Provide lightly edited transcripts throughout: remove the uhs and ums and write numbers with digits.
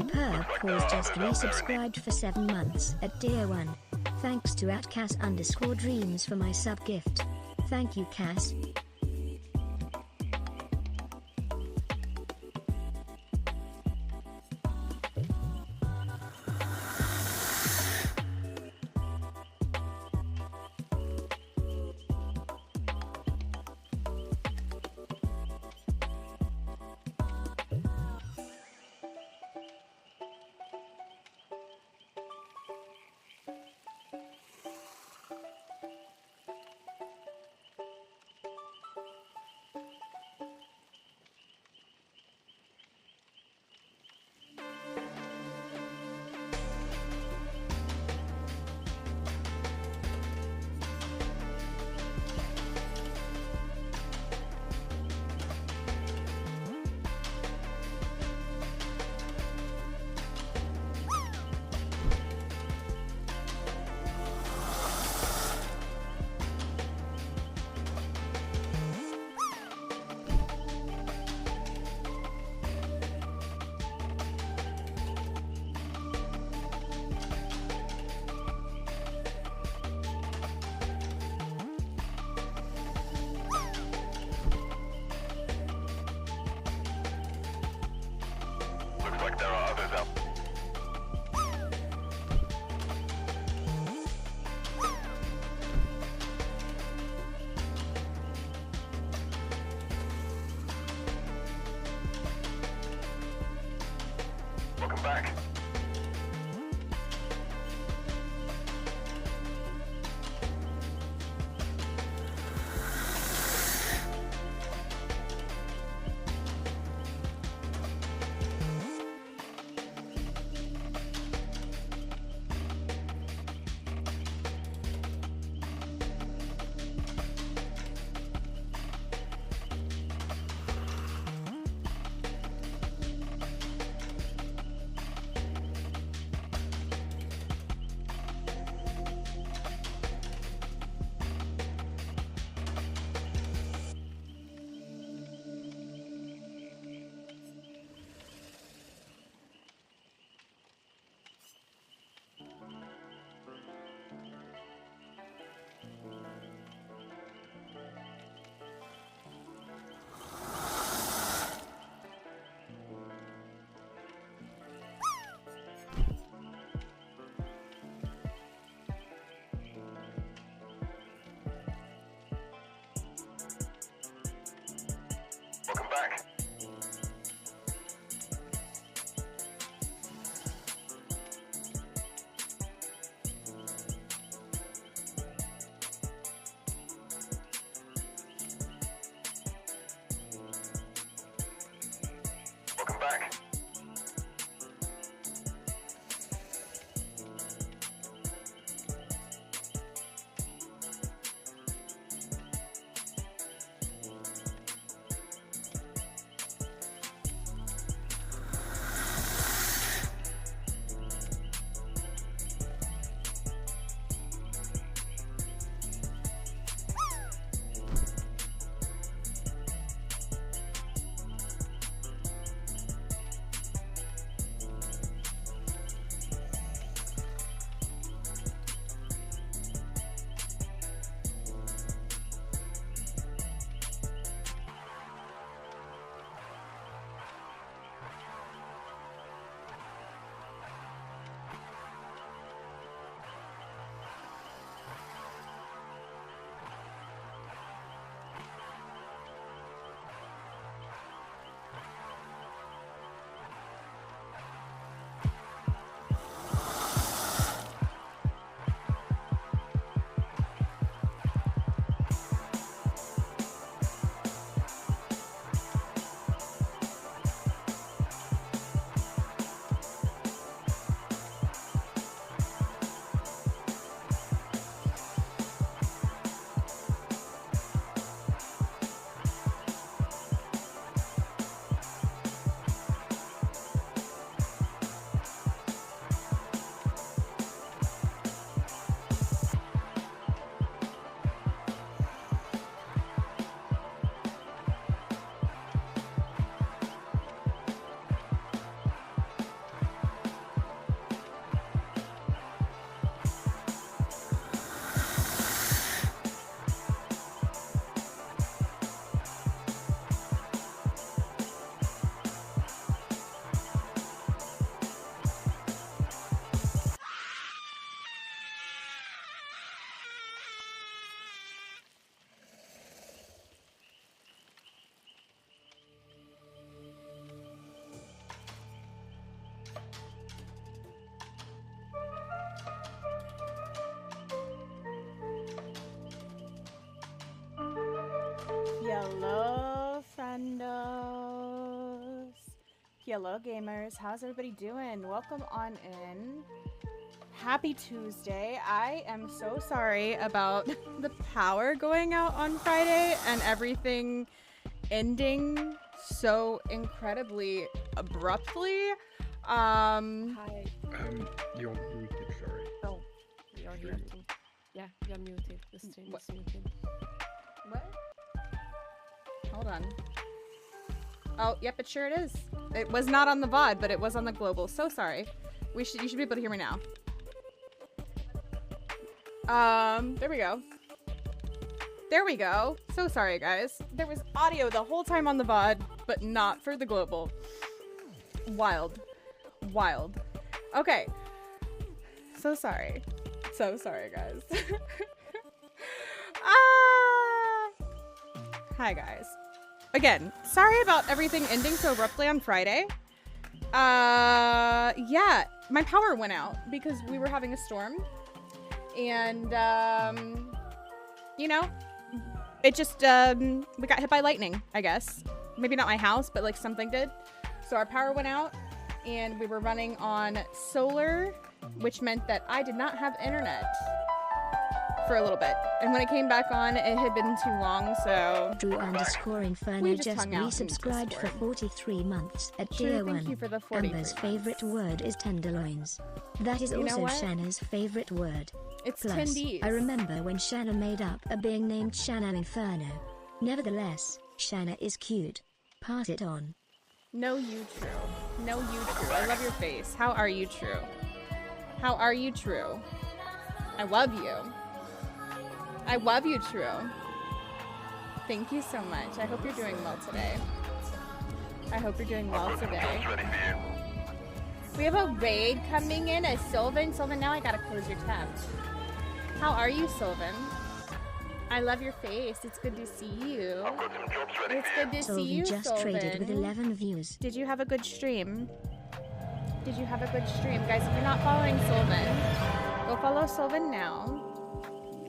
Superb Cause just resubscribed for 7 months at Dear One. Thanks to @Cass_dreams for my sub gift. Thank you, Cass. Hello, friendos. Hello, gamers. How's everybody doing? Welcome on in. Happy Tuesday. I am so sorry about the power going out on Friday and everything ending so incredibly abruptly. Hi. You're muted, sorry. Oh, you're here too. Yeah, you're muted. The stream is muted. What? Hold on. Oh, yep, it sure it is. It was not on the VOD, but it was on the global. So sorry. You should be able to hear me now. There we go. There we go. So sorry, guys. There was audio the whole time on the VOD, but not for the global. Wild. Wild. Okay. So sorry. So sorry, guys. Hi, guys. Again, sorry about everything ending so abruptly on Friday. Yeah, my power went out because we were having a storm. And, you know, it just, we got hit by lightning, I guess. Maybe not my house, but like something did. So our power went out and we were running on solar, which meant that I did not have internet for a little bit. And when it came back on, it had been too long, so... Drew_Inferno just resubscribed for 43 months at Tier 1. Thank you for the 43 Amber's months. favorite word is tenderloins. That is also Shana's favorite word. It's Plus, tendies. I remember when Shana made up a being named Shana Inferno. Nevertheless, Shana is cute. Pass it on. No, you true. No, you true. I love your face. How are you, true? How are you, true? I love you. I love you, true. Thank you so much. I hope you're doing well today. I hope you're doing well today. We have a raid coming in as Sylvan. Sylvan, now I gotta close your tab. How are you, Sylvan? I love your face. It's good to see you. It's good to see you, just Sylvan. traded with 11 views. Did you have a good stream? Did you have a good stream? Guys, if you're not following Sylvan, go follow Sylvan now.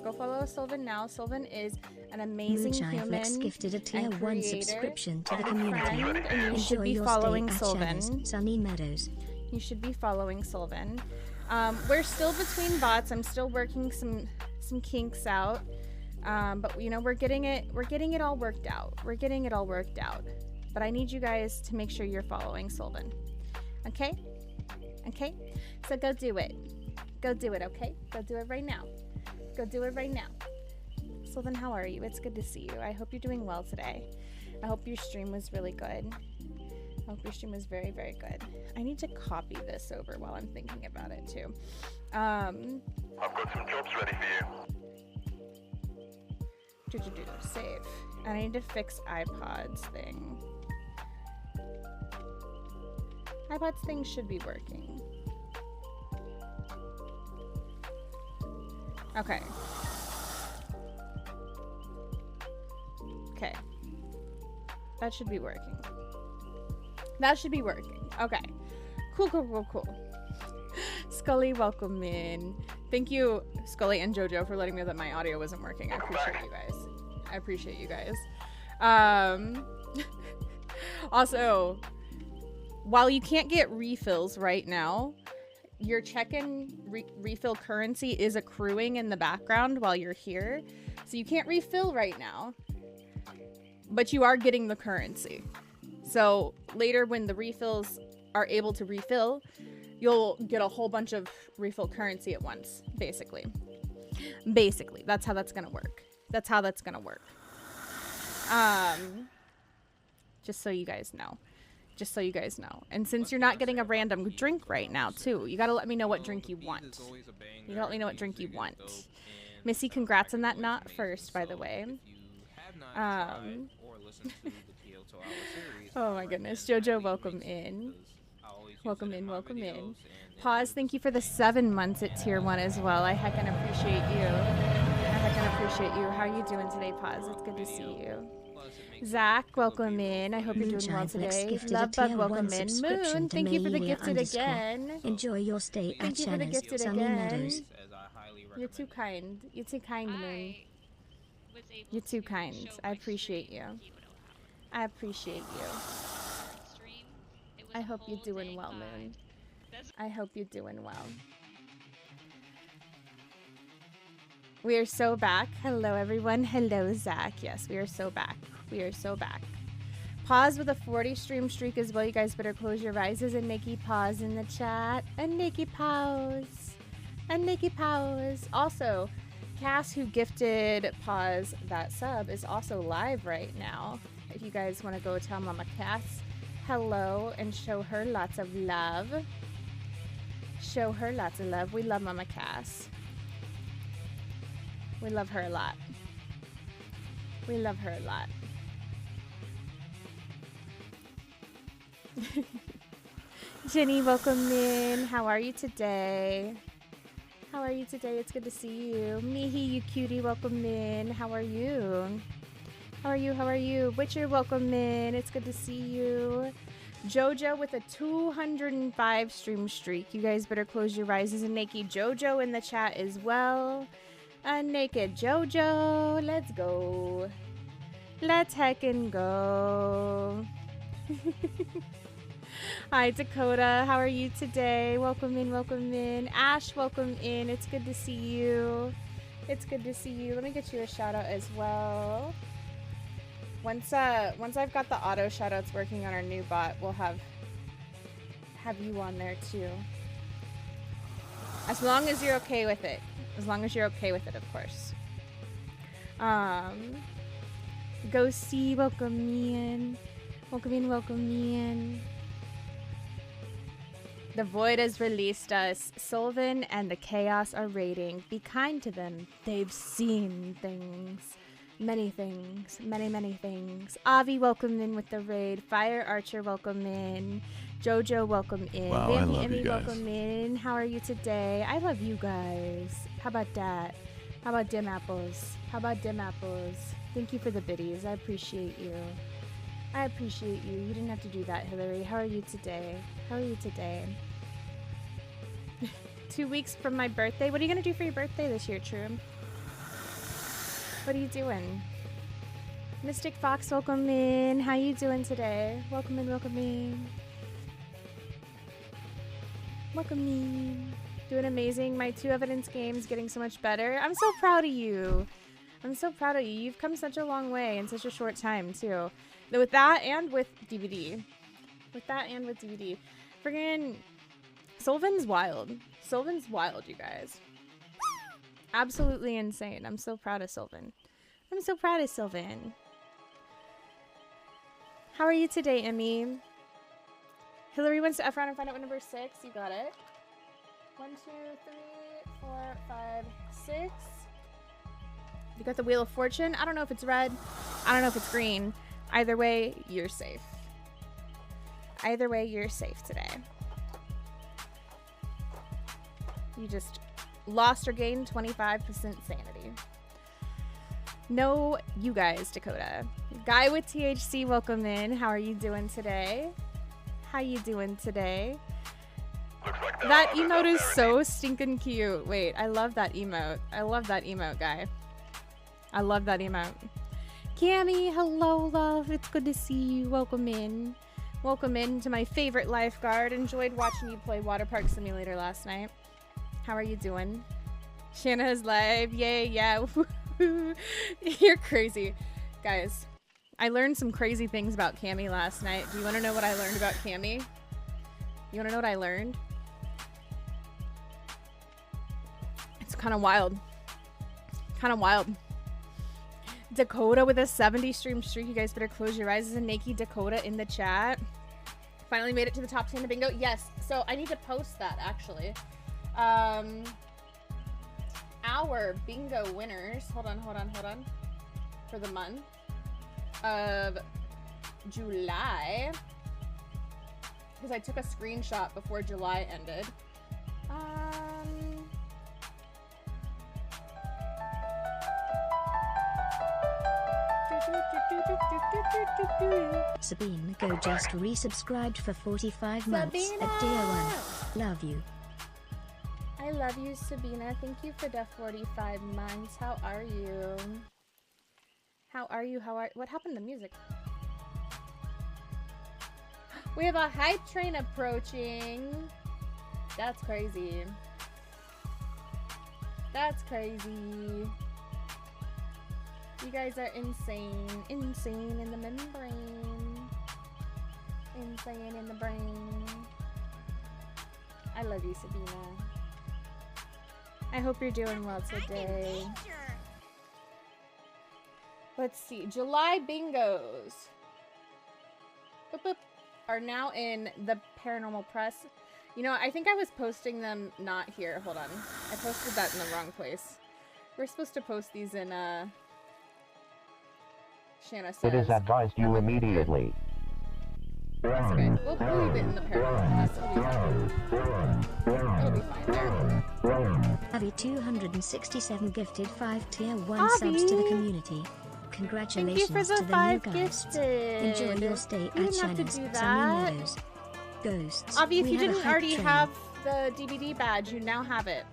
Go follow Sylvan now. Sylvan is an amazing human gifted a Tier 1 creator subscription to the and community. friend, and you should Enjoy be your following stay at Sylvan. Shana's Sunny Meadows. You should be following Sylvan. We're still between bots. I'm still working some kinks out. But you know, we're getting it all worked out. We're getting it all worked out. But I need you guys to make sure you're following Sylvan. Okay? Okay? So go do it. Go do it, okay? Go do it right now. Go do it right now. Sylvan, how are you? It's good to see you. I hope you're doing well today. I hope your stream was really good. I hope your stream was very, very good. I need to copy this over while I'm thinking about it too. I've got some jobs ready for you. Save. And I need to fix iPod's thing. iPod's thing should be working. Okay. Okay. That should be working. That should be working. Okay. Cool, cool, cool, cool. Scully, welcome in. Thank you, Scully and JoJo, for letting me know that my audio wasn't working. I appreciate you guys. I appreciate you guys. Also, while you can't get refills right now, your check-in refill currency is accruing in the background while you're here. So you can't refill right now, but you are getting the currency. So later when the refills are able to refill, you'll get a whole bunch of refill currency at once, basically. Basically, that's how that's gonna work. That's how that's gonna work. Just so you guys know. Just so you guys know. And since you're not getting a random drink right now, too, you gotta let me know what drink you want. You gotta let me know what drink you want. Missy, congrats on that knot first, by the way. Oh my goodness. JoJo, welcome in. Welcome in, welcome in. Pause, thank you for the 7 months at Tier 1 as well. I heckin' appreciate you. I heckin' appreciate you. How are you doing today, Pause? It's good to see you. Zach, welcome in. I hope you're doing well today. Lovebug, welcome in. Moon, thank you for the gifted again. Enjoy your stay at Thank you for the Shana's gifted Sunny again. Meadows. You're too kind. You're too kind, Moon. You're too kind. I appreciate you. I appreciate you. I hope you're doing well, Moon. I hope you're doing well. We are so back. Hello, everyone. Hello, Zach. Yes, we are so back. We are so back. Pause with a 40 stream streak as well. You guys better close your eyes. There's a Nikki pause in the chat. A Nikki pause. A Nikki pause. Also, Cass, who gifted Pause that sub, is also live right now. If you guys want to go tell Mama Cass hello and show her lots of love. Show her lots of love. We love Mama Cass. We love her a lot. We love her a lot. Jenny, welcome in. How are you today? How are you today? It's good to see you. Mihi, you cutie, welcome in. How are you? How are you? How are you? Witcher, welcome in. It's good to see you. Jojo with a 205 stream streak. You guys better close your eyes. There's a naked Jojo in the chat as well. A naked Jojo. Let's go. Let's heckin' go. Hi, Dakota. How are you today? Welcome in, welcome in. Ash, welcome in. It's good to see you. It's good to see you. Let me get you a shout out as well. Once I've got the auto shout outs working on our new bot, we'll have you on there too. As long as you're okay with it. As long as you're okay with it, of course. Go see, welcome in. Welcome in, welcome in. The Void has released us. Sylvan and the Chaos are raiding. Be kind to them. They've seen things. Many things. Many, many things. Avi, welcome in with the raid. Fire Archer, welcome in. Jojo, welcome in. Wow, Vampy I love Emmy, you guys. welcome in. How are you today? I love you guys. How about that? How about dim apples? How about dim apples? Thank you for the biddies. I appreciate you. I appreciate you. You didn't have to do that, Hillary. How are you today? How are you today? 2 weeks from my birthday. What are you going to do for your birthday this year, Trum? What are you doing? Mystic Fox, welcome in. How you doing today? Welcome in, welcome in. Welcome in. Doing amazing. My 2 evidence games getting so much better. I'm so proud of you. I'm so proud of you. You've come such a long way in such a short time, too. With that and with DBD. With that and with DBD. Friggin' Sylvan's wild. Sylvan's wild, you guys. Absolutely insane. I'm so proud of Sylvan. I'm so proud of Sylvan. How are you today, Emmy? Hillary wants to F round and find out what number 6. You got it. 1, 2, 3, 4, 5, 6. You got the Wheel of Fortune. I don't know if it's red. I don't know if it's green. Either way, you're safe. Either way, you're safe today. You just lost or gained 25% sanity. No, you guys, Dakota. Guy with THC, welcome in. How are you doing today? How you doing today? That emote is so stinking cute. Wait, I love that emote. I love that emote, guy. I love that emote. Cammy, hello, love. It's good to see you. Welcome in. Welcome in to my favorite lifeguard. Enjoyed watching you play Water Park Simulator last night. How are you doing? Shana is live. Yay, yeah. You're crazy. Guys, I learned some crazy things about Cammy last night. Do you want to know what I learned about Cammy? You want to know what I learned? It's kind of wild. Kind of wild. Dakota with a 70 stream streak. You guys better close your eyes. There's a naked Dakota in the chat. Finally made it to the top 10 of bingo. Yes. So I need to post that, actually. Our bingo winners. Hold on. For the month of July. Because I took a screenshot before July ended. Sabine Go just resubscribed for 45 months Sabina! at Dear One. Love you. I love you, Sabina. Thank you for the 45 months. How are you? How are you? What happened to the music? We have a hype train approaching. That's crazy. That's crazy. You guys are insane. Insane in the membrane. Insane in the brain. I love you, Sabina. I hope you're doing well today. Let's see. July bingos boop, boop, are now in the Paranormal Press. You know, I think I was posting them not here. Hold on. I posted that in the wrong place. We're supposed to post these in, Shana says. It is advised you immediately. That's okay. We'll leave it in the Paranormal Press. It'll be fine. Avi 267 gifted 5 tier 1 Avi! subs to the community. Congratulations Thank you for the to the 5 new guys. gifted. Enjoy your stay You at didn't have to Shana's do Sunny that. Meadows. Ghosts. Avi, if we you have a didn't hype already train. have the DBD badge, you now have it.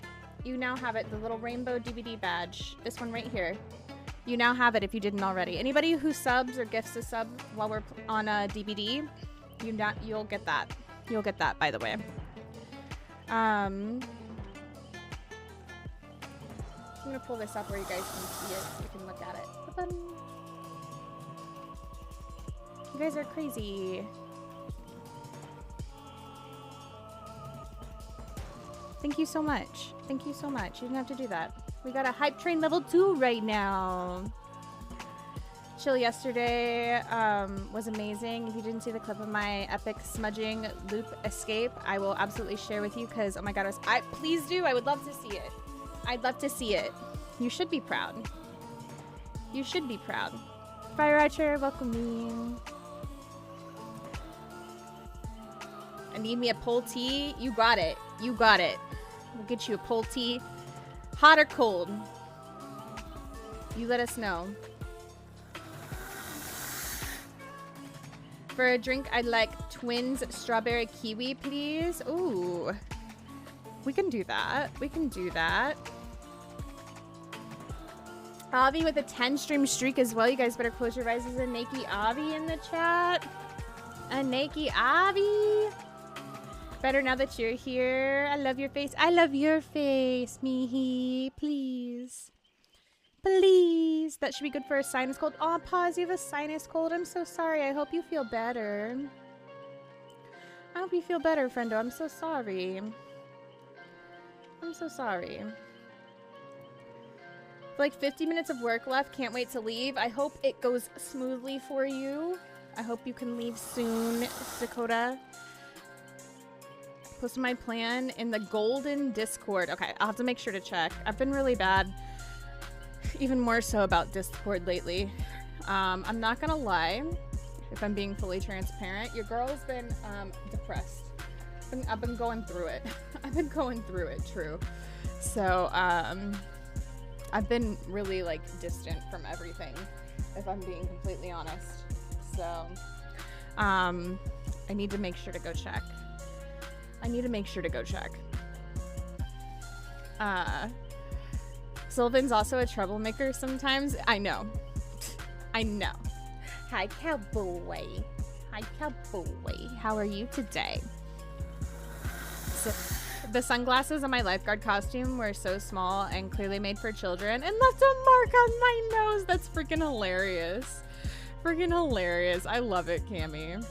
You now have it, the little rainbow DBD badge. This one right here. You now have it if you didn't already. Anybody who subs or gifts a sub while we're on DBD, you'll get that. You'll get that, by the way. I'm gonna pull this up where you guys can see it, so you can look at it. Ba-bum. You guys are crazy. Thank you so much. Thank you so much. You didn't have to do that. We got a hype train level 2 right now. Chill yesterday was amazing. If you didn't see the clip of my epic smudging loop escape, I will absolutely share with you because, oh my god, please do. I would love to see it. I'd love to see it. You should be proud. You should be proud. Fire Archer, welcome me. I need me a pole tea. You got it. You got it. We'll get you a pole tea. Hot or cold? You let us know. For a drink, I'd like Twins strawberry kiwi, please. Ooh. We can do that. We can do that. Avi with a 10 stream streak as well. You guys better close your eyes. There's a Nakey Avi in the chat. A Nakey Avi. Better now that you're here. I love your face. I love your face, Mihi. Please. Please. That should be good for a sinus cold. Oh, pause. You have a sinus cold. I'm so sorry. I hope you feel better. I hope you feel better, friendo. I'm so sorry. I'm so sorry. Like 50 minutes of work left. Can't wait to leave. I hope it goes smoothly for you. I hope you can leave soon, Dakota. Posted my plan in the golden Discord. Okay, I'll have to make sure to check. I've been really bad. Even more so about Discord lately. I'm not gonna lie. If I'm being fully transparent, your girl's been depressed. I've been going through it. I've been going through it, true. So, I've been really, like, distant from everything, if I'm being completely honest. So, I need to make sure to go check. Sylvan's also a troublemaker sometimes. I know. I know. Hi, cowboy. Hi, cowboy. How are you today? So, the sunglasses on my lifeguard costume were so small and clearly made for children and left a mark on my nose. That's freaking hilarious. Freaking hilarious. I love it, Cammy.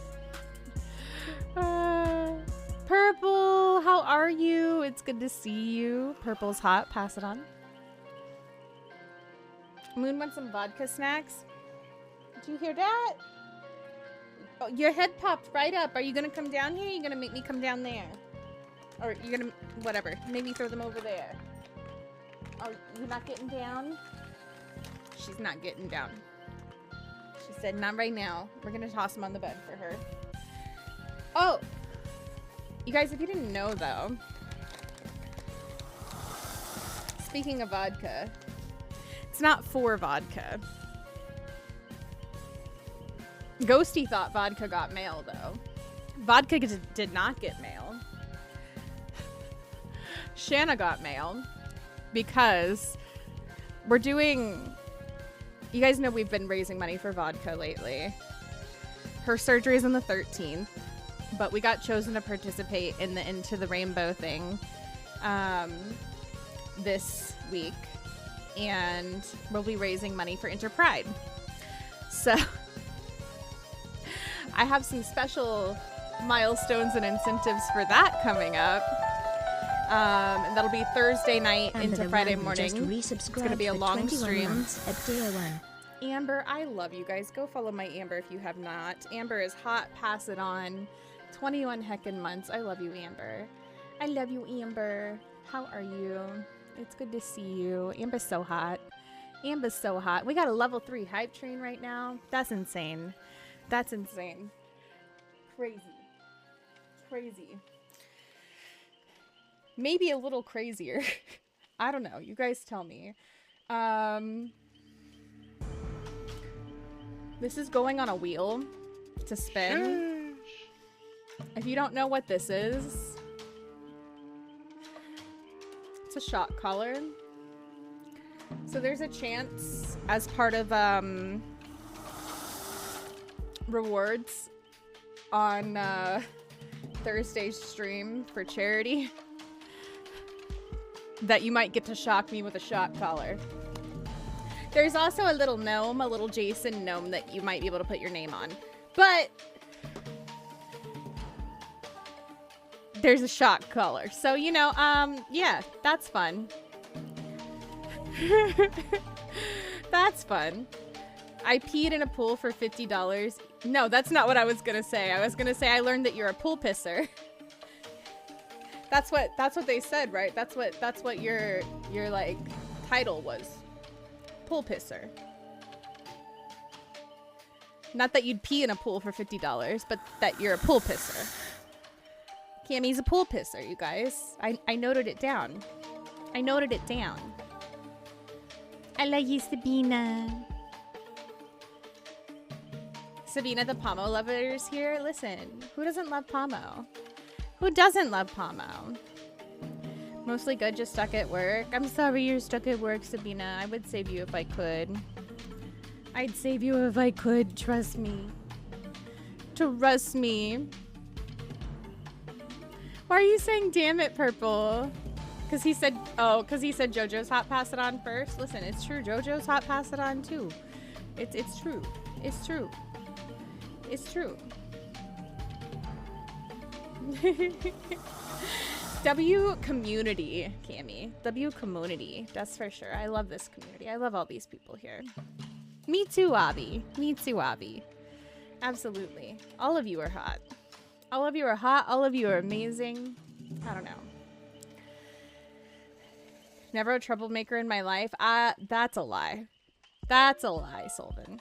Purple, how are you? It's good to see you. Purple's hot. Pass it on. Moon wants some vodka snacks. Did you hear that? Oh, your head popped right up. Are you gonna come down here? Or are you gonna make me come down there? Or you're gonna, whatever. Maybe throw them over there. Oh, you're not getting down? She's not getting down. She said, not right now. We're gonna toss them on the bed for her. Oh! You guys, if you didn't know, though, speaking of vodka, it's not for vodka. Ghosty thought vodka got mail, though. Vodka did not get mail. Shana got mail because we're doing You guys know we've been raising money for vodka lately. Her surgery is on the 13th, but we got chosen to participate in the Into the Rainbow thing this week, and we'll be raising money for Interpride. So I have some special milestones and incentives for that coming up. And that'll be Thursday night into Friday morning. It's going to be a long stream. At Dear One. Amber, I love you guys. Go follow my Amber if you have not. Amber is hot. Pass it on. 21 heckin' months. I love you, Amber. I love you, Amber. How are you? It's good to see you. Amber's so hot. Amber's so hot. We got a level 3 hype train right now. That's insane. That's insane. Crazy. Crazy. Maybe a little crazier. I don't know. You guys tell me. This is going on a wheel to spin. If you don't know what this is, it's a shock collar. So there's a chance as part of rewards on Thursday's stream for charity that you might get to shock me with a shock collar. There's also a little gnome, a little Jason gnome that you might be able to put your name on. But there's a shock collar. So, you know, yeah, that's fun. That's fun. I peed in a pool for $50. No, that's not what I was gonna say. I was gonna say I learned that you're a pool pisser. That's what they said, right? That's what your like title was. Pool pisser. Not that you'd pee in a pool for $50, but that you're a pool pisser. Cammy's a pool pisser, you guys. I noted it down. I noted it down. I love you, Sabina. Sabina, the Pomo lover is here. Listen, who doesn't love Pomo? Who doesn't love Pomo? Mostly good, just stuck at work. I'm sorry you're stuck at work, Sabina. I would save you if I could. I'd save you if I could. Trust me. Trust me. Why are you saying damn it, Purple? Because he said, oh, because he said JoJo's hot pass it on first. Listen, it's true. JoJo's hot pass it on too. It's true. It's true. It's true. W community, Cammy. W community. That's for sure. I love this community. I love all these people here. Me too, Abby. Me too, Abby. Absolutely. All of you are hot. All of you are hot. All of you are amazing. I don't know. Never a troublemaker in my life. That's a lie. That's a lie, Solvin.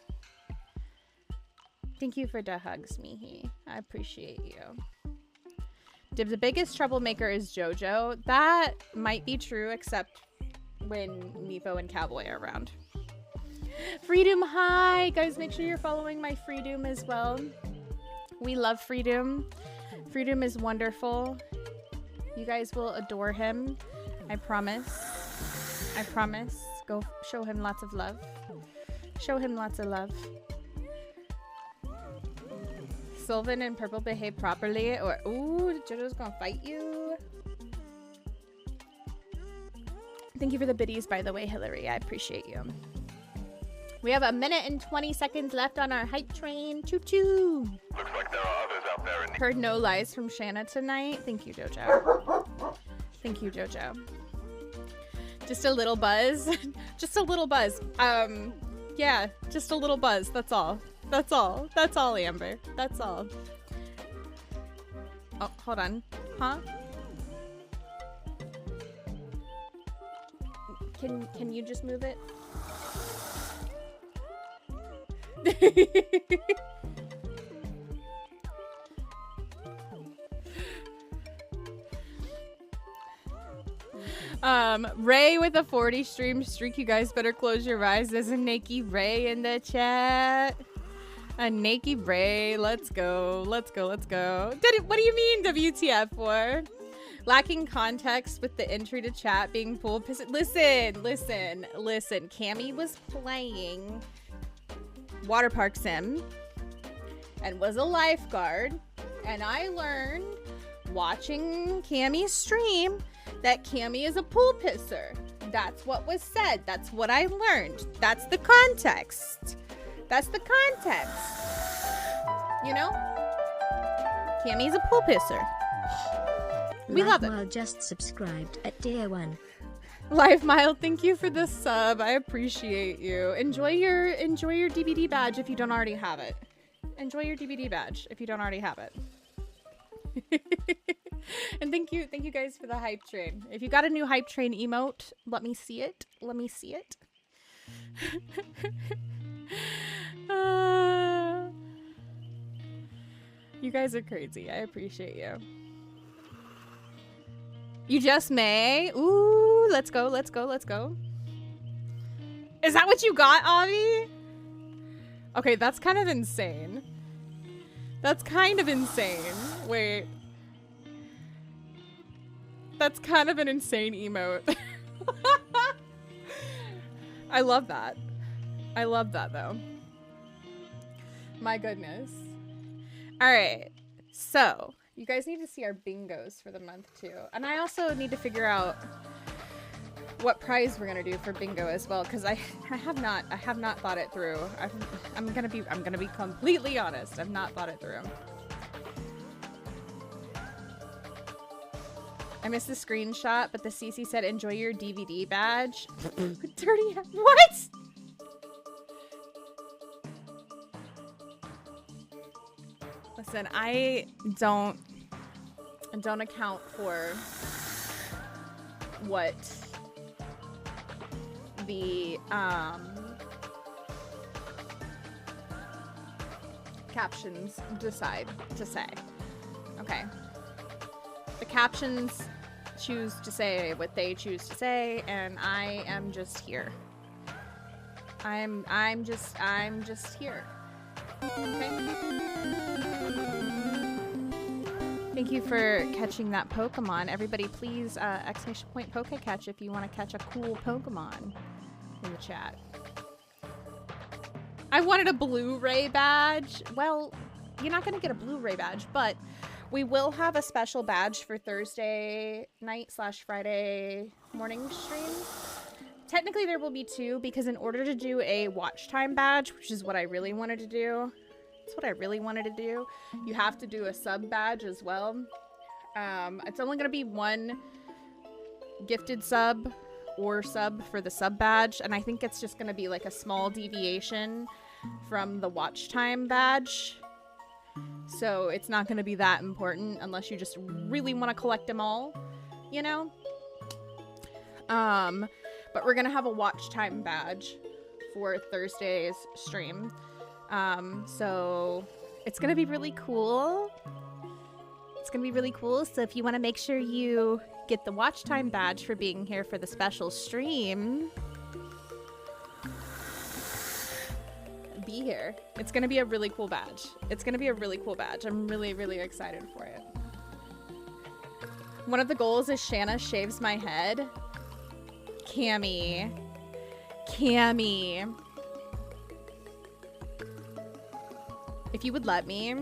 Thank you for the hugs, Mihi. I appreciate you. The biggest troublemaker is JoJo. That might be true, except when Meepo and Cowboy are around. Freedom, hi! Guys, make sure you're following my Freedom as well. We love Freedom. Freedom is wonderful. You guys will adore him. I promise. I promise. Go show him lots of love. Show him lots of love. Sylvan and Purple behave properly, or ooh, JoJo's gonna fight you. Thank you for the biddies, by the way, Hillary. I appreciate you. We have 1 minute and 20 seconds left on our hype train. Choo choo. Looks like there are others out there in the... Heard no lies from Shana tonight. Thank you, JoJo. Thank you, JoJo. Just a little buzz. Just a little buzz. Yeah, just a little buzz. That's all. That's all. That's all, Amber. That's all. Oh, hold on. Huh? Can you just move it? Ray with a 40 stream streak. You guys better close your eyes. There's a Nakey Ray in the chat. A Nakey Ray. Let's go. Let's go. Let's go. What do you mean WTF for? Lacking context with the entry to chat being pool piss. Listen. Cammy was playing water park sim and was a lifeguard, and I learned watching Cammy stream that Cammy is a pool pisser. That's what was said. That's what I learned. That's the context. You know? Cammy's a pool pisser. We love it. Lifemile just subscribed at Dear One. Lifemile, thank you for the sub. I appreciate you. Enjoy your DBD badge if you don't already have it. Enjoy your DBD badge if you don't already have it. And thank you guys for the hype train. If you got a new hype train emote, let me see it. You guys are crazy. I appreciate you. You just may. Ooh, let's go. Is that what you got, Avi? Okay, that's kind of insane. Wait. That's kind of an insane emote. I love that though. My goodness. All right. So, you guys need to see our bingos for the month too. And I also need to figure out what prize we're gonna do for bingo as well, because I have not thought it through. I'm gonna be completely honest. I've not thought it through. I missed the screenshot, but the CC said enjoy your DVD badge. Dirty. What? Listen, I don't account for what the captions decide to say. Okay. The captions choose to say what they choose to say, and I am just here. I'm just here. Okay. Thank you for catching that Pokemon. Everybody, please exclamation point Pokecatch if you want to catch a cool Pokemon in the chat. I wanted a Blu-ray badge. Well, you're not gonna get a Blu-ray badge, but we will have a special badge for Thursday night / Friday morning stream. Technically there will be two, because in order to do a watch time badge, which is what I really wanted to do, you have to do a sub badge as well. It's only gonna be one gifted sub or sub for the sub badge, and I think it's just gonna be like a small deviation from the watch time badge. So it's not gonna be that important unless you just really want to collect them all, you know? But we're gonna have a watch time badge for Thursday's stream. So it's gonna be really cool. So if you want to make sure you get the watch time badge for being here for the special stream, be here. It's gonna be a really cool badge. I'm really, really excited for it. One of the goals is Shana shaves my head. Cammy. If you would let me,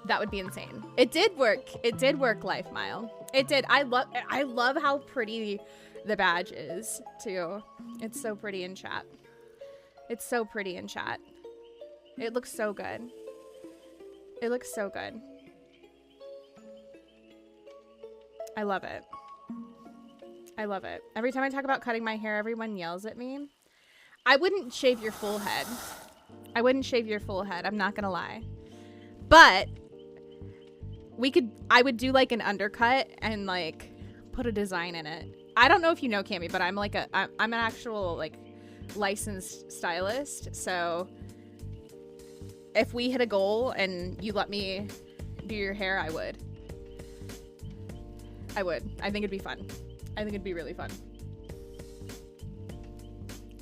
that would be insane. It did work, Lifemile. It did. I love how pretty the badge is too. It's so pretty in chat. It looks so good. I love it. Every time I talk about cutting my hair, everyone yells at me. I wouldn't shave your full head. I'm not gonna lie. But I would do like an undercut and like put a design in it. I don't know if you know Cammy, but I'm an actual like licensed stylist. So if we hit a goal and you let me do your hair, I would. I think it'd be fun. I think it'd be really fun.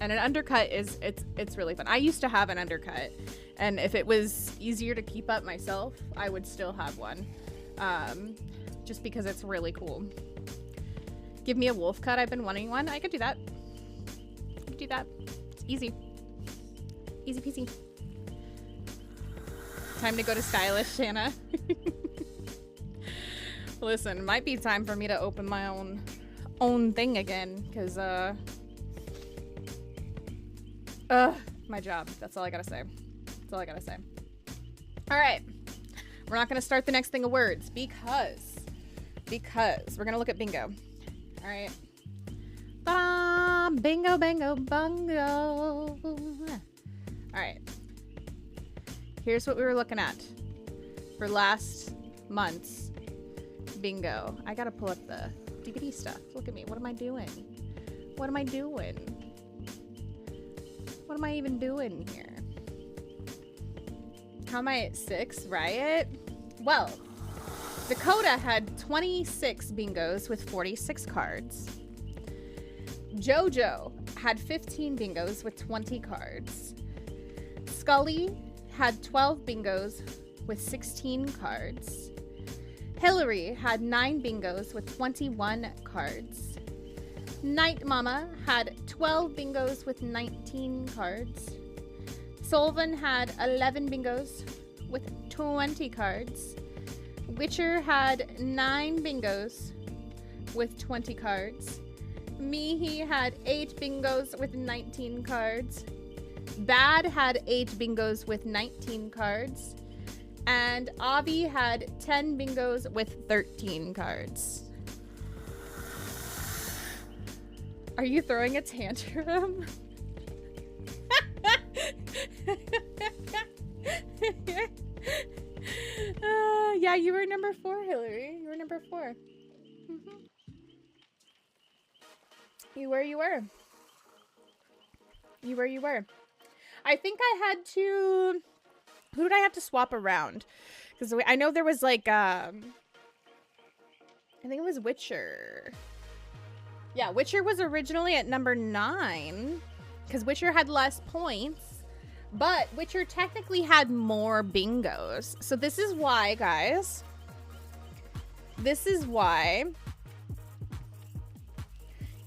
And an undercut it's really fun. I used to have an undercut, and if it was easier to keep up myself, I would still have one. just because it's really cool. Give me a wolf cut. I've been wanting one. I could do that. I could do that. It's easy. Easy peasy. Time to go to stylish, Shana. Listen, might be time for me to open my own thing again, because my job. That's all I gotta say. That's all I gotta say. All right, we're not gonna start the next thing of words because we're gonna look at bingo. All right. Ba-dum, bingo, bango, bungo. All right. Here's what we were looking at for last month's bingo. I gotta pull up the DBD stuff. Look at me. What am I doing? What am I doing? What am I even doing here? How am I at 6? Riot? Well, Dakota had 26 bingos with 46 cards. JoJo had 15 bingos with 20 cards. Scully had 12 bingos with 16 cards. Hillary had 9 bingos with 21 cards. Night Mama had 12 bingos with 19 cards. Solvin had 11 bingos with 20 cards. Witcher had 9 bingos with 20 cards. Mihi had 8 bingos with 19 cards. Bad had 8 bingos with 19 cards. And Avi had 10 bingos with 13 cards. Are you throwing a tantrum? Yeah, you were number 4, Hillary. You were number 4. Mm-hmm. You were. You were. I think I had to... Who did I have to swap around? Because I know there was like, I think it was Witcher. Yeah, Witcher was originally at number 9. Because Witcher had less points. But Witcher technically had more bingos. So this is why, guys. This is why.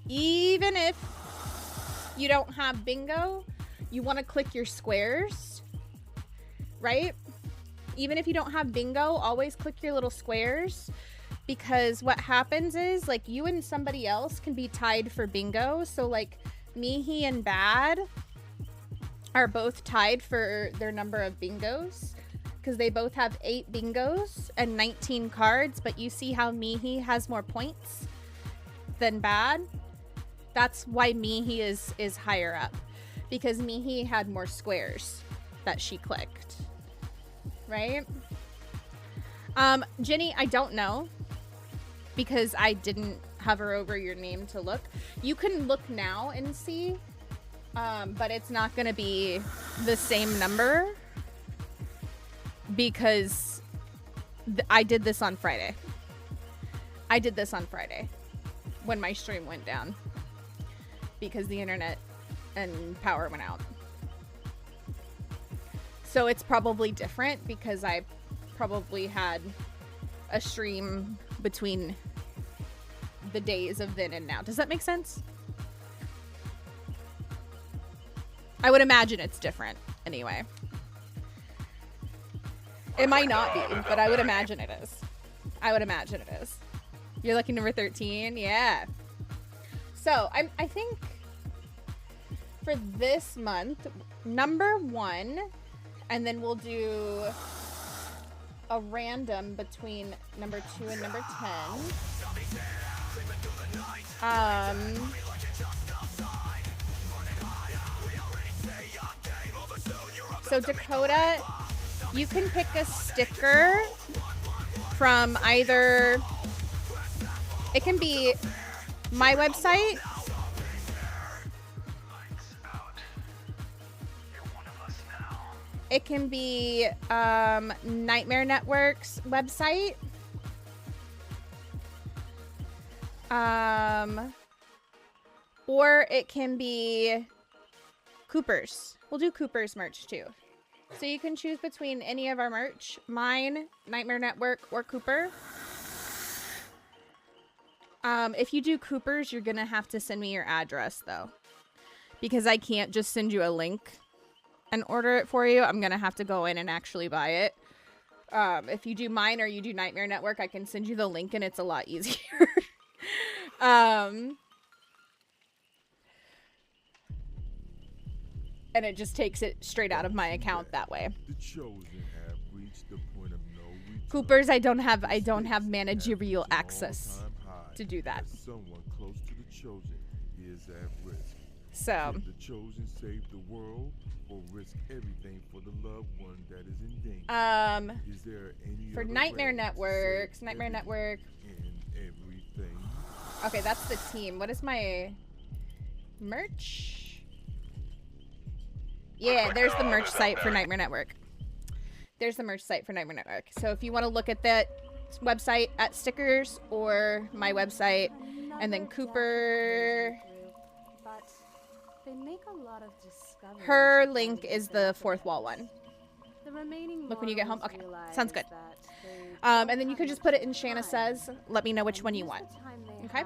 Even if you don't have bingo, you want to click your squares. Right? Even if you don't have bingo, always click your little squares. Because what happens is, like, you and somebody else can be tied for bingo. So, like, Mihi and Bad are both tied for their number of bingos because they both have 8 bingos and 19 cards, but you see how Mihi has more points than Bad. That's why Mihi is higher up, because Mihi had more squares that she clicked, right? Jenny, I don't know because I didn't hover over your name to look. You can look now and see. But it's not going to be the same number because I did this on Friday. I did this on Friday when my stream went down because the internet and power went out. So it's probably different because I probably had a stream between the days of then and now. Does that make sense? I would imagine it's different anyway. It might not be, but I would imagine it is. I would imagine it is. You're looking number 13? Yeah. So, I think for this month, number 1, and then we'll do a random between number 2 and number 10. So Dakota, you can pick a sticker from either, it can be my website, it can be Nightmare Network's website, or it can be Cooper's. We'll do Cooper's merch too. So you can choose between any of our merch. Mine, Nightmare Network, or Cooper. If you do Cooper's, you're gonna have to send me your address, though. Because I can't just send you a link and order it for you. I'm gonna have to go in and actually buy it. If you do mine or you do Nightmare Network, I can send you the link and it's a lot easier. And it just takes it straight out of my account that way. Cooper's, I don't have managerial access to do that. So for Nightmare Network. Okay, that's the team. What is my merch? Yeah, there's the merch site for Nightmare Network. There's the merch site for Nightmare Network. So if you want to look at that website at stickers or my website, and then Cooper. But they make a lot of discoveries. Her link is the fourth wall one. The remaining Look when you get home. Okay, sounds good. And then you can just put it in Shana Says. Let me know which one you want. Okay.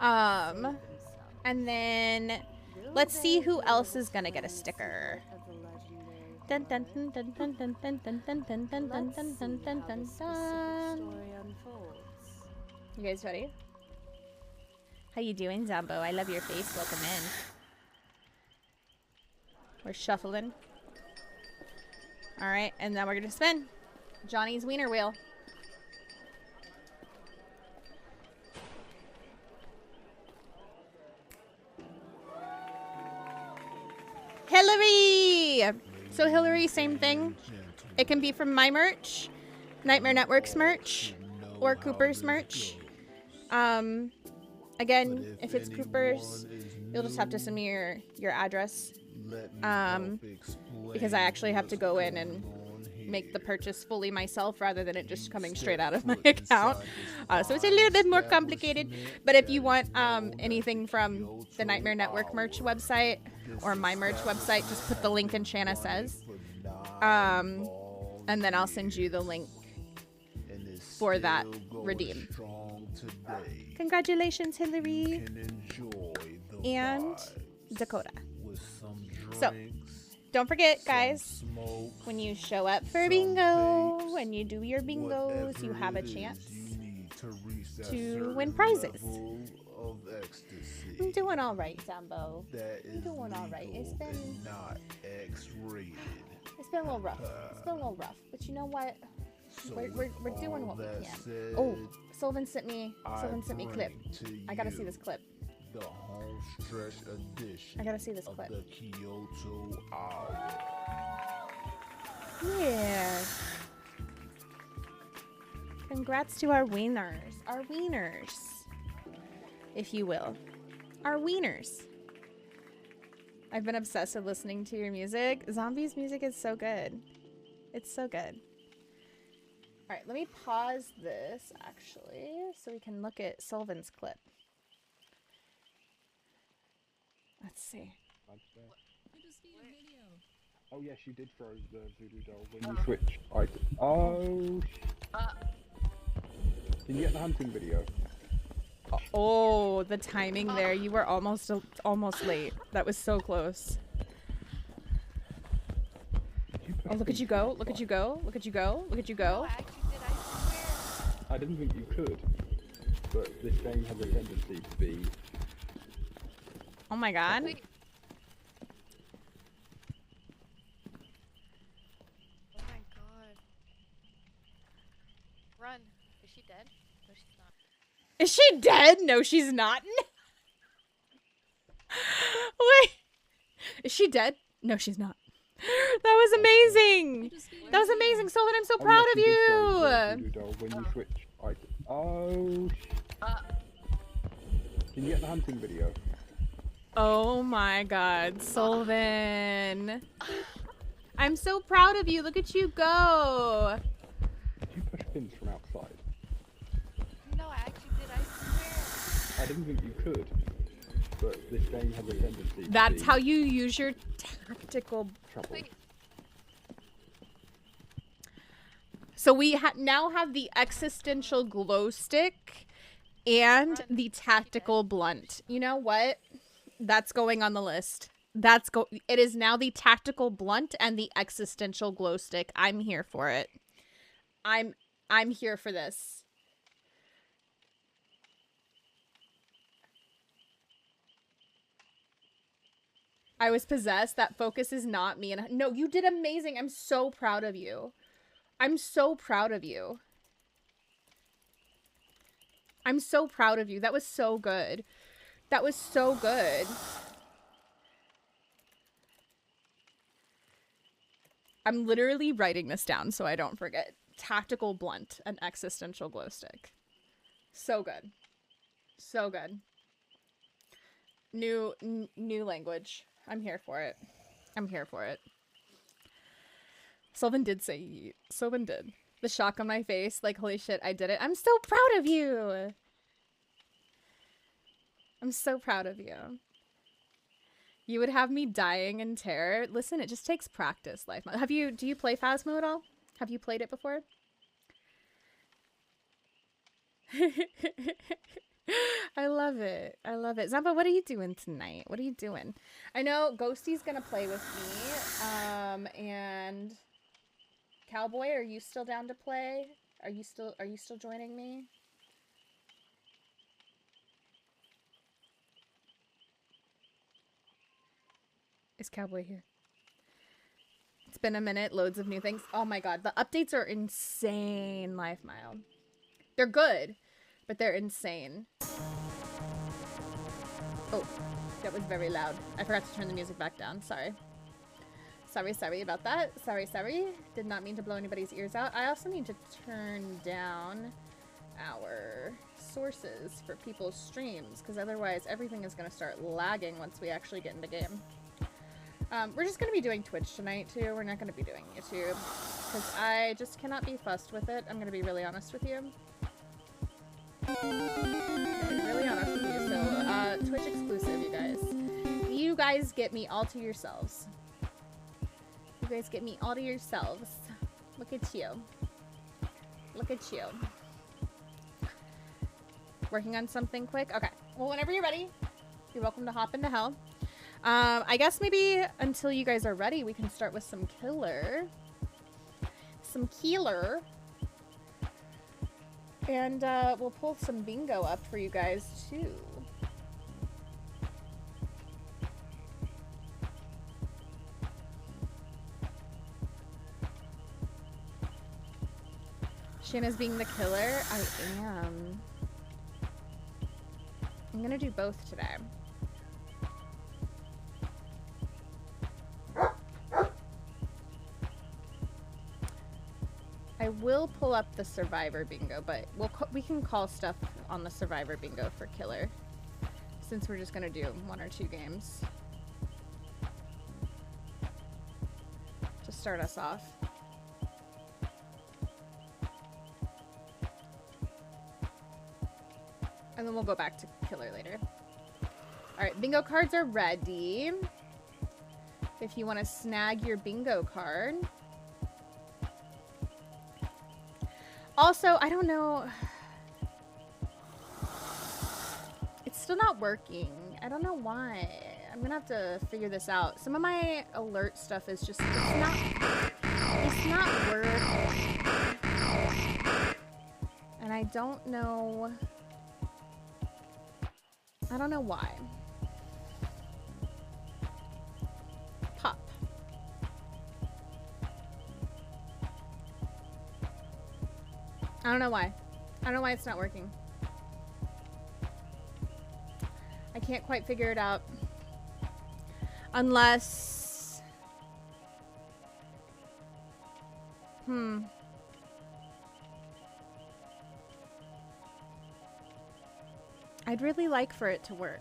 And then let's see who else is gonna get a sticker. Dun dun dun dun dun dun dun dun dun dun dun dun dun dun dun dun dun. You guys ready? How you doing, Zombo? I love your face. Welcome in. We're shuffling. All right, and then we're gonna spin Johnny's wiener wheel. Hillary! So Hillary, same thing. It can be from my merch, Nightmare Network's merch, or Cooper's merch. Again, if it's Cooper's, you'll just have to send me your address. Because I actually have to go in and make the purchase fully myself rather than it just coming straight out of my account. So it's a little bit more complicated. But if you want anything from the Nightmare Network merch website or my merch website, just put the link in Shana Says. And then I'll send you the link for that redeem. Congratulations, Hillary and Dakota. So, don't forget, guys, when you show up for bingo, when you do your bingos, you have a chance to win prizes. I'm doing all right, Dumbo. I'm doing all right. It's been a little rough. But you know what? We're doing what we can. Oh, Sullivan sent me clip. I gotta see this clip. The home stretch edition. I gotta see this clip. The Kyoto Hour. Yeah. Congrats to our wieners. Our wieners. If you will. Our wieners. I've been obsessed with listening to your music. Zombies music is so good. It's so good. Alright, let me pause this actually so we can look at Sullivan's clip. Let's see. Oh yes, you did throw the voodoo doll when you switched. Oh. Did you get the hunting video? Oh, the timing there. You were almost late. That was so close. Oh, look at you go. Look at you go. Look at you go. Look at you go. I didn't think you could. But this game has a tendency to be... Oh my god. Wait. Oh my god. Run. Is she dead? No, she's not. Is she dead? No, she's not. Wait. Is she dead? No, she's not. That was amazing. That was amazing, Sullivan. I'm so proud of you. When you switch. Oh. Did you get the hunting video? Oh my god, Sullivan. I'm so proud of you. Look at you go. Did you push pins from outside? No, I actually did. I swear. I didn't think you could. but this game has a tendency. That's to how you use your tactical. trouble. So we now have the existential glow stick and the tactical blunt. You know what? That's going on the list. It is now the tactical blunt and the existential glow stick. I'm here for it. I'm here for this. I was possessed. That focus is not me. And no, you did amazing. I'm so proud of you. I'm so proud of you. I'm so proud of you. That was so good. That was so good. I'm literally writing this down so I don't forget. Tactical blunt and existential glow stick. So good. So good. New language. I'm here for it. I'm here for it. Sylvan did say yeet. Sylvan did. The shock on my face, like, holy shit, I did it. I'm so proud of you. I'm so proud of you. You would have me dying in terror. Listen, it just takes practice, life. Do you play Phasmo at all? Have you played it before? I love it. I love it. Zampa, what are you doing tonight? What are you doing? I know Ghosty's gonna play with me. And Cowboy, are you still down to play? Are you still joining me? Is Cowboy here? It's been a minute. Loads of new things. Oh my god. The updates are insane, Life Mile. They're good, but they're insane. Oh, that was very loud. I forgot to turn the music back down. Sorry. Sorry about that. Sorry. Did not mean to blow anybody's ears out. I also need to turn down our sources for people's streams, because otherwise everything is going to start lagging once we actually get into game. We're just going to be doing Twitch tonight, too. We're not going to be doing YouTube, because I just cannot be fussed with it. I'm going to be really honest with you. Really honest with you. So, Twitch exclusive, you guys. You guys get me all to yourselves. You guys get me all to yourselves. Look at you. Look at you. Working on something quick? Okay. Well, whenever you're ready, you're welcome to hop into hell. I guess maybe until you guys are ready, we can start with some killer. Some keeler. And we'll pull some bingo up for you guys, too. Shana's being the killer? I am. I'm gonna do both today. I will pull up the Survivor bingo, but we can call stuff on the Survivor bingo for killer, since we're just gonna do 1 or 2 games to start us off. And then we'll go back to killer later. Alright, bingo cards are ready. If you want to snag your bingo card. Also, I don't know. It's still not working. I don't know why. I'm gonna have to figure this out. Some of my alert stuff is just, it's not working. And I don't know why. Pop. I don't know why. I don't know why it's not working. I can't quite figure it out. Unless... I'd really like for it to work.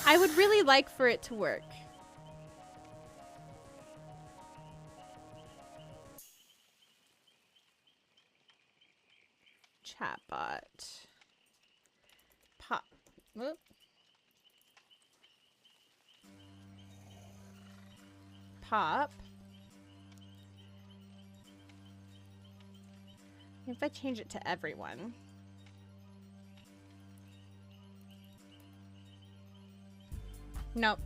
I would really like for it to work. Chatbot. Pop. Whoop. top. If I change it to everyone. Nope.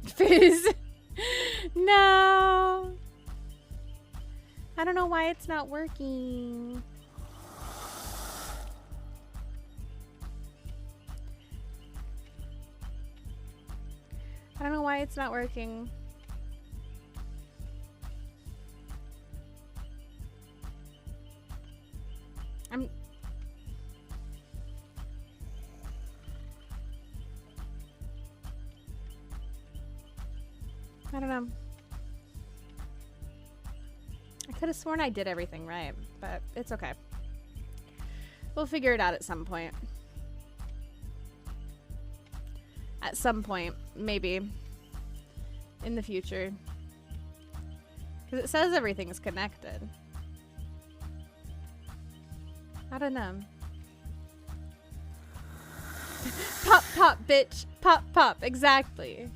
Fizz. No. I don't know why it's not working. I don't know why it's not working. I don't know. I could have sworn I did everything right, but it's okay. We'll figure it out at some point. At some point, maybe. In the future. Because it says everything's connected. I don't know. Pop, pop, bitch. Pop, pop. Exactly.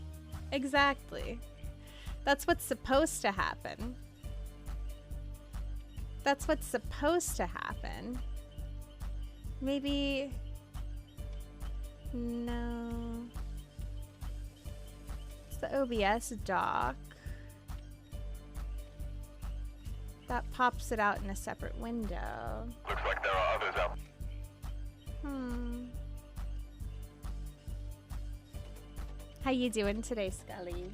Exactly. That's what's supposed to happen. That's what's supposed to happen. Maybe... No. It's the OBS dock. That pops it out in a separate window. Looks like there are others out. How you doing today, Scully?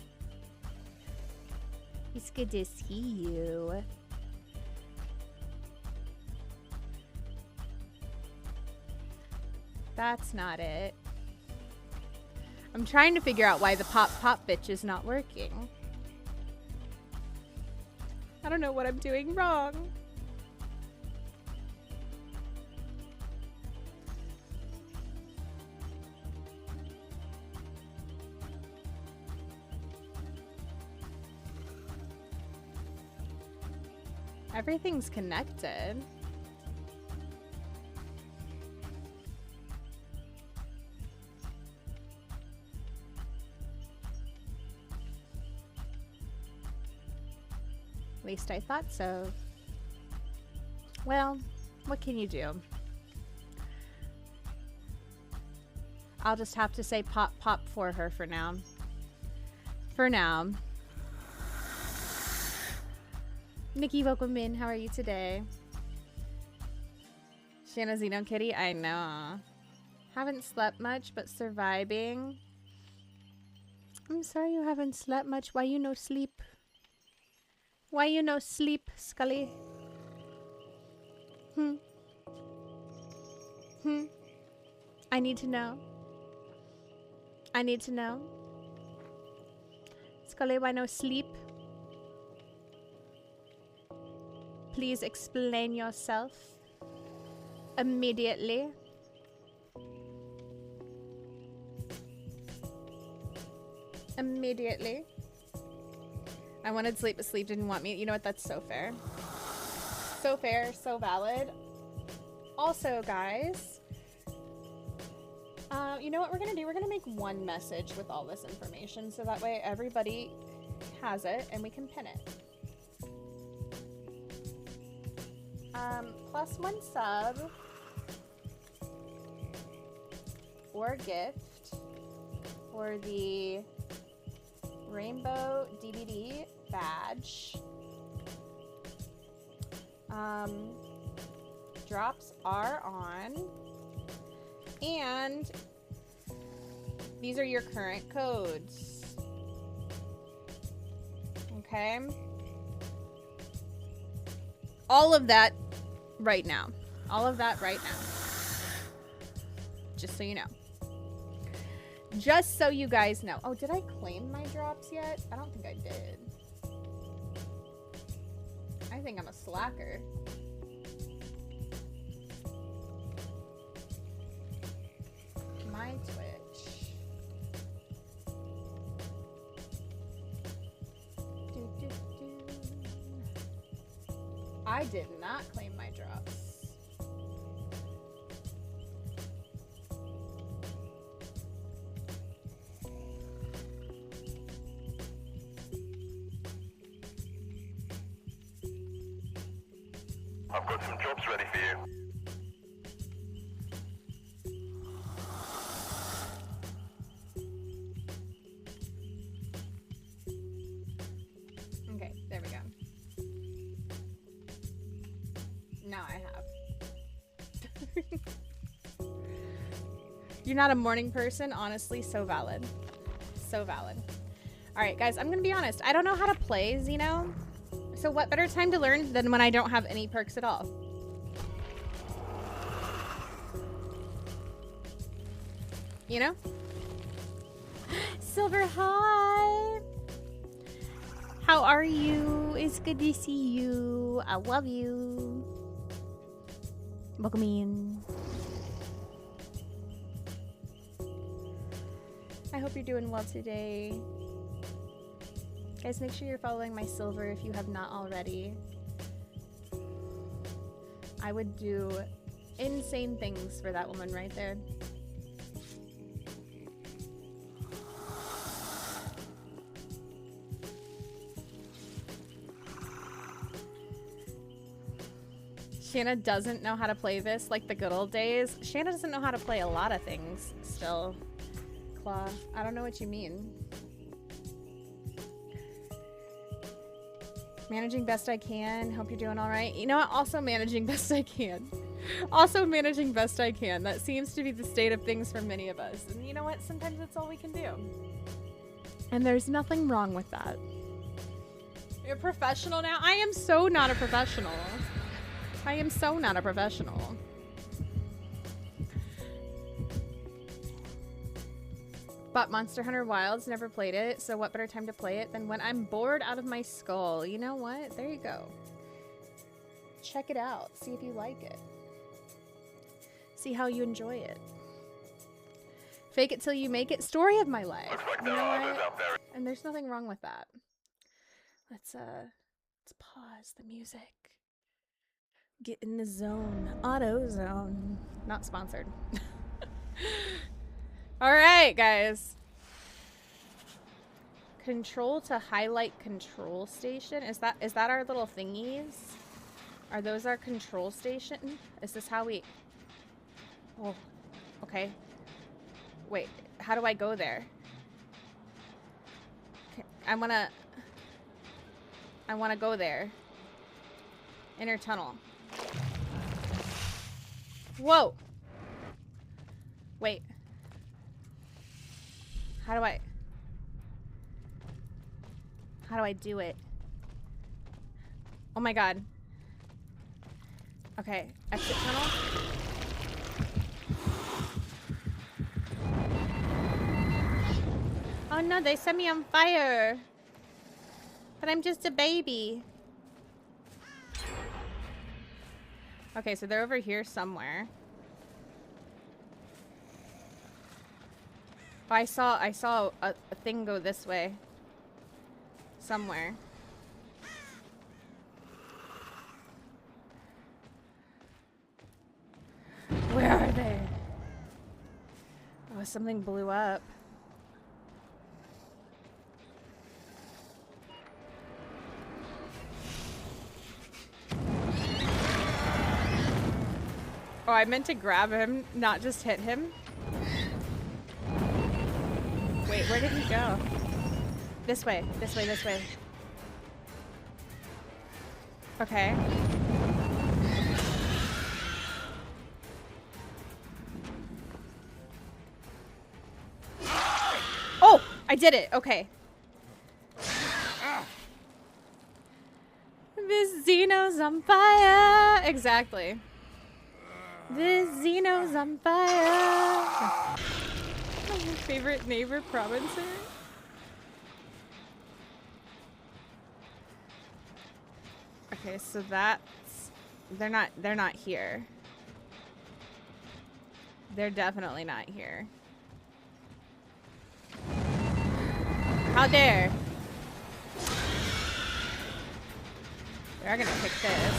It's good to see you. That's not it. I'm trying to figure out why the pop pop bitch is not working. I don't know what I'm doing wrong. Everything's connected. At least I thought so. Well, what can you do? I'll just have to say pop pop for her for now. For now. Nikki, welcome in. How are you today? Shana Xeno Kitty, I know. Haven't slept much, but surviving. I'm sorry you haven't slept much. Why you no sleep? Why you no sleep, Scully? I need to know. I need to know. Scully, why no sleep? Please explain yourself immediately. Immediately. I wanted sleep, but sleep didn't want me. You know what? That's so fair. So fair, so valid. Also, guys, you know what we're gonna do? We're gonna make one message with all this information so that way everybody has it and we can pin it. +1 sub or gift for the Rainbow DBD badge. Drops are on, and these are your current codes. Okay? All of that right now. All of that right now. Just so you know. Just so you guys know. Oh, did I claim my drops yet? I don't think I did. I think I'm a slacker. My Twitch. I did not claim my drops. I've got some jobs ready for you. Okay, there we go. Now I have. You're not a morning person? Honestly, so valid. So valid. Alright, guys, I'm gonna be honest. I don't know how to play Xeno. So what better time to learn than when I don't have any perks at all? You know? Silver, hi! How are you? It's good to see you. I love you. Welcome in. I hope you're doing well today. Guys, make sure you're following my Silver if you have not already. I would do insane things for that woman right there. Shana doesn't know how to play this like the good old days. Shana doesn't know how to play a lot of things still. Claw, I don't know what you mean. Managing best I can. Hope you're doing all right. You know what? Also managing best I can. Also managing best I can. That seems to be the state of things for many of us. And you know what? Sometimes that's all we can do. And there's nothing wrong with that. You're a professional now? I am so not a professional. I am so not a professional. But Monster Hunter Wilds, never played it, so what better time to play it than when I'm bored out of my skull? You know what? There you go. Check it out. See if you like it. See how you enjoy it. Fake it till you make it. Story of my life. Looks like You there know are others what? out there. And there's nothing wrong with that. Let's pause the music. Get in the zone. Auto zone. Not sponsored. All right, guys. Control to highlight control station. Is that our little thingies? Are those our control station? Is this how we... Oh, okay. Wait, how do I go there? Okay, I wanna go there. Inner tunnel. Whoa! Wait. How do I do it? Oh my god. Okay, exit tunnel. Oh no, they set me on fire. But I'm just a baby. Okay, so they're over here somewhere. Oh, I saw a thing go this way. Somewhere. Where are they? Oh, something blew up. Oh, I meant to grab him, not just hit him. Wait, where did he go? This way, this way, this way. Okay. Oh, I did it. Okay. This Xeno's on fire. Exactly. This Xeno's on fire. My favorite neighbor provincer. Okay, so that's... They're not here. They're definitely not here. How dare! They're gonna pick this.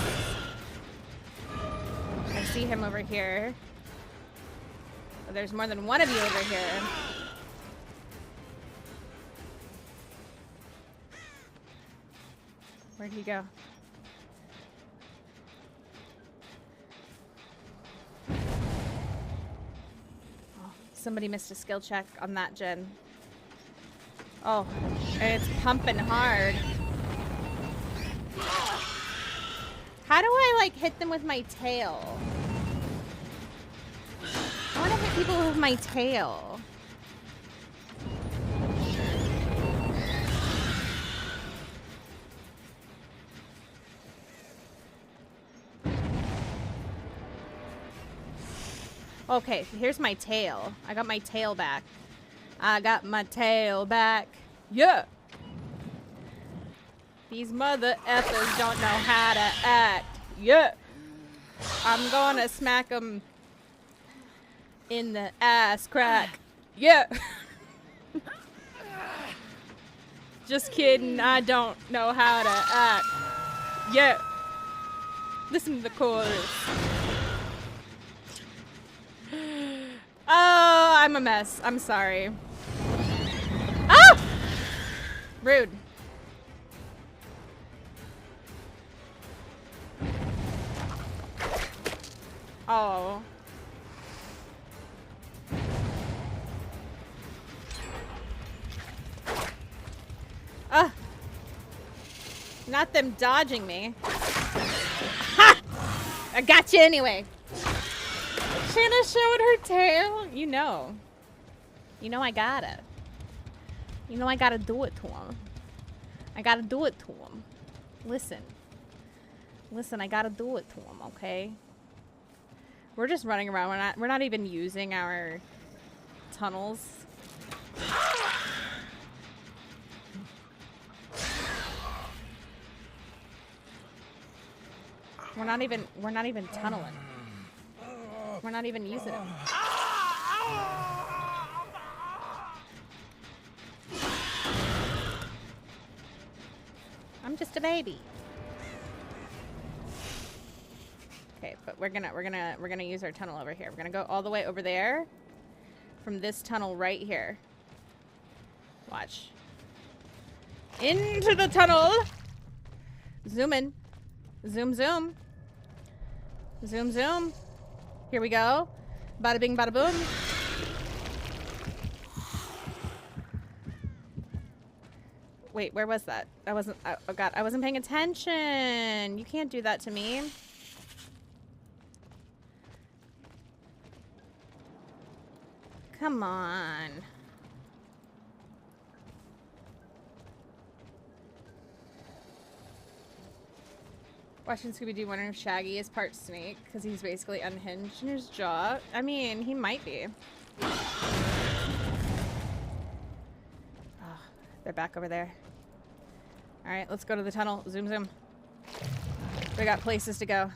I see him over here. But there's more than one of you over here. Where'd he go? somebody missed a skill check on that gen. Oh, and it's pumping hard. How do I, like, hit them with my tail? I want to hit people with my tail. Okay, here's my tail. I got my tail back. I got my tail back. Yeah! These mother effers don't know how to act. Yeah! I'm gonna smack them in the ass crack. Yeah! Just kidding, I don't know how to act. Yeah! Listen to the chorus. Oh, I'm a mess. I'm sorry. Ah! Rude. Oh. Ah. Not them dodging me. Ha! I got you anyway. Shana showed her tail. You know. You know I gotta. You know I gotta do it to him. I gotta do it to him. Listen. Listen, I gotta do it to him, okay? We're just running around. We're not even using our tunnels. We're not even tunneling. We're not even using it. I'm just a baby. Okay, but we're gonna use our tunnel over here. We're gonna go all the way over there from this tunnel right here. Watch. Into the tunnel. Zoom in. Zoom, zoom. Zoom, zoom. Here we go. Bada bing, bada boom. Wait, where was that? I wasn't, oh god, I wasn't paying attention. You can't do that to me. Come on. Watching Scooby-Doo, wondering if Shaggy is part snake because he's basically unhinged in his jaw. I mean, he might be. Oh, they're back over there. All right, let's go to the tunnel. Zoom, zoom. We got places to go.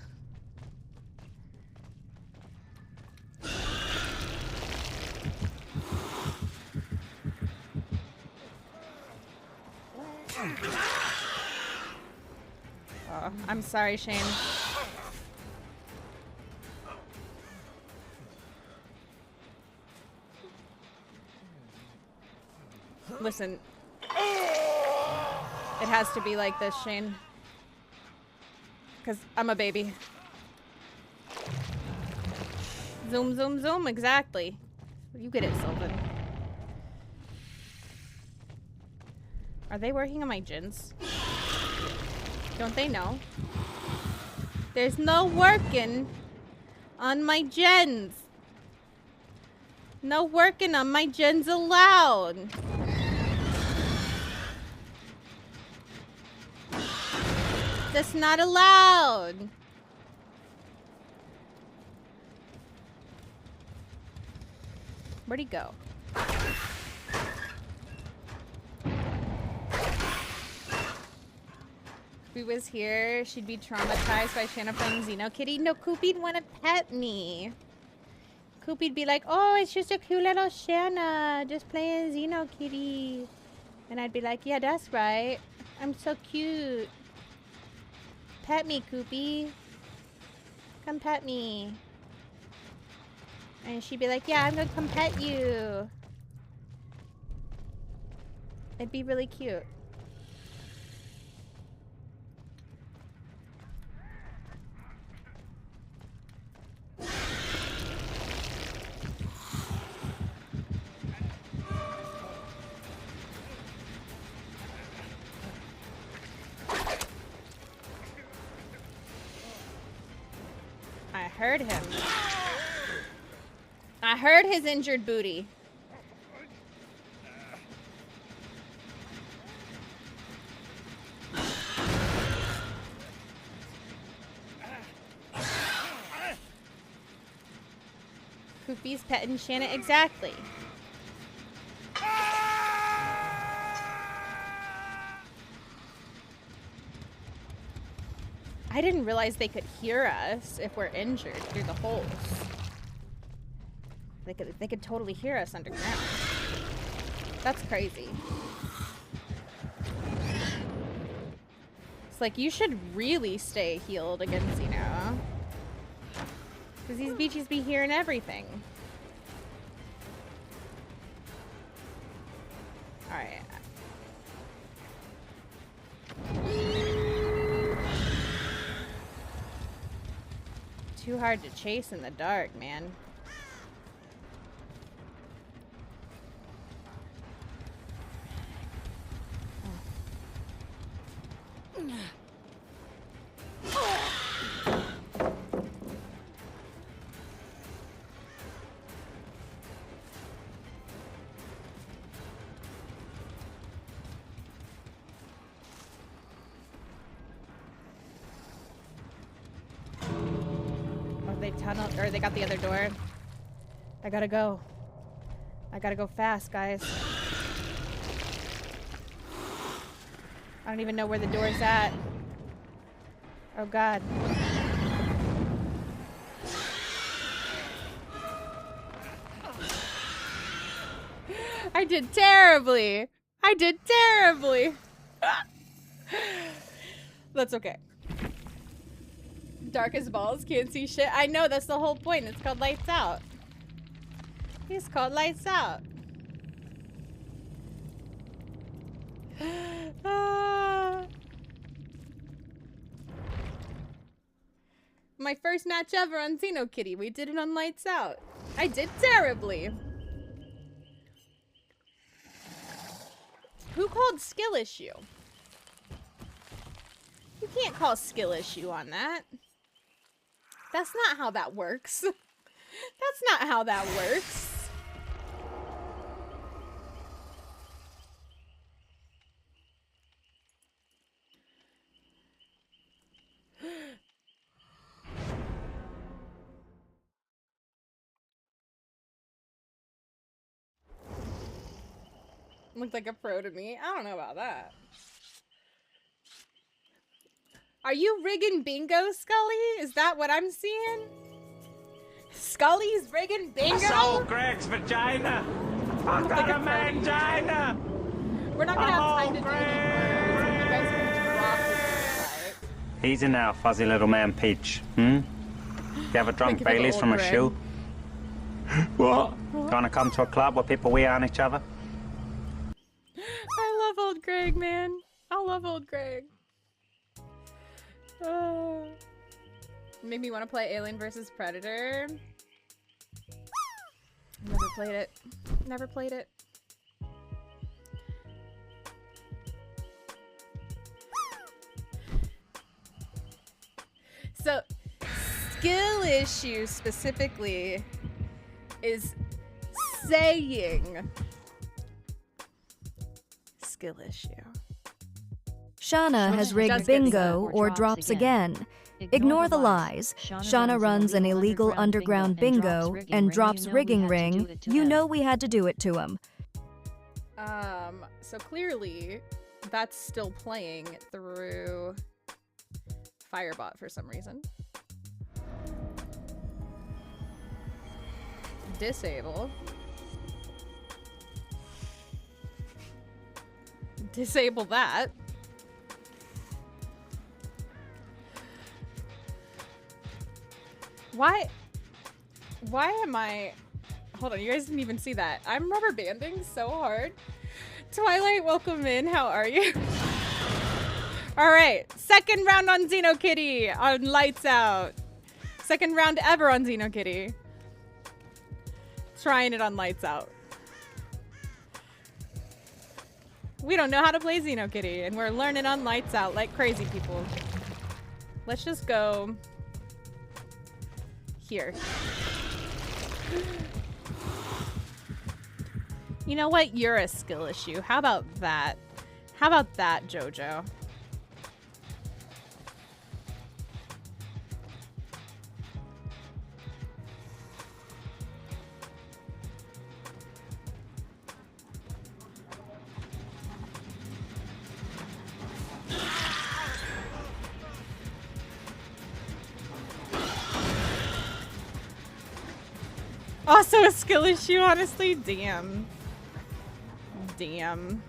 Oh, I'm sorry, Shane. Listen. It has to be like this, Shane. Because I'm a baby. Zoom, zoom, zoom. Exactly. You get it, Sylvan. Are they working on my gins? Don't they know? There's no working on my gens. No working on my gens allowed. That's not allowed. Where'd he go? If we was here, she'd be traumatized by Shana from Xeno Kitty. No, Koopy'd want to pet me. Koopy'd be like, oh, it's just a cute little Shana, just playing Xeno Kitty. And I'd be like, yeah, that's right. I'm so cute. Pet me, Koopy. Come pet me. And she'd be like, yeah, I'm gonna come pet you. It'd be really cute. heard him. I heard his injured booty. Poopy's petting Shana, exactly. I didn't realize they could hear us if we're injured through the holes. They could totally hear us underground. That's crazy. It's like you should really stay healed against Xeno. Because these beaches be hearing everything. Alright. Too hard to chase in the dark, man. Or they got the other door. I gotta go. I gotta go fast, guys. I don't even know where the door's at. Oh god. I did terribly. I did terribly. That's okay. Dark as balls, can't see shit. I know, that's the whole point. It's called Lights Out. It's called Lights Out. My first match ever on Xeno Kitty. We did it on Lights Out. I did terribly. Who called skill issue? You can't call skill issue on that. That's not how that works. That's not how that works. Looked like a pro to me. I don't know about that. Are you rigging bingo, Scully? Is that what I'm seeing? Scully's rigging bingo? I sold Greg's vagina! I got a mangina! We're not gonna have time to do it. You guys can drop this. Easy now, fuzzy little man Peach. You ever drunk Baileys from a shoe? What? Gonna come to a club where people wee on each other? I love old Greg, man. I love old Greg. Made me want to play Alien vs. Predator. Never played it. Never played it. So, skill issue specifically is saying skill issue. Shana has rigged bingo or drops again. Ignore the lies. Shana runs an illegal underground bingo and drops rigging ring. You know we had to do it to him. So clearly that's still playing through Firebot for some reason. Disable. Disable that. Why am I... Hold on, you guys didn't even see that. I'm rubber banding so hard. Twilight, welcome in. How are you? Alright, second round on Xeno Kitty on Lights Out. Second round ever on Xeno Kitty. Trying it on Lights Out. We don't know how to play Xeno Kitty, and we're learning on Lights Out like crazy people. Let's just go Here. You know what? You're a skill issue. How about that? How about that, Jojo? Also a skill issue, honestly. Damn. Damn.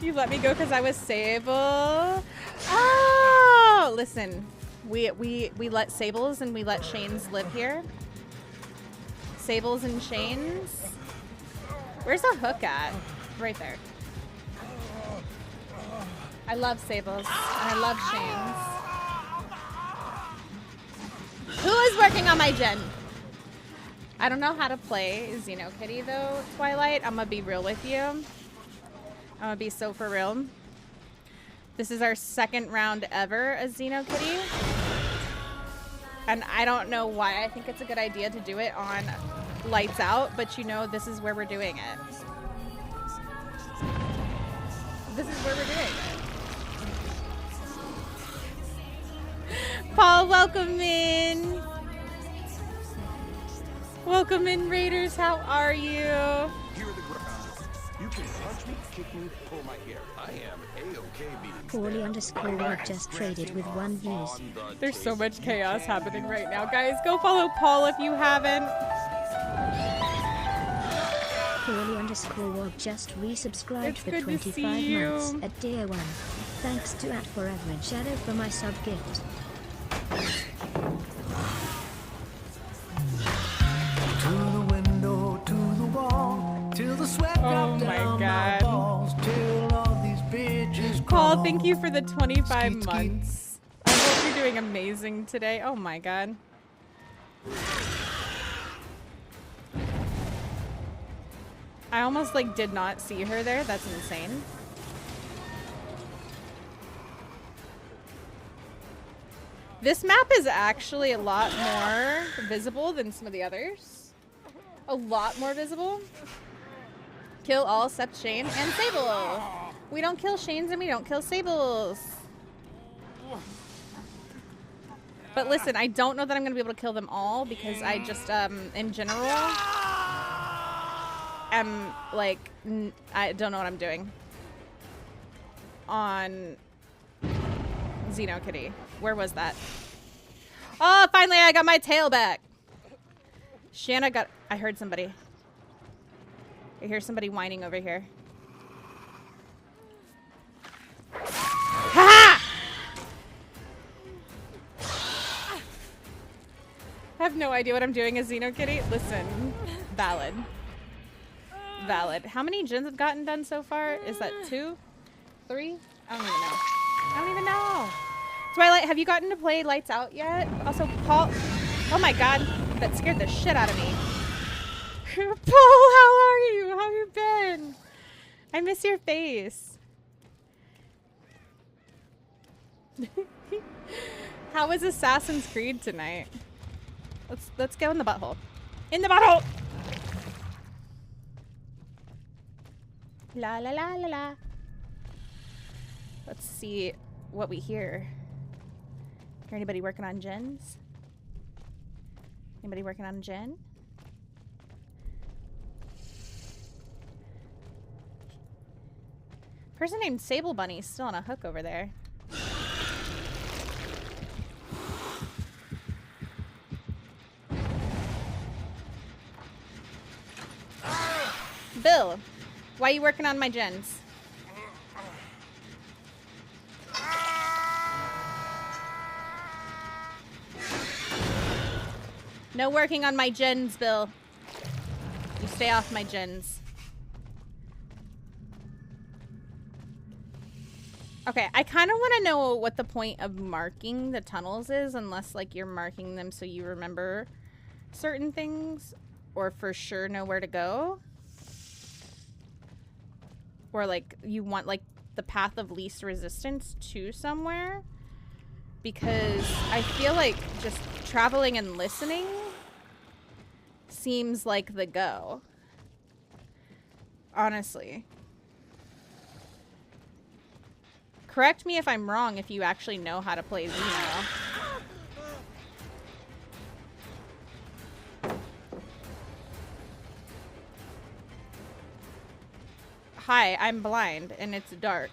You let me go because I was Sable. Oh, listen. We let Sables and we let Shanes live here. Sables and Shanes. Where's the hook at? Right there. I love Sables and I love Shanes. Who is working on my gen? I don't know how to play Xenokitty though, Twilight. I'm gonna be real with you. I'm gonna be so for real. This is our second round ever as Xenokitty. And I don't know why I think it's a good idea to do it on Lights Out, but you know, this is where we're doing it. This is where we're doing it. Paul, welcome in. Welcome in, Raiders. How are you? Here are the grounds. You can punch me, kick me, pull my hair. I am A-OK being Paulie_Wog just traded with 1 views. There's so much chaos happening right now, guys. Go follow Paul if you haven't. Paulie_Wog just resubscribed It's for good to 25 see you. months at Dear One. Thanks to @Forever and Shadow for my sub gift. To the window, to the wall, till the sweat dropped down my balls, till all these bitches Paul, thank you for the 25 months. I hope you're doing amazing today. Oh my god. I almost like did not see her there. That's insane. This map is actually a lot more visible than some of the others. A lot more visible. Kill all except Shane and Sable. We don't kill Shanes and we don't kill Sables. But listen, I don't know that I'm gonna be able to kill them all because I just, in general, am like, I don't know what I'm doing on Xenokitty. Where was that? Oh, finally I got my tail back. Shana got, I heard somebody. I hear somebody whining over here. Ha! I have no idea what I'm doing as Xenokitty. Listen, valid. Valid. How many gens have gotten done so far? Is that 2? 3? I don't even know. I don't even know. Twilight, have you gotten to play Lights Out yet? Also, Paul. Oh my god, that scared the shit out of me. Paul, how are you? How have you been? I miss your face. How was Assassin's Creed tonight? Let's go in the butthole. In the butthole! La la la la la. Let's see what we hear. Hear anybody working on gens? Anybody working on a gen? Person named Sable Bunny is still on a hook over there. Bill, why are you working on my gens? No working on my gens, Bill. You stay off my gens. Okay, I kind of want to know what the point of marking the tunnels is, unless like you're marking them so you remember certain things or for sure know where to go. Or like you want like the path of least resistance to somewhere, because I feel like just traveling and listening seems like the go. Honestly. Correct me if I'm wrong if you actually know how to play Xeno. Hi, I'm blind and it's dark.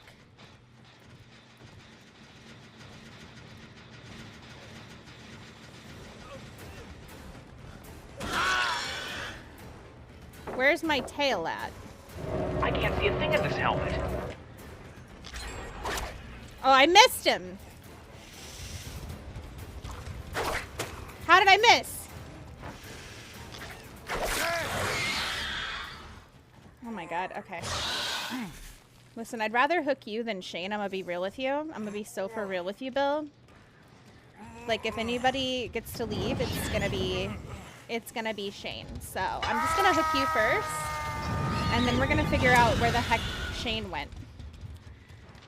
Where's my tail at? I can't see a thing in this helmet. Oh, I missed him. How did I miss? Oh my god, okay. Listen, I'd rather hook you than Shane. I'm gonna be real with you. I'm gonna be so for real with you, Bill. Like, if anybody gets to leave, it's gonna be Shane. So I'm just gonna hook you first, and then we're gonna figure out where the heck Shane went.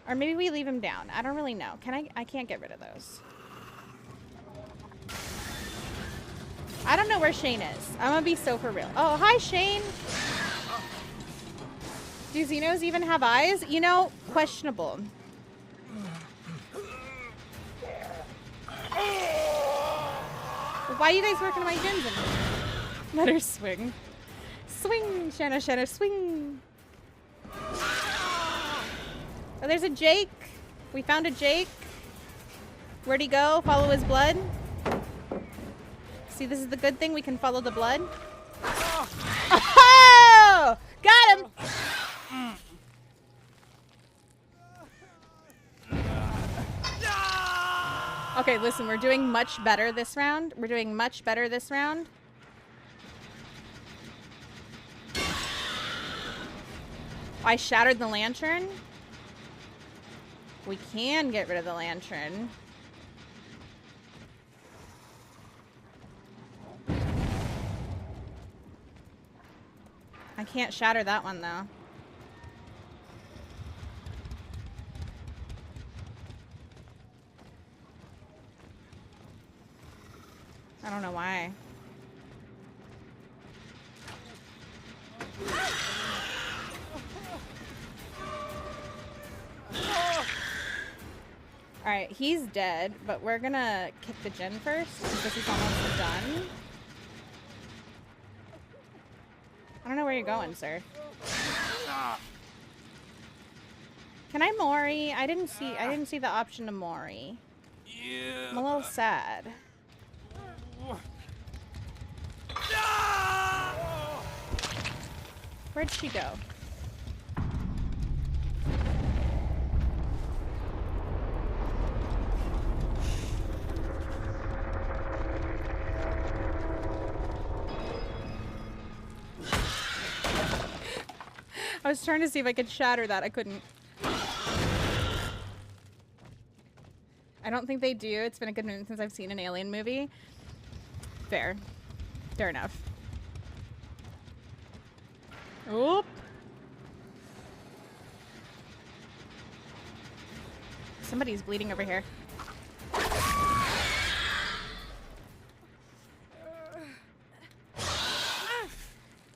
Or maybe we leave him down. I don't really know. I can't get rid of those. I don't know where Shane is. I'm gonna be so for real. Oh, hi, Shane. Do Xenos even have eyes? You know, questionable. Why are you guys working on my gens in? Let her swing. Swing, Shana, Shana, swing. Oh, there's a Jake. We found a Jake. Where'd he go? Follow his blood. See, this is the good thing. We can follow the blood. Oh! Got him! Okay, listen, we're doing much better this round. We're doing much better this round. I shattered the lantern. We can get rid of the lantern. I can't shatter that one, though. I don't know why. Alright, he's dead, but we're gonna kick the gen first, because he's almost done. I don't know where you're going, sir. Can I Mori? I didn't see the option to Mori. I'm a little sad. Where'd she go? I was trying to see if I could shatter that. I couldn't. I don't think they do. It's been a good minute since I've seen an alien movie. Fair. Fair enough. Oop. Somebody's bleeding over here.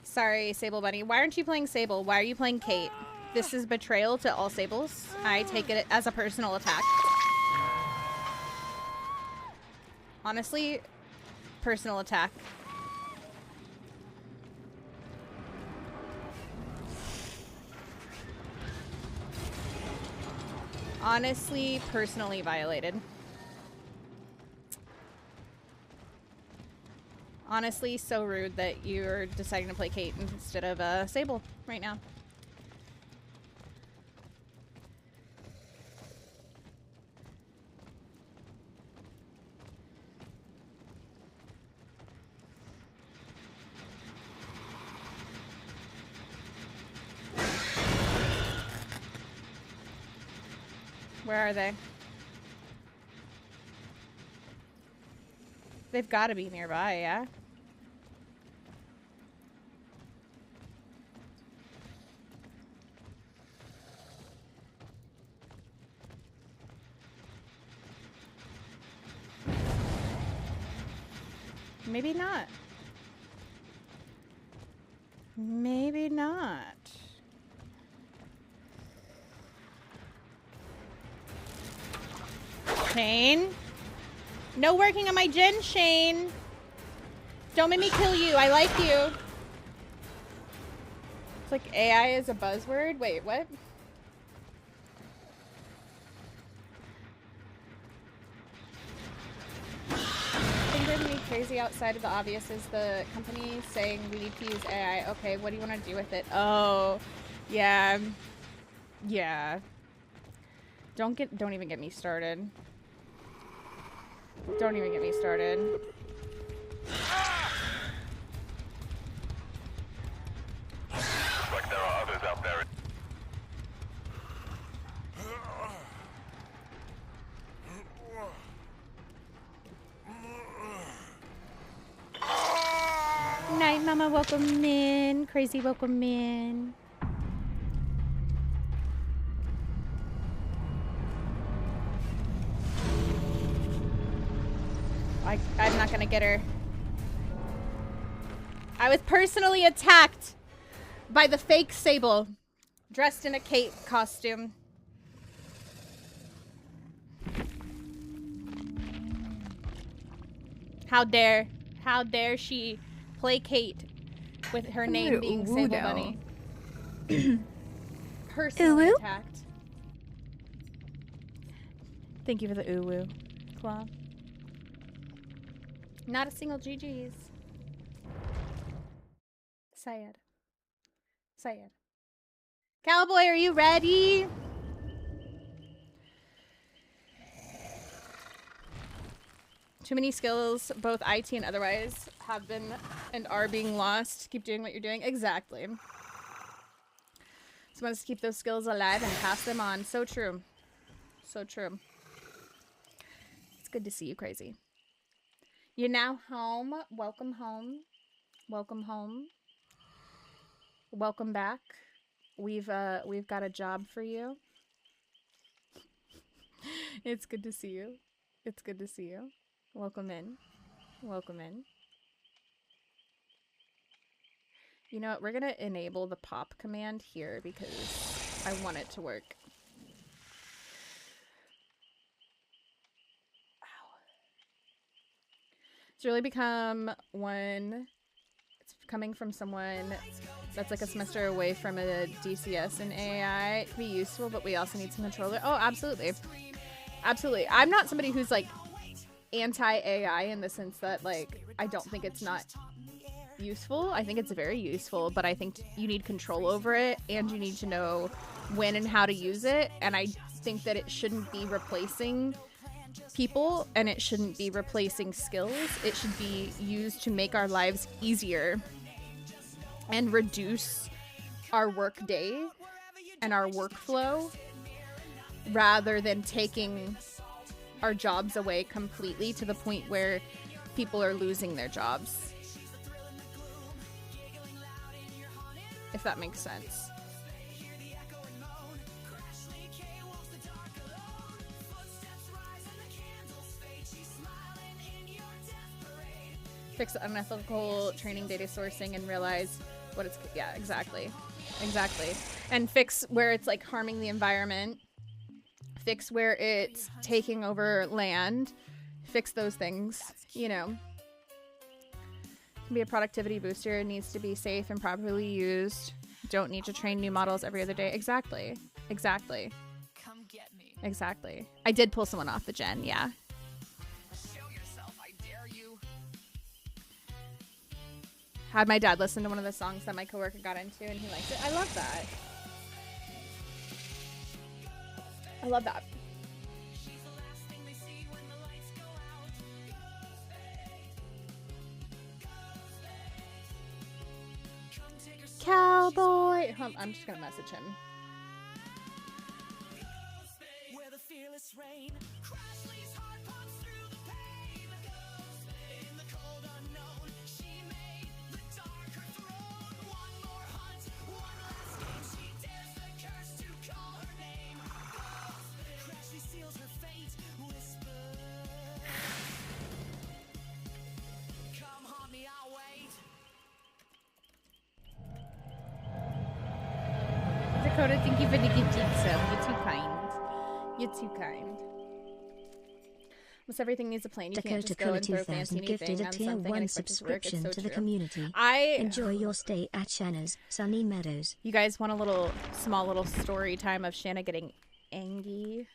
Sorry, Sable Bunny. Why aren't you playing Sable? Why are you playing Kate? This is betrayal to all Sables. I take it as a personal attack. Honestly, personal attack. Honestly, personally violated. Honestly, so rude that you're deciding to play Kate instead of Sable right now. Where are they? They've got to be nearby, yeah? Maybe not. Maybe not. Shane? No working on my gen, Shane. Don't make me kill you. I like you. It's like AI is a buzzword. Wait, what? The thing driving me crazy outside of the obvious is the company saying we need to use AI. Okay, what do you want to do with it? Oh, yeah. Yeah. Don't even get me started. Don't even get me started. Looks like there are others out there. Night, Mama. Welcome in. Crazy, welcome in. I'm not gonna get her. I was personally attacked by the fake Sable, dressed in a Kate costume. How dare she play Kate with her name being Sable Bunny. Personally attacked. Thank you for the ooh-woo, Claw. Not a single GG's. Sad. Sad. Cowboy, are you ready? Too many skills, both IT and otherwise, have been and are being lost. Keep doing what you're doing. Exactly. So let's keep those skills alive and pass them on. So true. So true. It's good to see you, Crazy. You're now home. Welcome home. Welcome home. Welcome back. We've got a job for you. It's good to see you. It's good to see you. Welcome in. Welcome in. You know what? We're gonna enable the pop command here because I want it to work. It's really become one. It's coming from someone that's like a semester away from a DCS in AI. It can be useful, but we also need some controller. Oh, absolutely. Absolutely. I'm not somebody who's like anti-AI in the sense that like I don't think it's not useful. I think it's very useful, but I think you need control over it and you need to know when and how to use it. And I think that it shouldn't be replacing people and it shouldn't be replacing skills. It should be used to make our lives easier and reduce our work day and our workflow rather than taking our jobs away completely to the point where people are losing their jobs. If that makes sense. Fix unethical training, data sourcing, and realize what it's... Yeah, exactly. Exactly. And fix where it's like harming the environment. Fix where it's taking over land. Fix those things, you know. Can be a productivity booster. It needs to be safe and properly used. Don't need to train new models every other day. Exactly. Exactly. Exactly. I did pull someone off the gen, yeah. Had my dad listen to one of the songs that my coworker got into and he liked it. I love that. I love that. Cowboy! I'm just gonna message him. Dakota, thank you for the gift sub. You're too kind. You're too kind. Almost everything needs a plan. You can't just go and throw fancy new thing on Tier something 1 and expect it to work. It's subscription so to the true. community. Enjoy your stay at Shana's Sunny Meadows. You guys want a small little story time of Shana getting angry?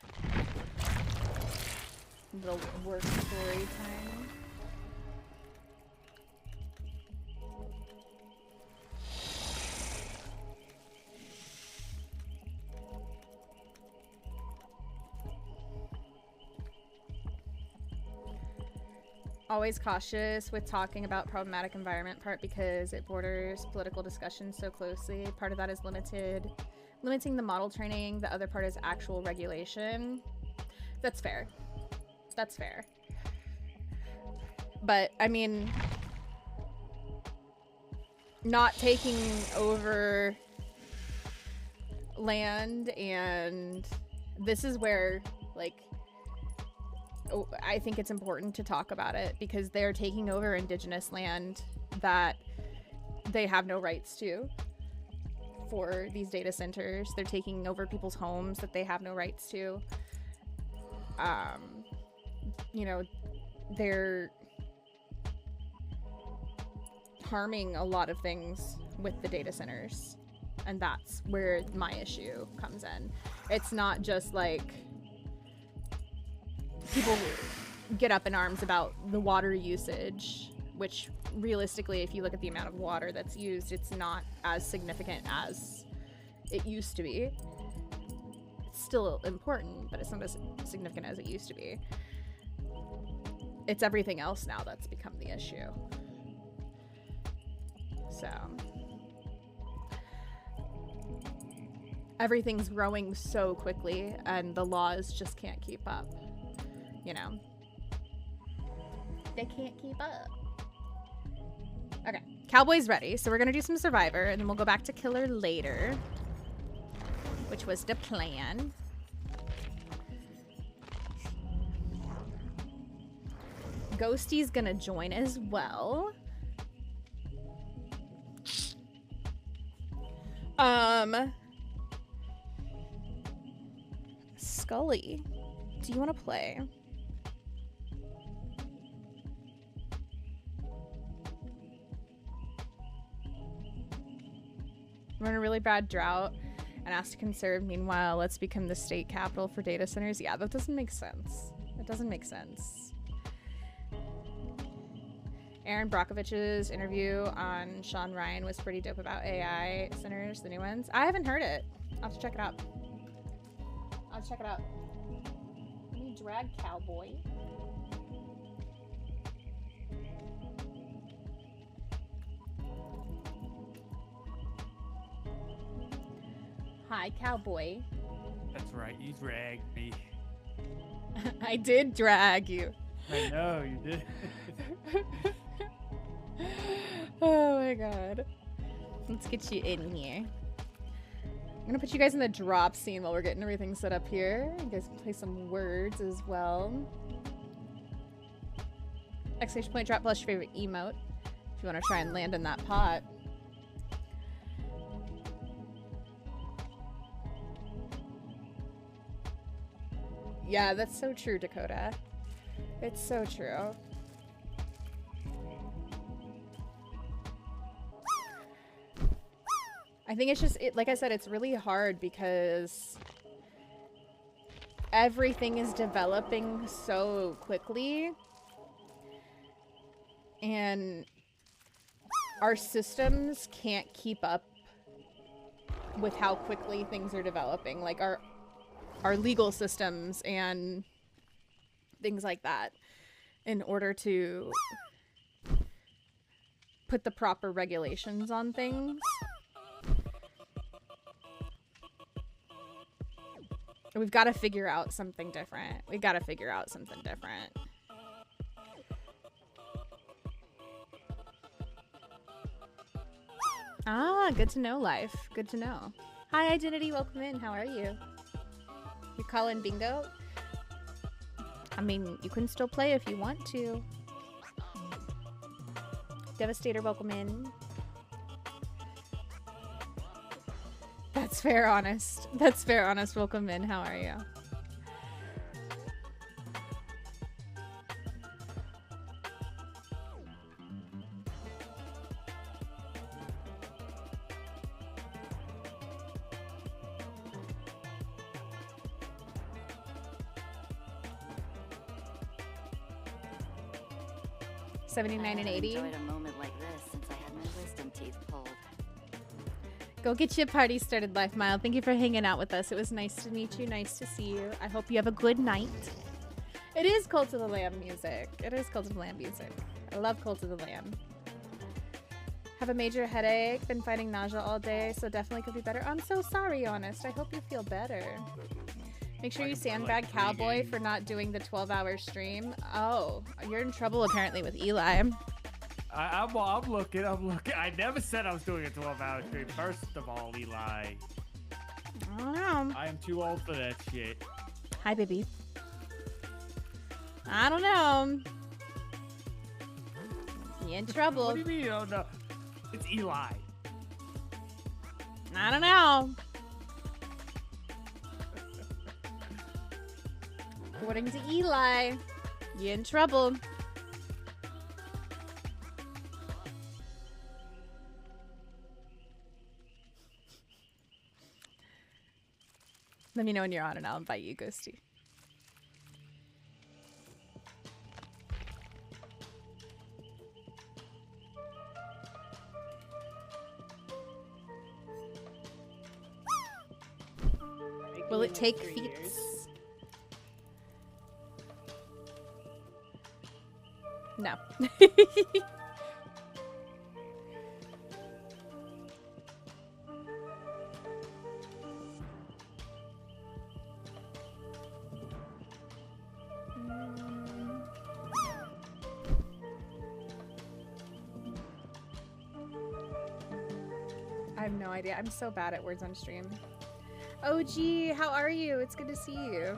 Little work story time. Always cautious with talking about problematic environment, part because it borders political discussion so closely. Part of that is limiting the model training. The other part is actual regulation. That's fair. That's fair. But I mean, not taking over land, and this is where, like, I think it's important to talk about it because they're taking over indigenous land that they have no rights to for these data centers. They're taking over people's homes that they have no rights to. You know, they're harming a lot of things with the data centers, and that's where my issue comes in. It's not just like people get up in arms about the water usage, which realistically, if you look at the amount of water that's used, it's not as significant as it used to be. It's still important, but it's not as significant as it used to be. It's everything else now that's become the issue. So everything's growing so quickly and the laws just can't keep up. You know, they can't keep up. Okay, Cowboy's ready, so we're gonna do some Survivor, and then we'll go back to Killer later, which was the plan. Ghosty's gonna join as well. Scully, do you want to play? We're in a really bad drought and asked to conserve. Meanwhile, let's become the state capital for data centers. Yeah, that doesn't make sense. It doesn't make sense. Aaron Brockovich's interview on Sean Ryan was pretty dope about AI centers, the new ones. I haven't heard it. I'll have to check it out. I'll check it out. Let me drag Cowboy. Hi, Cowboy. That's right, you dragged me. I did drag you. I know, you did. Oh my god. Let's get you in here. I'm gonna put you guys in the drop scene while we're getting everything set up here. You guys can play some words as well. Exclamation point drop plus your favorite emote if you want to try and land in that pot. Yeah, that's so true, Dakota. It's so true. I think it's just, like I said, it's really hard because everything is developing so quickly and our systems can't keep up with how quickly things are developing. Like our legal systems and things like that, in order to put the proper regulations on things. We've got to figure out something different. We've got to figure out something different. Ah, good to know, Life. Good to know. Hi, Identity. Welcome in. How are you? You calling bingo? I mean, you can still play if you want to. Devastator, welcome in. That's fair, honest. That's fair, honest. Welcome in. How are you? $79 and $80. Enjoyed a moment like this since I had my wisdom teeth pulled. Go get your party started, Life Mile. Thank you for hanging out with us. It was nice to meet you. Nice to see you. I hope you have a good night. It is Cult of the Lamb music. It is Cult of the Lamb music. I love Cult of the Lamb. Have a major headache. Been fighting nausea all day, so definitely could be better. I'm so sorry, Honest. I hope you feel better. Make sure you sandbag Cowboy for not doing the 12-hour stream. Oh, you're in trouble apparently with Eli. I'm looking. I never said I was doing a 12-hour stream. First of all, Eli. I don't know. I am too old for that shit. Hi, baby. I don't know. You in trouble. What do you mean you don't know? It's Eli. I don't know. According to Eli, you in trouble. Let me know when you're on and I'll invite you, Ghosty. Will it take feats? No. I have no idea. I'm so bad at words on stream. OG, how are you? It's good to see you.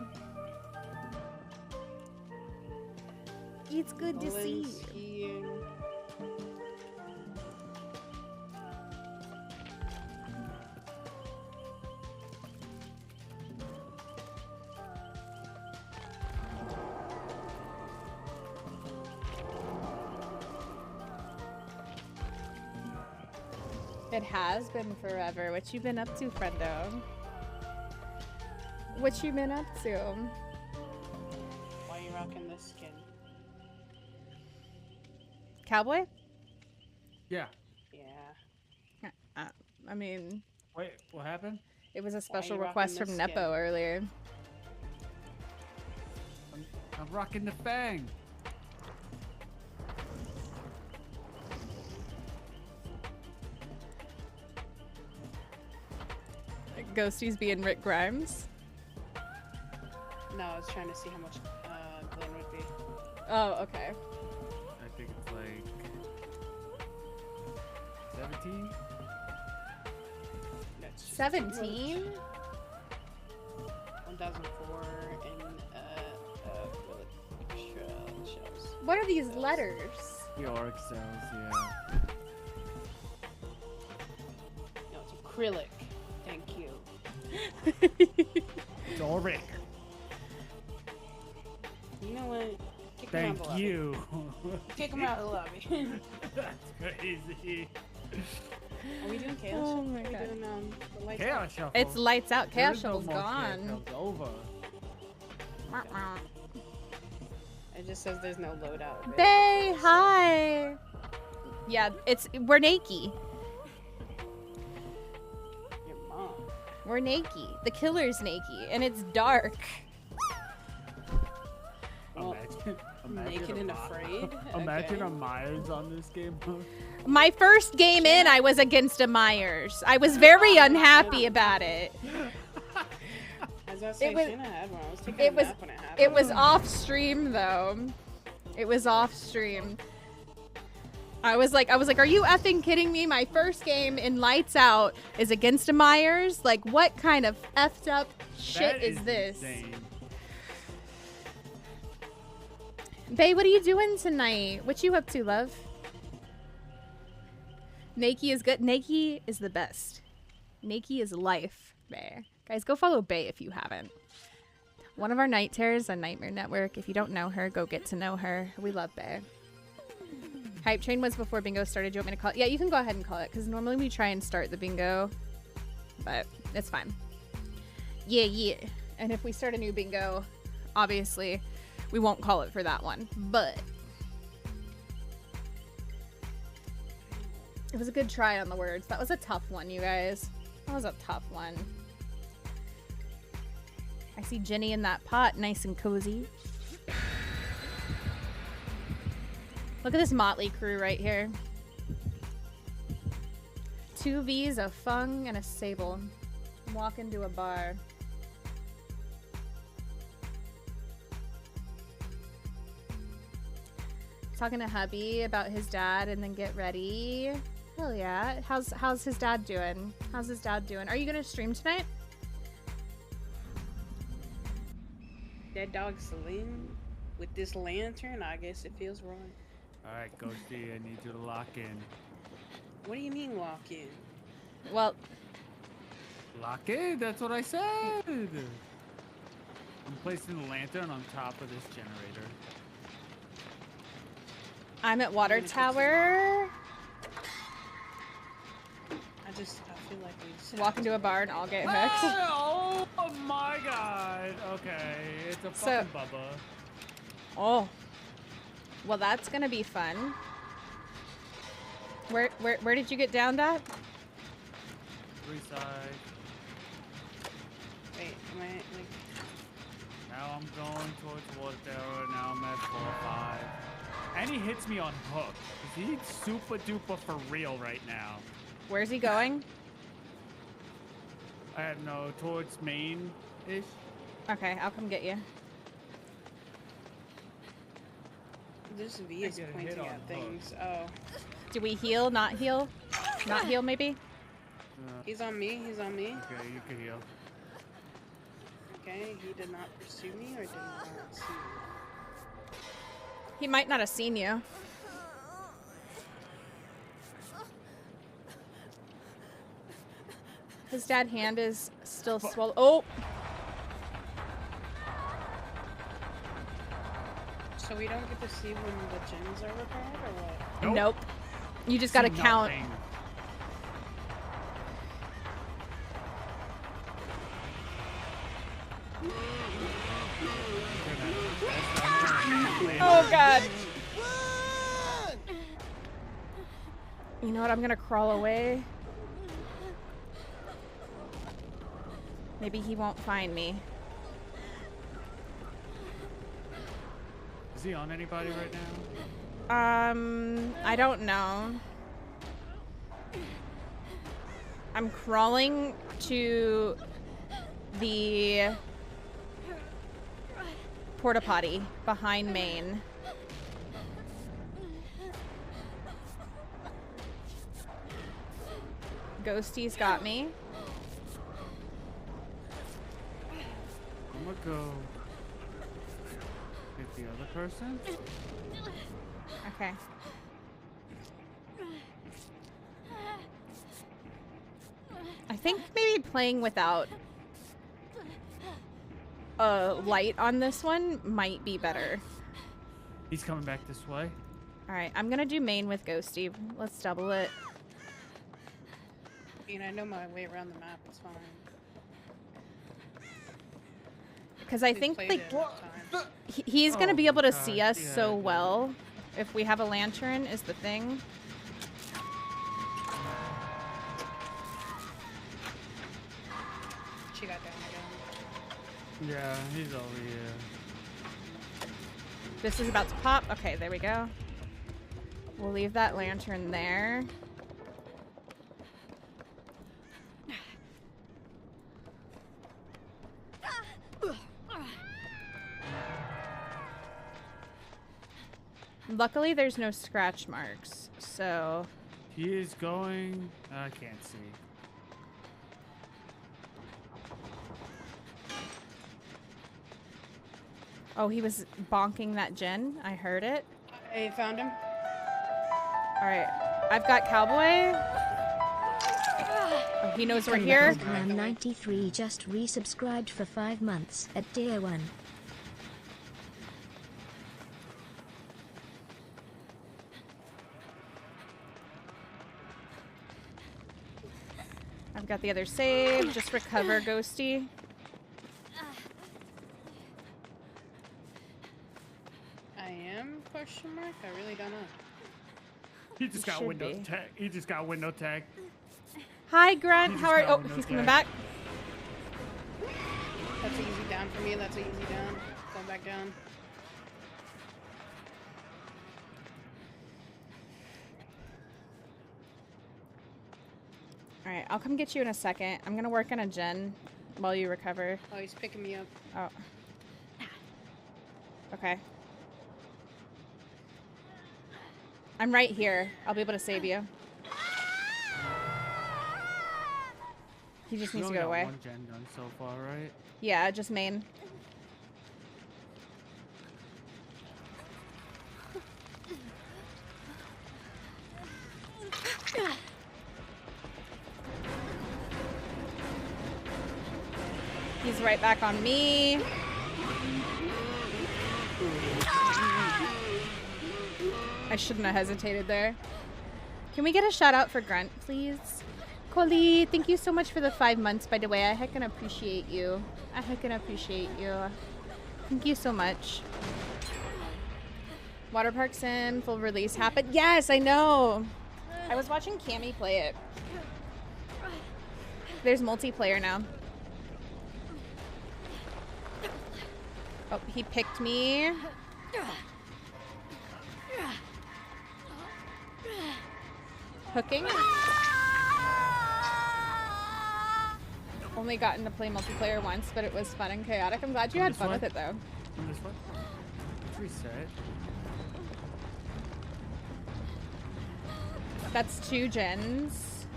It's good to see you. It has been forever. What you been up to, friendo? What you been up to? Why are you rocking this skin? Cowboy? Yeah. I mean... Wait, what happened? It was a special rocking request this from skin? Nepo earlier. I'm rocking the fang. Ghosty's being Rick Grimes. No, I was trying to see how much Glenn would be. Oh, okay. I think it's like 17. 17? 1004 in shells. What are these letters? The orc cells, yeah. No, it's acrylic. Thank you. Doric. You know what? Kick him out of the Thank lobby. you. Kick him out of the lobby. That's crazy. Are we doing chaos? Oh my Are we God. doing the lights Chaos out? Shuffle. It's lights out. There Chaos is no Shuffle's more Chaos gone. Shuffle's over. It just says there's no loadout. Bay, hi. Yeah, we're naked. Your mom. We're naked. The killer's naked, and it's dark. Well, naked and afraid? Imagine Okay. a Myers on this game. My first game in, I was against a Myers. I was very unhappy about it. I was gonna say, It was- Shana had one. I was taking It a was nap when it happened. it was off stream though. It was off stream. I was like, are you effing kidding me? My first game in Lights Out is against a Myers. Like, what kind of effed up shit That is this? insane. Bae, what are you doing tonight? What you up to, love? Naked is good. Naked is the best. Nakey is life, Bay. Guys, go follow Bay if you haven't. One of our night terrors on Nightmare Network. If you don't know her, go get to know her. We love Bay. Hype train was before bingo started. Do you want me to call it? Yeah, you can go ahead and call it, because normally we try and start the bingo, but it's fine. Yeah. And if we start a new bingo, obviously, we won't call it for that one, but it was a good try on the words. That was a tough one, you guys. That was a tough one. I see Jenny in that pot, nice and cozy. Look at this motley crew right here. 2 V's, a Fung, and a Sable. Walk into a bar. Talking to hubby about his dad and then get ready. Hell yeah. How's his dad doing? How's his dad doing? Are you gonna stream tonight? That dog's Celine with this lantern, I guess it feels wrong. Alright, Ghosty, I need you to lock in. What do you mean lock in? Well, lock in, that's what I said! I'm placing the lantern on top of this generator. I'm at Water Tower. I feel like we walk into a bar and I'll get hooked. Oh my god! Okay, it's a fucking Bubba. Oh. Well, that's gonna be fun. Where did you get downed at? 3 side. Wait, am I like... Now I'm going towards Water Tower, now I'm at 4 or 5. And he hits me on hook. He's super duper for real right now. Where's he going? I don't know, towards Maine-ish. Okay, I'll come get you. This V is pointing at things. Oh. Do we heal? Not heal? Not heal, maybe? He's on me. He's on me. Okay, you can heal. Okay, he did not pursue me or did not see me. He might not have seen you. His dad's hand is still swollen. Oh! So we don't get to see when the gens are repaired or what? Nope. You just gotta count. Oh god. You know what? I'm gonna crawl away. Maybe he won't find me. Is he on anybody right now? I don't know. I'm crawling to the porta potty behind Maine. Ghosty's got me. I'm gonna go get the other person. Okay. I think maybe playing without a light on this one might be better. He's coming back this way. Alright, I'm gonna do main with Ghosty. Let's double it. I mean, I know my way around the map. It's fine. Because I think like he's gonna be able to see us so well if we have a lantern is the thing. She got down again. Yeah, he's over here. This is about to pop. Okay, there we go. We'll leave that lantern there. Luckily, there's no scratch marks, so... He is going... I can't see. Oh, he was bonking that gen. I heard it. I found him. Alright. I've got Cowboy. Oh, he knows we're here. Ram 93 just resubscribed for 5 months at Tier 1. I've got the other save. Just recover, Ghosty. I am? Question mark? I really don't know. He just got Should window be. tag. He just got window tag. Hi, Grunt. He How are you? just Oh, got he's window coming tag. back. That's an easy down for me. That's an easy down. Going back down. All right, I'll come get you in a second. I'm gonna work on a gen while you recover. Oh, he's picking me up. Oh. Okay. I'm right here. I'll be able to save you. He just We needs to only go got away. one gen done so far, right? Yeah, just main. He's right back on me. I shouldn't have hesitated there. Can we get a shout out for Grunt, please? Coley, thank you so much for the 5 months, by the way. I heckin' appreciate you. I heckin' appreciate you. Thank you so much. Water Park Sim, full release happened. Yes, I know. I was watching Cammy play it. There's multiplayer now. Oh, he picked me. Hooking. Only gotten to play multiplayer once, but it was fun and chaotic. I'm glad you had fun with it, though. On this one. Let's reset. That's 2 gens.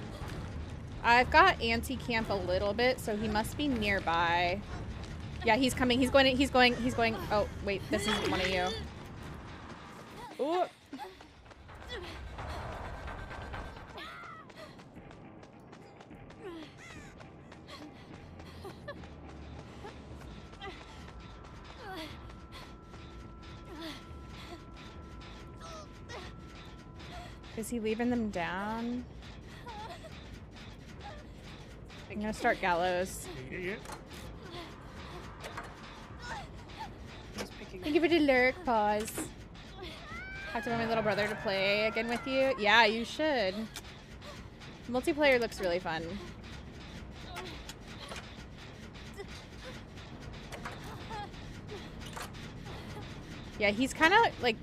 I've got anti-camp a little bit, so he must be nearby. Yeah, he's coming. He's going. Oh, wait, this is one of you. Ooh. Is he leaving them down? I'm gonna start Gallows. Thank you for the lurk. Pause. Have to want my little brother to play again with you. Yeah, you should. Multiplayer looks really fun. Yeah, he's kind of like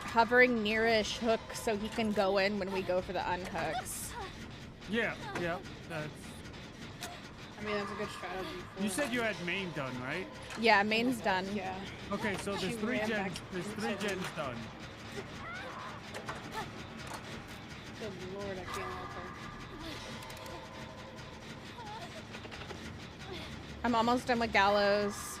hovering nearish hook so he can go in when we go for the unhooks. Yeah, yeah. That's. I mean, that's a good strategy. You said you had main done, right? Yeah, main's done. Yeah. Okay, so there's She 3 ran gens. back There's and 3 said- gens done. Good lord, I can't help her. I'm almost done with Gallows.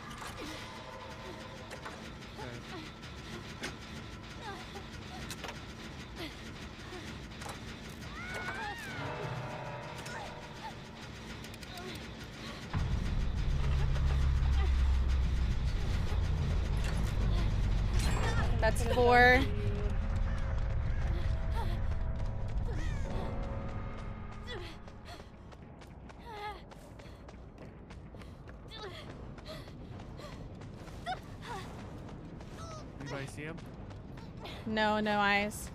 That's 4. Anybody see him? No, no eyes.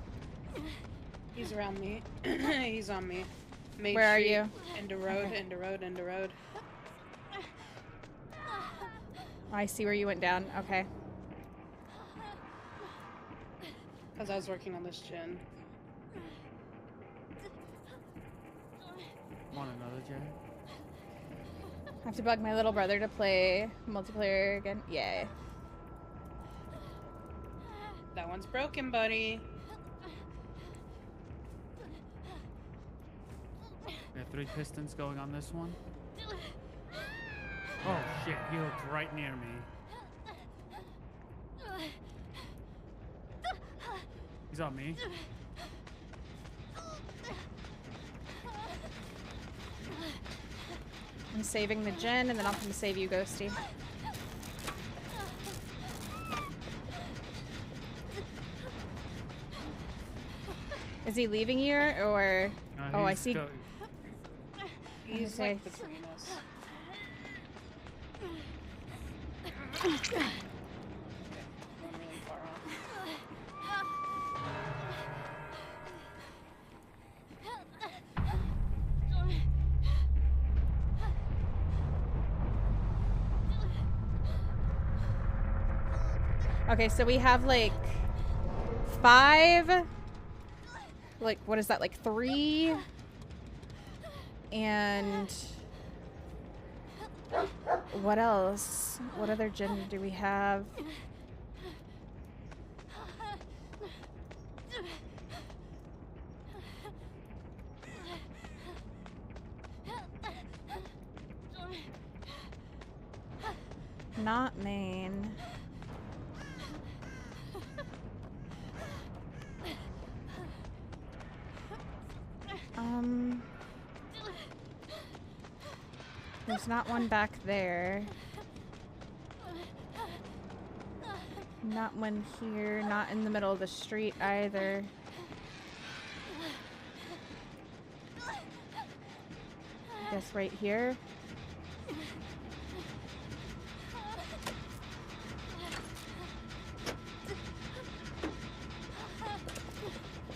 He's around me. He's on me. Main Where are Street, you? End of road, Okay. end of road, end of road. I see where you went down. Okay. Because I was working on this gen. Want another gen? I have to bug my little brother to play multiplayer again. Yay. That one's broken, buddy. We have 3 pistons going on this one. Oh shit, he hooked right near me. He's on me. I'm saving the gin, and then I'll come save you, Ghosty. Is he leaving you, or... oh, I see. He's like between us. Okay, I'm really far off. Okay, so we have like 5, like what is that, like 3, and what else? What other gender do we have? Not main. There's not one back there. Not one here, not in the middle of the street either. I guess right here.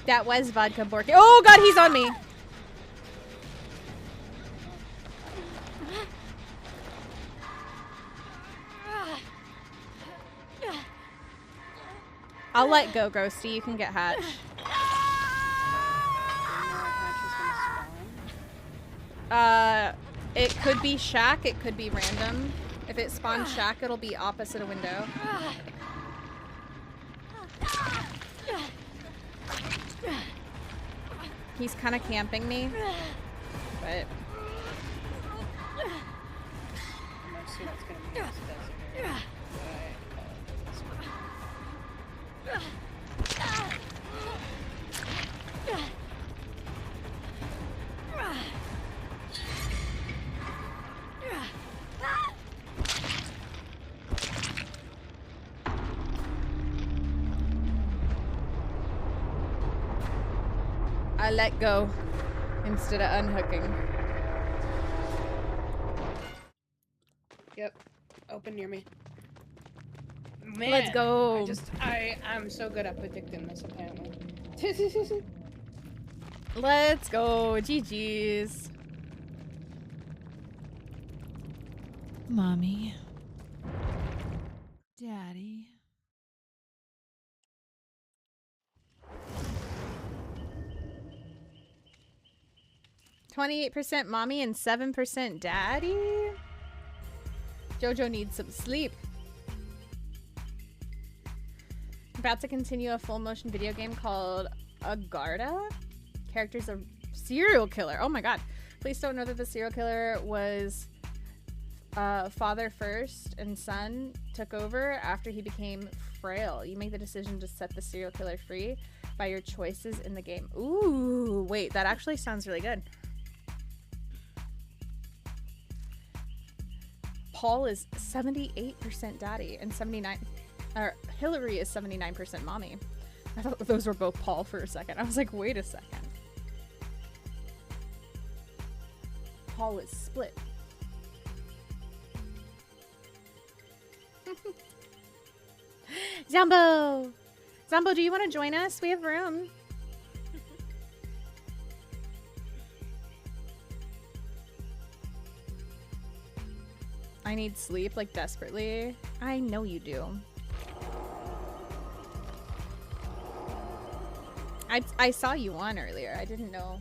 That was vodka Borky. Oh god, he's on me! I'll let go, Ghosty. You can get Hatch. It could be Shack. It could be random. If it spawns Shack, it'll be opposite a window. He's kind of camping me, but... I let go instead of unhooking. Yep. Open near me. Man, Let's go. I'm so good at predicting this apparently. Let's go. GG's. Mommy. Daddy. %, mommy and 7% daddy. Jojo needs some sleep. About to continue a full motion video game called Agartha. Characters of serial killer. Oh my god. Please don't know that the serial killer was father first and son took over after he became frail. You make the decision to set the serial killer free by your choices in the game. Ooh, wait, that actually sounds really good. Paul is 78% daddy and 79, or Hillary is 79% mommy. I thought those were both Paul for a second. I was like, wait a second. Paul is split. Zombo! Zombo, do you want to join us? We have room. I need sleep, like, desperately. I know you do. I saw you on earlier. I didn't know.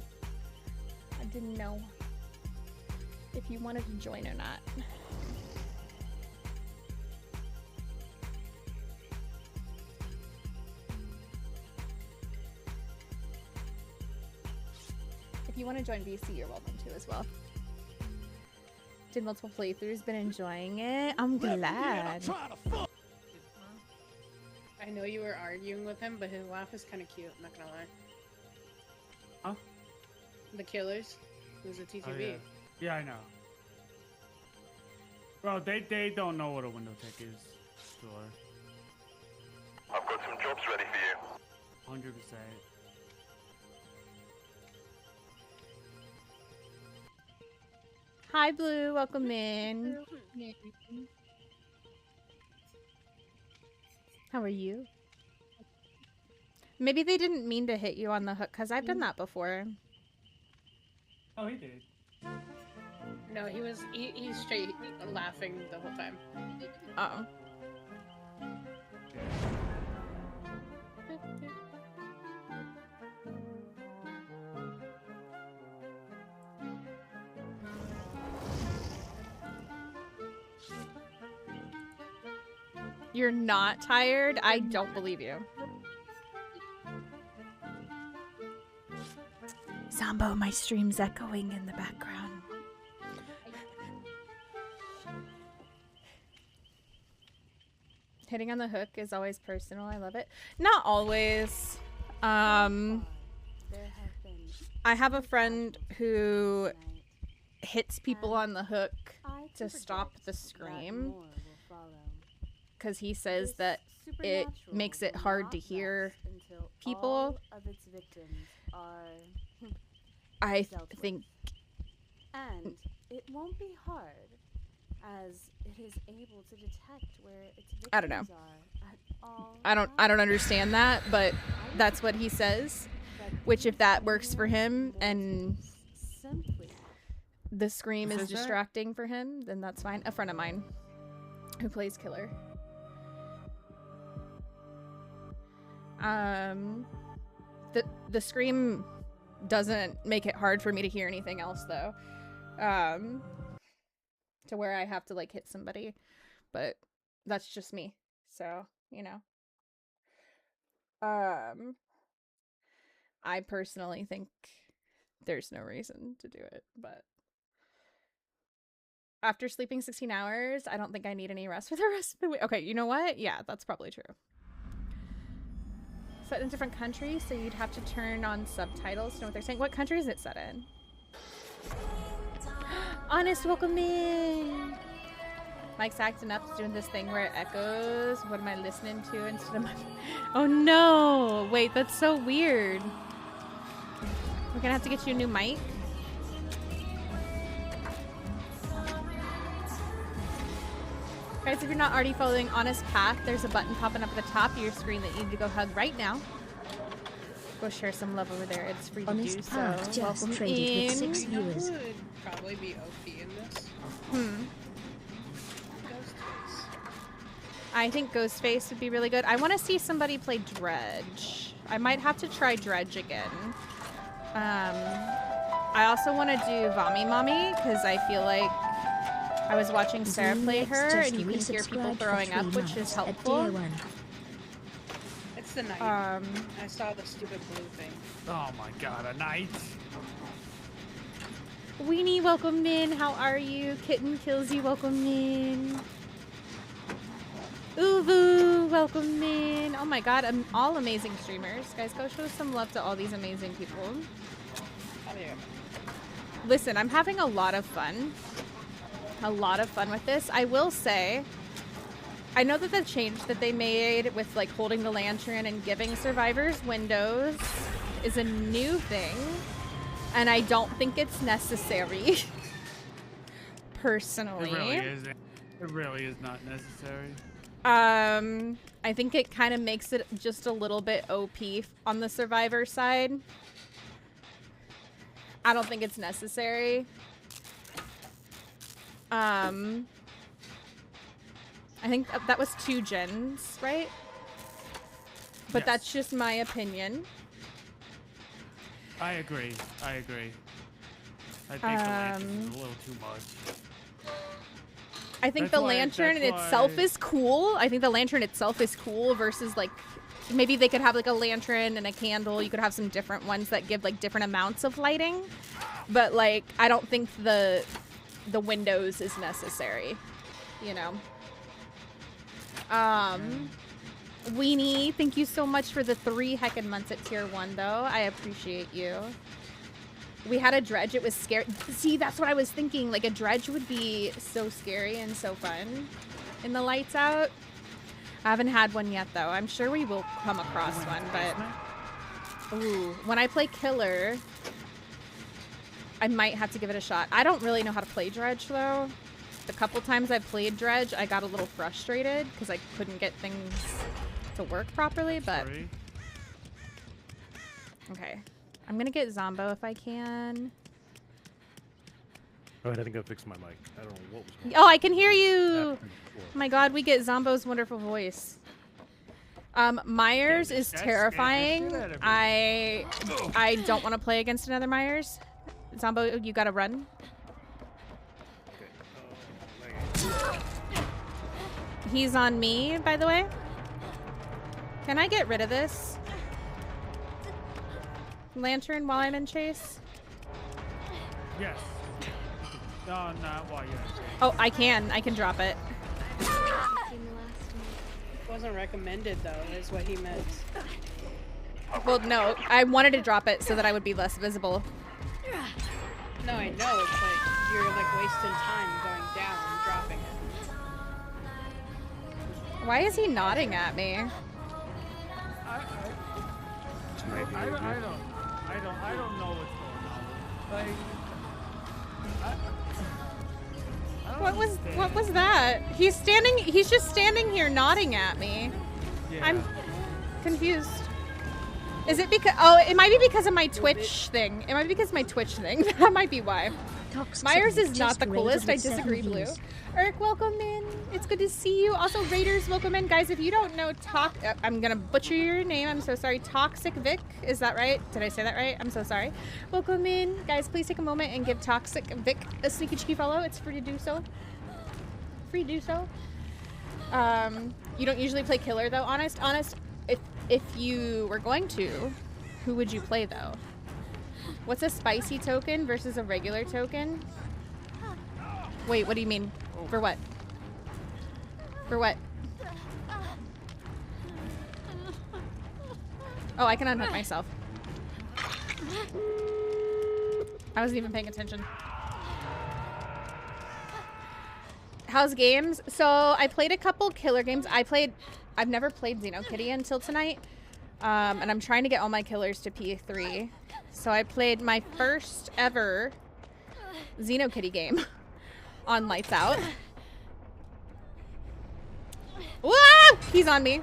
I didn't know if you wanted to join or not. If you want to join VC, you're welcome to as well. Did multiple playthroughs, been enjoying it. I'm glad. I know you were arguing with him, but his laugh is kind of cute, I'm not gonna lie. Huh? The Killers. It was a TTV. Oh, yeah. Yeah, I know. Bro, they don't know what a window tech is. Sure. I've got some jobs ready for you. 100%. Hi, Blue. Welcome in. How are you? Maybe they didn't mean to hit you on the hook, because I've done that before. Oh, he did. No, he's straight laughing the whole time. Uh-oh. You're not tired? I don't believe you. Zombo, my stream's echoing in the background. Hitting on the hook is always personal. I love it. Not always. I have a friend who hits people on the hook to stop the scream because he says that it makes it hard to hear people. I think, and it won't be hard as it is able to detect where its victims I don't know. are at all I don't understand that, but that's what he says. Which, if that works for him and the scream is distracting for him, then that's fine. A friend of mine who plays killer. The scream doesn't make it hard for me to hear anything else though. To where I have to like hit somebody, but that's just me. So, you know. I personally think there's no reason to do it, but after sleeping 16 hours, I don't think I need any rest for the rest of the week. Okay, you know what? Yeah, that's probably true. Set in a different country, so you'd have to turn on subtitles to know what they're saying. What country is it set in? Honest, welcome in! Mike's acting up, doing this thing where it echoes. What am I listening to instead of my... Oh no! Wait, that's so weird. We're gonna have to get you a new mic. Guys, if you're not already following Honest Path, there's a button popping up at the top of your screen that you need to go hug right now. Go share some love over there. It's free to Honest do so. Path just Welcome traded in. with 6 viewers. Would probably be OP in this. Ghostface. I think Ghostface would be really good. I want to see somebody play Dredge. I might have to try Dredge again. I also want to do Vami Mommy because I feel like I was watching Sarah play her and you can hear people throwing up, which is helpful. It's the night. I saw the stupid blue thing. Oh my god, a knight! Weenie, welcome in. How are you? Kitten Killsy, welcome in. Uvu, welcome in. Oh my god, all amazing streamers. Guys, go show some love to all these amazing people. Oh, yeah. Listen, I'm having a lot of fun. A lot of fun with this. I will say, I know that the change that they made with like holding the lantern and giving survivors windows is a new thing. And I don't think it's necessary. Personally. It really is. It really is not necessary. I think it kind of makes it just a little bit OP on the survivor side. I don't think it's necessary. I think that was 2 gens, right? But yes. That's just my opinion. I agree. I agree. I think the lantern is a little too much. I think the lantern in itself is cool. I think the lantern itself is cool versus like maybe they could have like a lantern and a candle. You could have some different ones that give like different amounts of lighting. But like I don't think the windows is necessary, you know. Weenie, thank you so much for the 3 heckin' months at tier 1 though. I appreciate you. We had a dredge. It was scary. See, that's what I was thinking. Like, a dredge would be so scary and so fun in the lights out. I haven't had one yet, though. I'm sure we will come across one, but... Ooh, when I play Killer, I might have to give it a shot. I don't really know how to play dredge, though. The couple times I've played dredge, I got a little frustrated because I couldn't get things to work properly, but... Okay. I'm gonna get Zombo if I can. Oh, I think I fixed my mic. I don't know what was going on. Oh, I can hear you! Oh my god, we get Zombo's wonderful voice. Myers is terrifying. I don't want to play against another Myers. Zombo, you gotta run. He's on me, by the way. Can I get rid of this lantern while I'm in chase? Yes. No, not while you're in chase. Oh, I can drop it. Wasn't recommended though, is what he meant. Well, no, I wanted to drop it so that I would be less visible. No, I know. It's like you're like wasting time going down and dropping it. Why is he nodding at me? I don't know what's going on. Like, What was that? He's just standing here nodding at me. Yeah. I'm confused. Is it because, oh, it might be because of my Twitch thing. It might be because of my Twitch thing. That might be why. Myers is not the coolest. I disagree, Blue. Eric, welcome in. It's good to see you. Also, Raiders, welcome in. Guys, if you don't know, I'm gonna butcher your name. I'm so sorry. Toxic Vic, is that right? Did I say that right? I'm so sorry. Welcome in. Guys, please take a moment and give Toxic Vic a sneaky cheeky follow. It's free to do so. Free to do so. You don't usually play Killer, though. Honest. If you were going to, who would you play, though? What's a spicy token versus a regular token? Wait, what do you mean? For what? For what? Oh, I can unhook myself. I wasn't even paying attention. How's games? So I played a couple Killer games. I've never played Xenokitty until tonight. And I'm trying to get all my killers to P3. So I played my first ever Xenokitty game on Lights Out. Whoa! He's on me.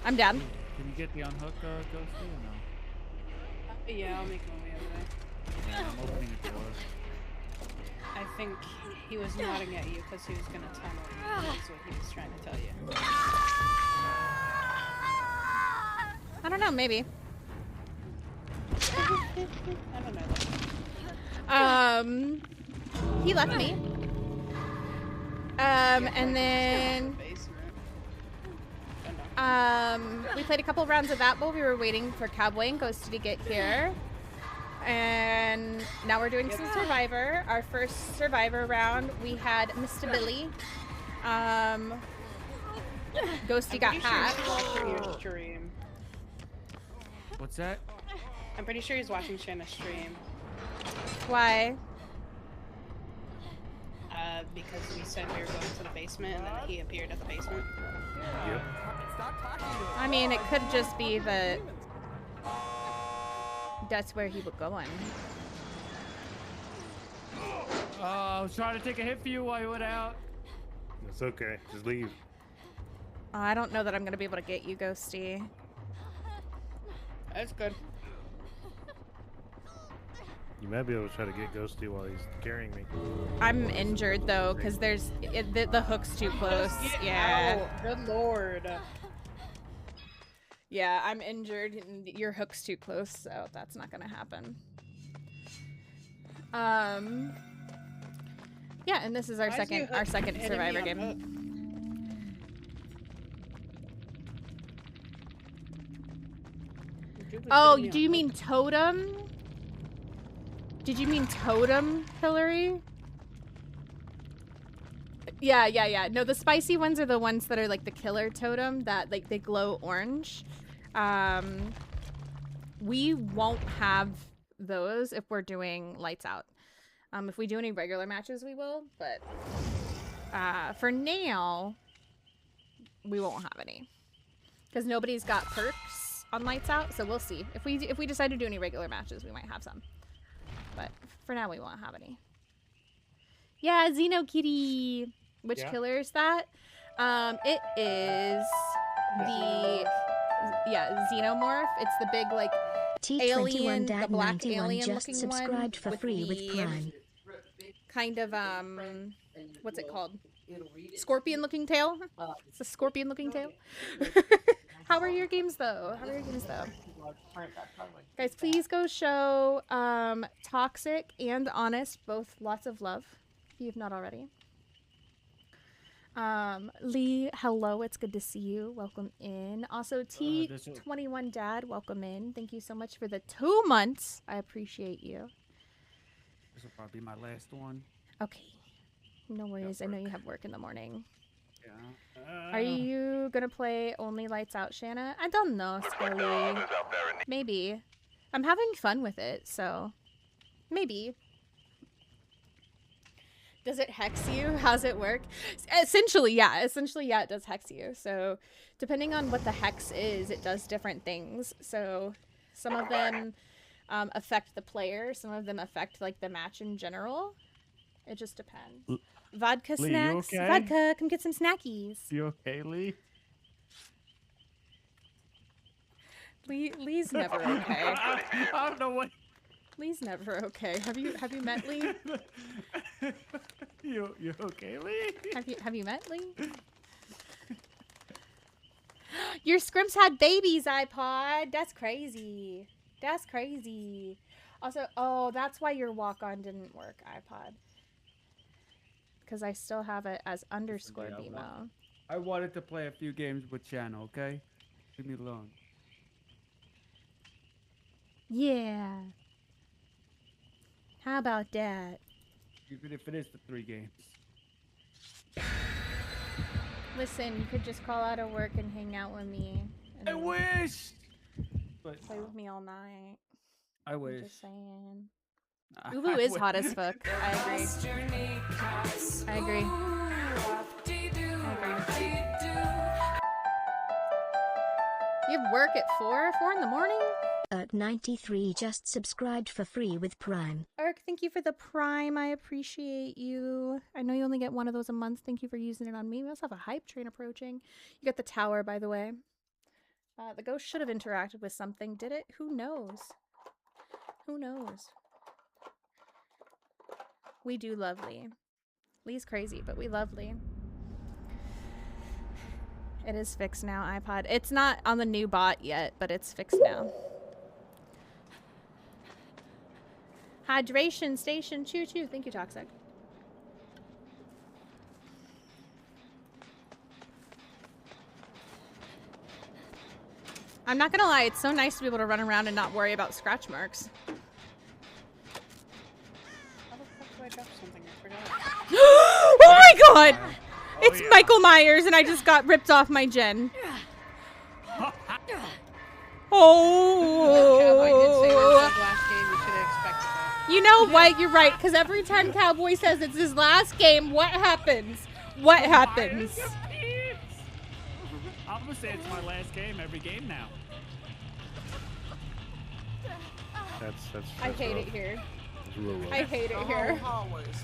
I'm down. Can you get the unhook, Ghosty, or no? Yeah, I'll make my way over there. Yeah, I'm opening the door. I think he was nodding at you because he was going to tunnel you. That's what he was trying to tell you. I don't know, maybe. I don't know. He left me. And then we played a couple rounds of that while we were waiting for Cowboy and Ghosty to get here. And now we're doing some Survivor. Our first Survivor round, we had Mr. Billy. Ghosty got hacked. Your stream. What's that? I'm pretty sure he's watching Shana's stream. Why? Because we said we were going to the basement and then he appeared at the basement. Yep. I mean, it could just be that that's where he was going. I was trying to take a hit for you while you went out. It's okay. Just leave. I don't know that I'm going to be able to get you, Ghosty. That's good. You might be able to try to get Ghosty while he's carrying me. I'm injured though, because there's the hook's too close. Yeah. Ow, good lord. Yeah, I'm injured and your hook's too close, so that's not gonna happen. Yeah, and this is our second Survivor game. Oh, do you mean Totem? Did you mean Totem, Hillary? Yeah. No, the spicy ones are the ones that are like the killer totem that like they glow orange. We won't have those if we're doing lights out. If we do any regular matches, we will. But for now, we won't have any because nobody's got perks on lights out. So we'll see. If we decide to do any regular matches, we might have some. But for now, we won't have any. Yeah, Xeno Kitty. Which killer is that? It is the Xenomorph. It's the big like alien, the black alien just looking subscribed one for free with Prime. Kind of what's it called? Scorpion looking tail. It's a scorpion looking tail. How are your games though? Guys, please go show Toxic and Honest both lots of love if you have not already. Leigh, hello, it's good to see you. Welcome in. Also, T21 Dad, welcome in. Thank you so much for the 2 months. I appreciate you. This will probably be my last one. Okay. No worries. I know you have work in the morning. Yeah. Are you gonna play only lights out, Shana? I don't know, Scully. Maybe. I'm having fun with it, so maybe. Does it hex you? How's it work? Essentially, yeah. It does hex you. So depending on what the hex is, it does different things. So some of them affect the player. Some of them affect like the match in general. It just depends. Vodka Leigh, snacks. you okay? Vodka, come get some snackies. You okay, Leigh? Lee's never okay. I don't know what. Lee's never okay. Have you met Leigh? You okay, Leigh? Have you met Leigh? Your scrimps had babies, iPod. That's crazy. That's crazy. Also, oh, that's why your walk-on didn't work, iPod. Because I still have it as underscore BMO. I wanted to play a few games with Shana, okay? Leave me alone. Yeah. How about that? Even if it is the 3 games. Listen, you could just call out of work and hang out with me. I wish! But play with me all night. I wish. I'm just saying. Ulu is hot as fuck. I agree. You have work at 4 in the morning? At 93 just subscribed for free with Prime. Eric, thank you for the Prime. I appreciate you. I know you only get one of those a month. Thank you for using it on me. We also have a hype train approaching. You got the tower, by the way. The ghost should have interacted with something. Did it? Who knows? Who knows? We do love Leigh. Leigh's crazy, but we love Leigh. It is fixed now, iPod. It's not on the new bot yet, but it's fixed now. Hydration station, choo choo. Thank you, Toxic. I'm not gonna lie, it's so nice to be able to run around and not worry about scratch marks. How the fuck do I drop something? I forgot. Oh my god! It's Michael Myers and I just got ripped off my gen. Oh! You know what? You're right, because every time Cowboy says it's his last game, what happens? What happens? I'm gonna say it's my last game every game now. That's I hate it here. real I hate it here.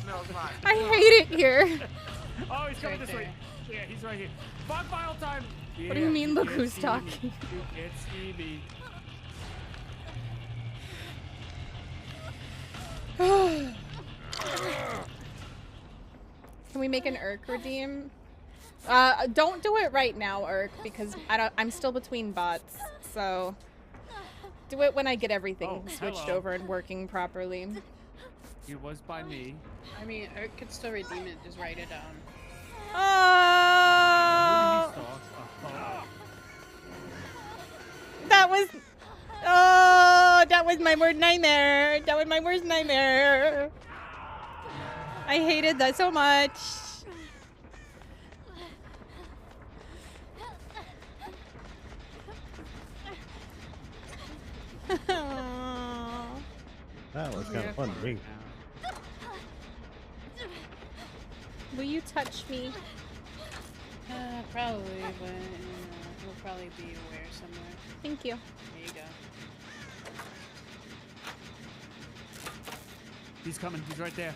Smells like I hate it here. Oh, he's coming this way. Yeah, he's right here. Fog file time. Yeah, What do you mean, look it's who's Stevie. talking? It's Stevie. Can we make an Urk redeem? Don't do it right now, Urk, because I'm still between bots. So do it when I get everything switched over and working properly. It was by me. I mean, I could still redeem it. Just write it down. Oh! That was. Oh, that was my worst nightmare. That was my worst nightmare. I hated that so much. That was kind of fun to me. Will you touch me? Probably, but he'll probably be aware somewhere. Thank you. There you go. He's coming. He's right there.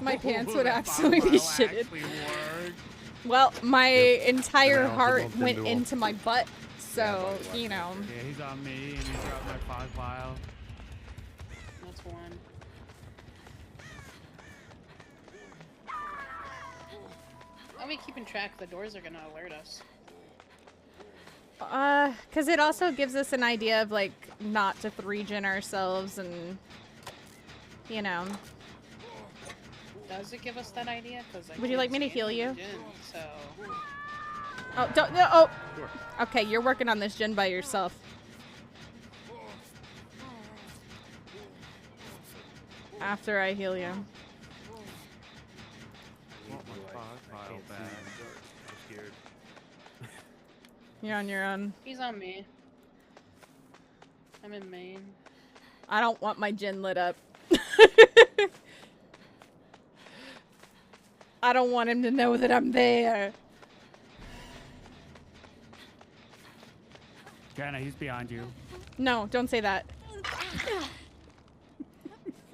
My pants would absolutely be shitted. Actually worked. Well, my entire And I also heart bumped went into him. into my butt, so, you know. Yeah, he's on me, and he's got my fog vial. That's one. I'll be keeping track. The doors are gonna alert us. Because it also gives us an idea of, like, not to 3-gen ourselves and, you know. Does it give us that idea? Would you like me to heal you? So. Oh, don't, no, oh! Okay, you're working on this gen by yourself. After I heal you. You're on your own. He's on me. I'm in Maine. I don't want my gen lit up. I don't want him to know that I'm there. Shana, he's behind you. No, don't say that.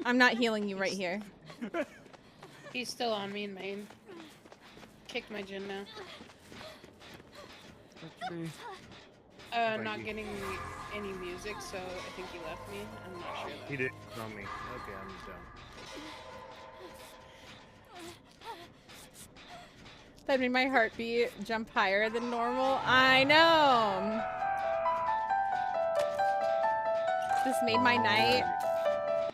I'm not healing you right here. He's still on me in Maine. Kicked my gin now. Not getting any music, so I think he left me. I'm not sure though. He did on me. Okay, I'm just done. That made my heartbeat jump higher than normal. I know. This made my night.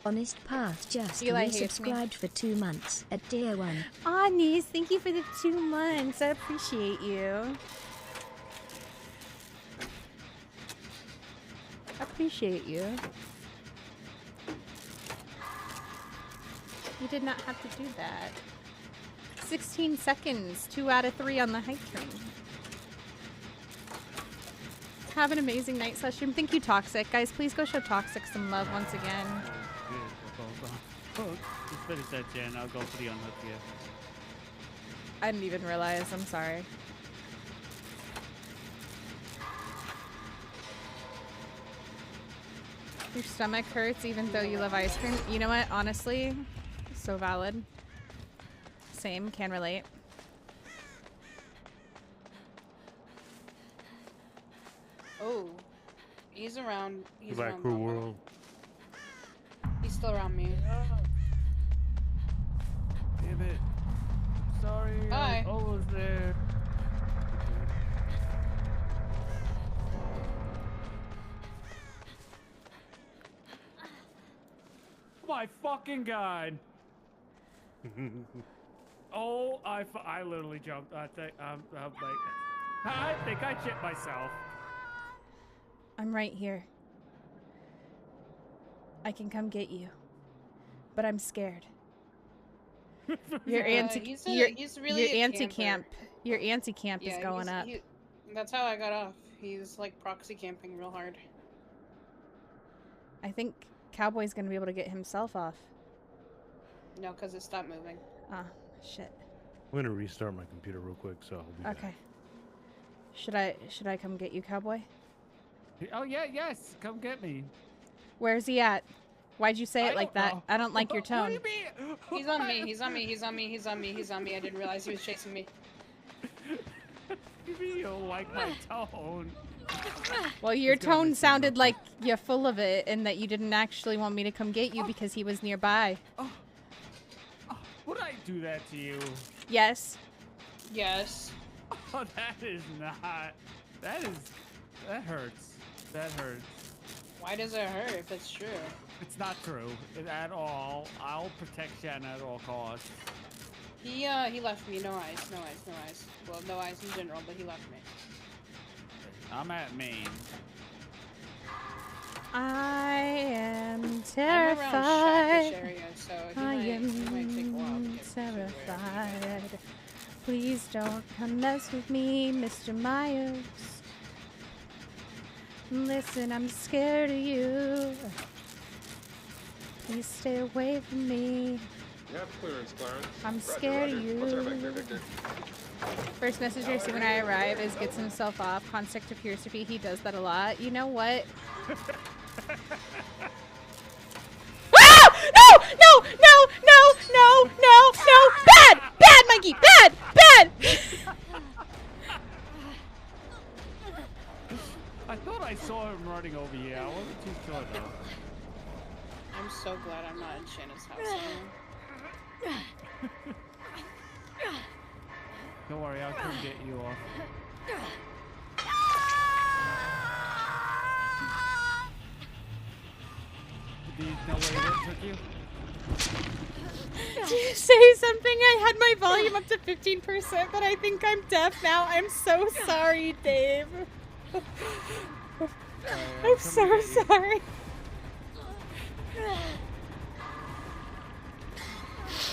Honest Path just Eli hates me. resubscribed for 2 months at Dear One. Honest, thank you for the 2 months. I appreciate you. Appreciate you. You did not have to do that. 16 seconds, 2 out of 3 on the hype train. Have an amazing night session. Thank you, Toxic. Guys, please go show Toxic some love once again. Just finish that gen. I'll go for the unhook here. I didn't even realize. I'm sorry. Your stomach hurts even though you love ice cream. You know what? Honestly, so valid. Same. Can relate. Oh, he's around. He's Black around. Crew Bumble. World. He's still around me. Damn it. Sorry. Hi. I was almost there. My fucking god. Oh, I literally jumped. I think I shit myself. I'm right here. I can come get you. But I'm scared. Your anti-camp is going up. That's how I got off. He's like proxy camping real hard. I think Cowboy's gonna be able to get himself off. No, because it stopped moving. Ah, shit. I'm gonna restart my computer real quick, so I'll be back. Okay. Should I come get you, Cowboy? Oh yeah, yes. Come get me. Where's he at? Why'd you say it like that? know. I don't like your tone. What do you mean? He's on me. He's on me. He's on me. He's on me. He's on me. I didn't realize he was chasing me. You mean you don't like my tone? Well, your tone sounded like you're full of it and that you didn't actually want me to come get you because he was nearby. Would I do that to you? Yes. Yes. Oh, that is not. That hurts. That hurts. Why does it hurt if it's true? It's not true at all. I'll protect Shana at all costs. He left me. No eyes. No eyes. No eyes. Well, no eyes in general, but he left me. I'm at Maine. I am I'm terrified. around Shackish area, so he I might am take a while to get to where terrified. Please don't come mess with me, Mr. Myers. Listen, I'm scared of you. Please stay away from me. You have clearance, Clarence. I'm scared of you. What's our vector, Victor? First message I see when I arrive is gets himself off. Concept appears to be he does that a lot. You know what? Ah! No! No! No! No! No! No! No! Bad! Bad, Mikey! Bad! Bad! I thought I saw him running over here. I wasn't too sure though. I'm so glad I'm not in Shana's house anymore. Don't worry, I'll come get you off. Do you know where it took you? Did you say something? I had my volume up to 15%, but I think I'm deaf now. I'm so sorry, Dave. I'm so sorry.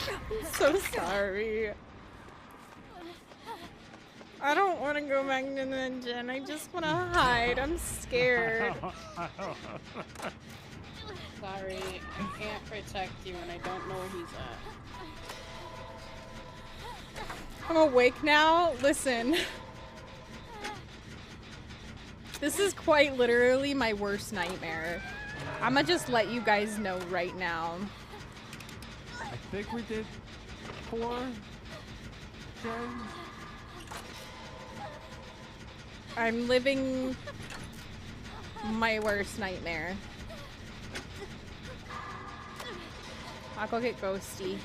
I'm so sorry. I don't want to go back to the dungeon. I just want to hide. I'm scared. Sorry, I can't protect you and I don't know where he's at. I'm awake now. Listen. This is quite literally my worst nightmare. I'ma just let you guys know right now. I think we did 4 gens. I'm living my worst nightmare. I'll go get Ghosty.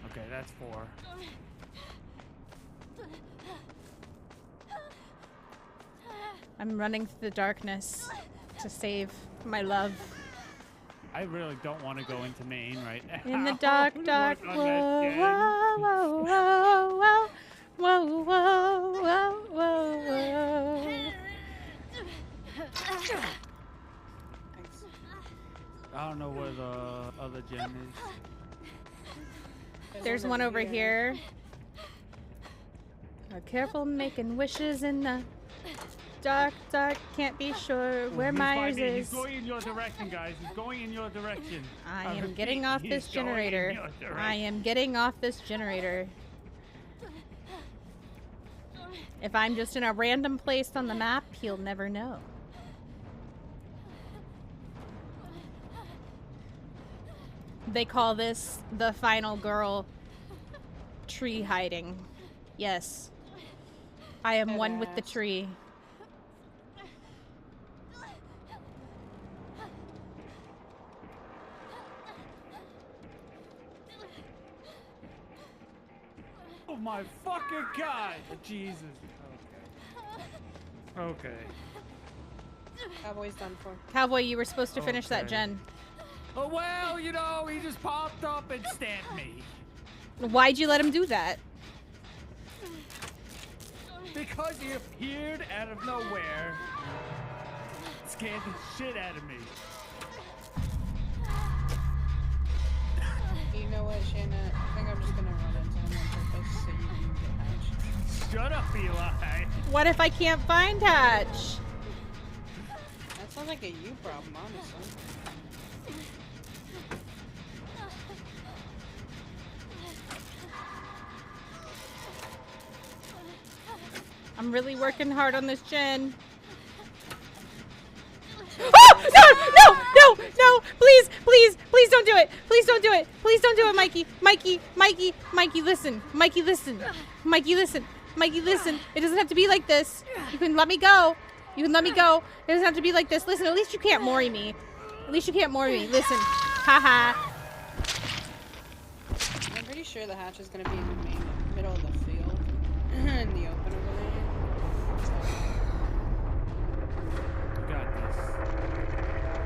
Okay, that's 4. I'm running through the darkness to save my love. I really don't want to go into Maine right now. In the dark, dark, whoa, whoa, whoa, whoa, whoa, whoa, whoa, whoa, whoa. I don't know where the other gen is. There's one over here. Careful making wishes in the dark, dark. Can't be sure where Myers is. He's going in your direction, guys. He's going in your direction. I am getting off this generator. I am getting off this generator. If I'm just in a random place on the map, he'll never know. They call this the final girl tree hiding. Yes. I am one with the tree. Oh my fucking god! Jesus. Okay. Okay. Cowboy's done for. Cowboy, you were supposed to finish that gen. Oh, well, you know, he just popped up and stabbed me. Why'd you let him do that? Because he appeared out of nowhere. Scared the shit out of me. You know what, Shana? I think I'm just gonna run into him on purpose so you can get Hatch. Shut up, Eli. What if I can't find Hatch? That sounds like a you problem, honestly. I'm really working hard on this gen. Oh! No! No! No! No! Please! Please! Please don't do it! Please don't do it! Please don't do it, Mikey! Mikey! Mikey! Mikey, listen! Mikey, listen! Mikey, listen! Mikey, listen! It doesn't have to be like this! You can let me go! You can let me go! It doesn't have to be like this! Listen, at least you can't mori me! At least you can't mori me! Listen! Haha! I'm pretty sure the hatch is gonna be in the middle of the field. In the open over there. Got this.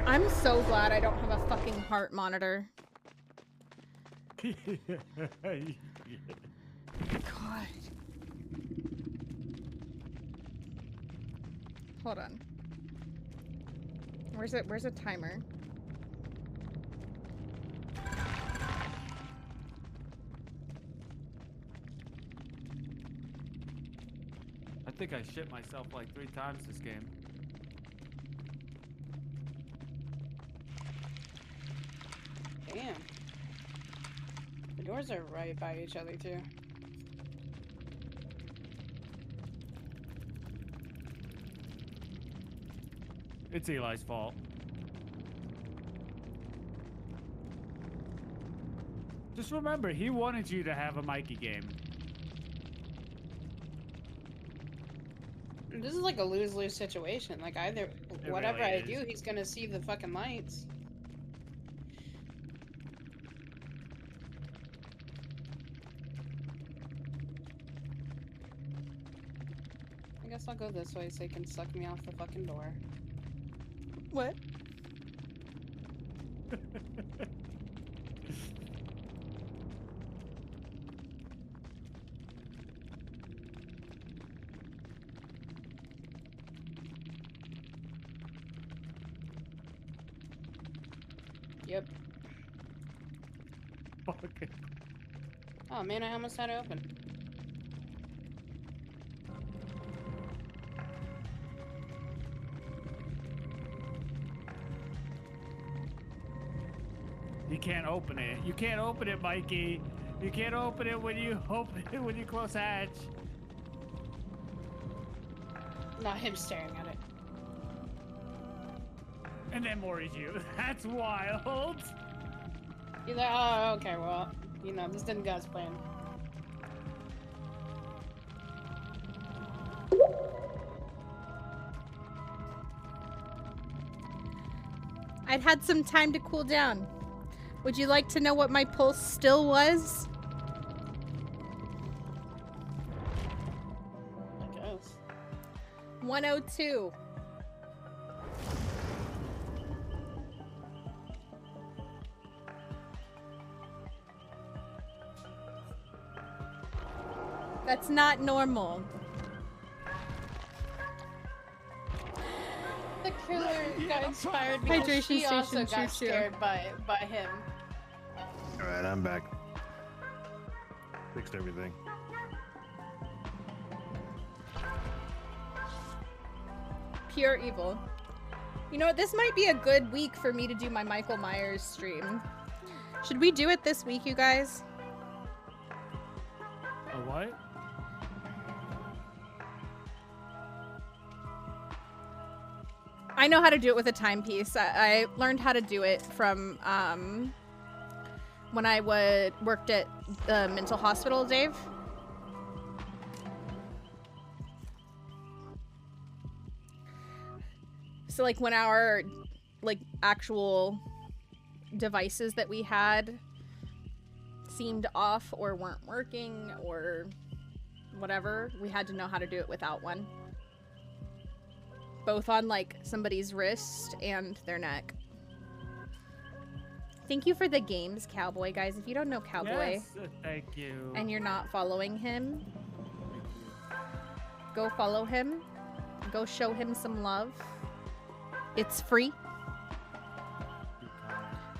I'm so glad I don't have a fucking heart monitor. God. Hold on. Where's it? Where's a timer? think I shit myself like 3 times this game. Damn. The doors are right by each other, too. It's Eli's fault. Just remember, he wanted you to have a Mikey game. This is like a lose-lose situation. Like, either whatever really I is. do, he's gonna see the fucking lights. I guess I'll go this way so he can suck me off the fucking door. What? Yep. Okay. Oh man, I almost had it open. You can't open it. You can't open it, Mikey. You can't open it when you open it when you close hatch. Not him staring at it. And then Maury's you. That's wild. He's like, oh, okay, well, you know, this didn't go as planned. I'd had some time to cool down. Would you like to know what my pulse still was? I guess. 102. That's not normal. The killer got inspired because Hydration she also station, got choo-choo. scared by him. Alright, I'm back. Fixed everything. Pure evil. You know what? This might be a good week for me to do my Michael Myers stream. Should we do it this week, you guys? A what? I know how to do it with a timepiece. I learned how to do it from when I worked at the mental hospital, Dave. So like when our like actual devices that we had seemed off or weren't working or whatever, we had to know how to do it without one. Both on like somebody's wrist and their neck. Thank you for the games, Cowboy, guys. If you don't know Cowboy, Yes, thank you. and you're not following him, go follow him. Go show him some love. It's free.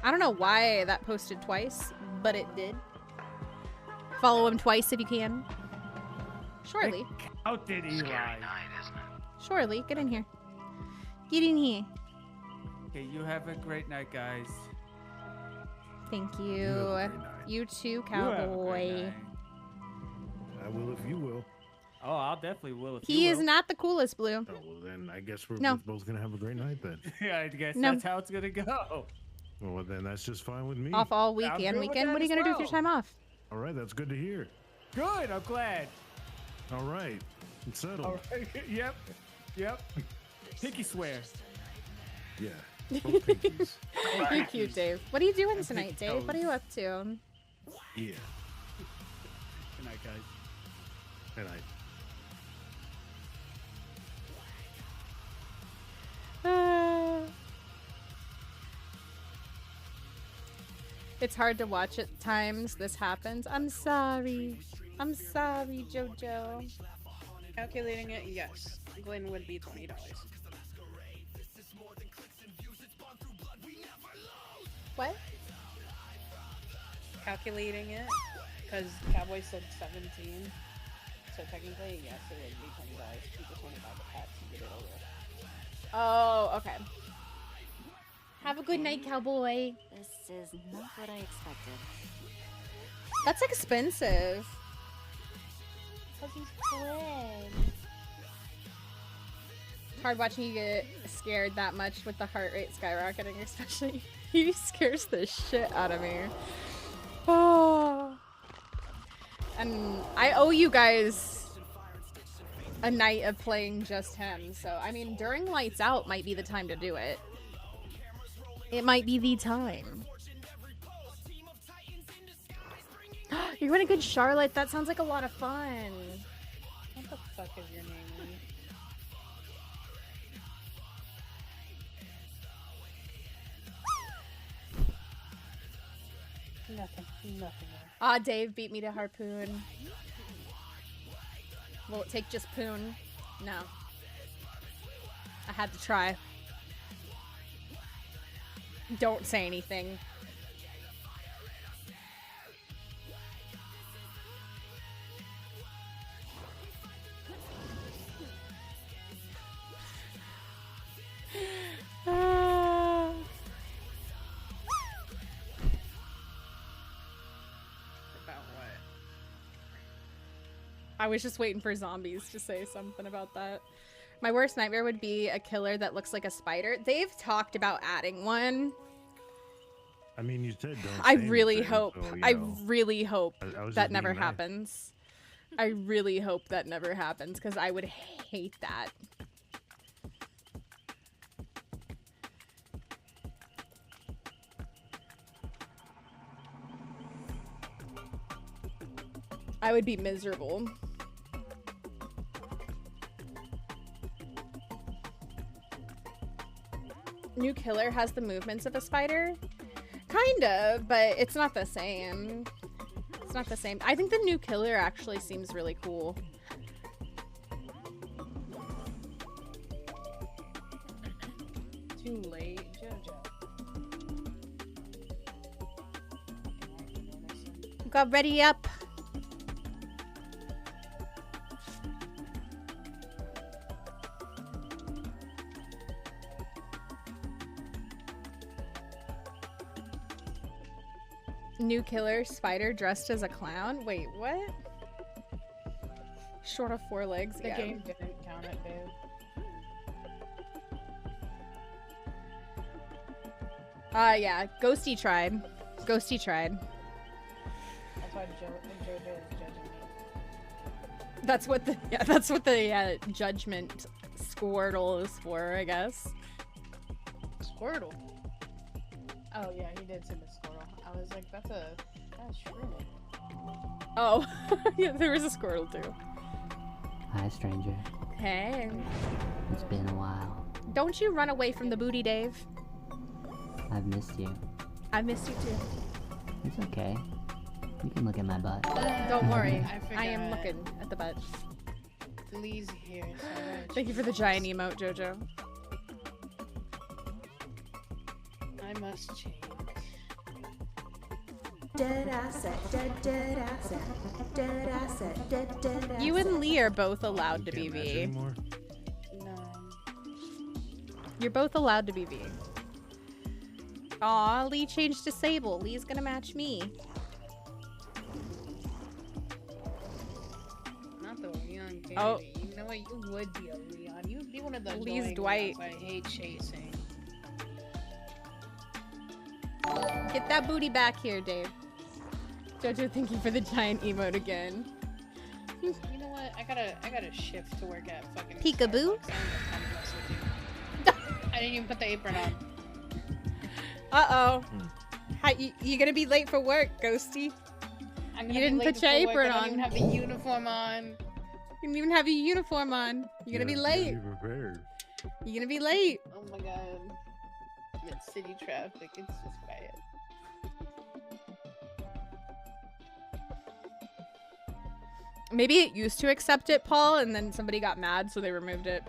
I don't know why that posted twice, but it did. Follow him twice if you can. Surely. How did Eli? Surely. Get in here. Get in here. Okay, you have a great night, guys. Thank have a you. great night. You too, You have a great Cowboy. night. I will if you will. Oh, I'll definitely will if He you is will. not the coolest, Blue. Oh, well then I guess we're No. both gonna have a great night then. Yeah, I guess No. that's how it's gonna go. Well then that's just fine with me. Off all week I'm and good with weekend. that What are you as gonna do with your well. time off? All right, that's good to hear. Good, I'm glad. All right, it's settled. All right. Yep. Yep. Pinky swear. Yeah. Both pinkies. You're cute, Dave. What are you doing And tonight, pinky Dave? What are you toes. up to? Yeah. Good night, guys. And I. It's hard to watch at times. This happens. I'm sorry. I'm sorry, Jojo. Calculating it, yes. Glenn would be $20. What? Calculating it, because Cowboy said 17. so technically, yes, it would be $20. You just want to buy the packs and get it over. Oh, okay. Have a good night, cowboy. This is not what I expected. That's expensive. Because he's twin. It's hard watching you get scared that much with the heart rate skyrocketing, especially. He scares the shit out of me. Oh. And I owe you guys a night of playing just him. So, I mean, during Lights Out might be the time to do it. It might be the time. You're going to good Charlotte. That sounds like a lot of fun. What the fuck is your name, Leigh? Nothing. Ah, Dave beat me to Harpoon. Will it take just Poon? No. I had to try. Don't say anything. I was just waiting for zombies to say something about that. My worst nightmare would be a killer that looks like a spider. They've talked about adding one. I mean, you said don't. I say really anything, hope. so, I really hope I was that just never being nice. happens. I really hope that never happens because I would hate that. I would be miserable. New killer has the movements of a spider? Kind of, but it's not the same. It's not the same. I think the new killer actually seems really cool. Too late, JoJo. Got ready up. New killer spider dressed as a clown? Wait, what? Short of 4 legs. The Yeah. game didn't count it, dude. Yeah. Ghosty tried. Ghosty tried. That's why JoJo is judging me. That's what the judgment Squirtle is for, I guess. Squirtle. Oh yeah, he did say the Squirtle. I was like, that's shrimp. Oh, yeah, there was a Squirtle too. Hi, stranger. Hey. It's been a while. Don't you run away from the booty, Dave. I've missed you. I missed you too. It's okay. You can look at my butt. Don't worry. I I am forgot. looking at the butt. Leigh's here, so I gotta Thank you for the giant emote, Jojo. I must change. Dead asset, dead asset, dead asset, dead asset. You and Leigh are both allowed to be V. No. You're both allowed to be V. Aw, Leigh changed to Sable. Leigh's gonna match me. Not the Leon Kennedy. Oh. You know what? You would be a Leon. You'd be one of the Leigh's annoying Dwight. ones I hate chasing. Get that booty back here, Dave. Jojo, thank you for the giant emote again. You know what? I gotta shift to work at fucking Peekaboo? Starbucks. I didn't even put the apron on. Uh-oh. How, you gonna be late for work, Ghosty? I'm You gonna be didn't late put your for work. apron I don't on. even have the uniform on. You didn't even have your uniform on. You're gonna be late. Be prepared. You're gonna be late. Oh my god. I'm in city traffic. It's just bad. Maybe it used to accept it, Paul, and then somebody got mad, so they removed it.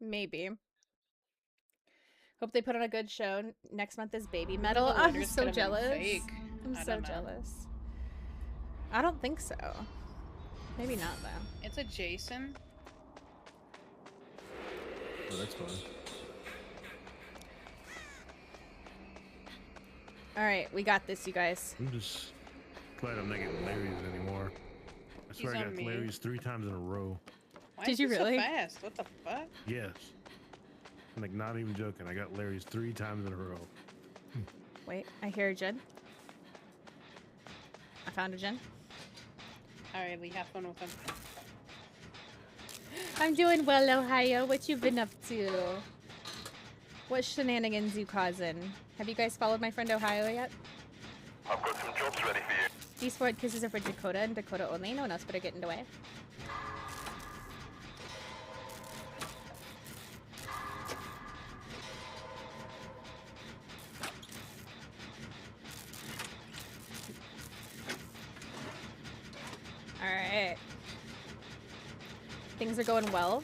Maybe. Hope they put on a good show. Next month is Baby Metal. the I'm winter's so gonna be jealous. fake. I'm I so don't know. jealous. I don't think so. Maybe not, though. It's a Jason. Oh, that's fine. Alright, we got this, you guys. I'm just glad I'm not getting Larry's anymore. I swear I got Larry's 3 times in a row. Why Did is you it really? So fast? What the fuck? Yes. I'm like not even joking. I got Larry's 3 times in a row. Wait, I hear a gen. I found a gen. Alright, Leigh, have fun with him. I'm doing well, Ohio. What you been up to? What shenanigans you causing? Have you guys followed my friend Ohio yet? I've got some jobs ready for you. These forward kisses are for Dakota and Dakota only. No one else better get in the way. Alright. Things are going well.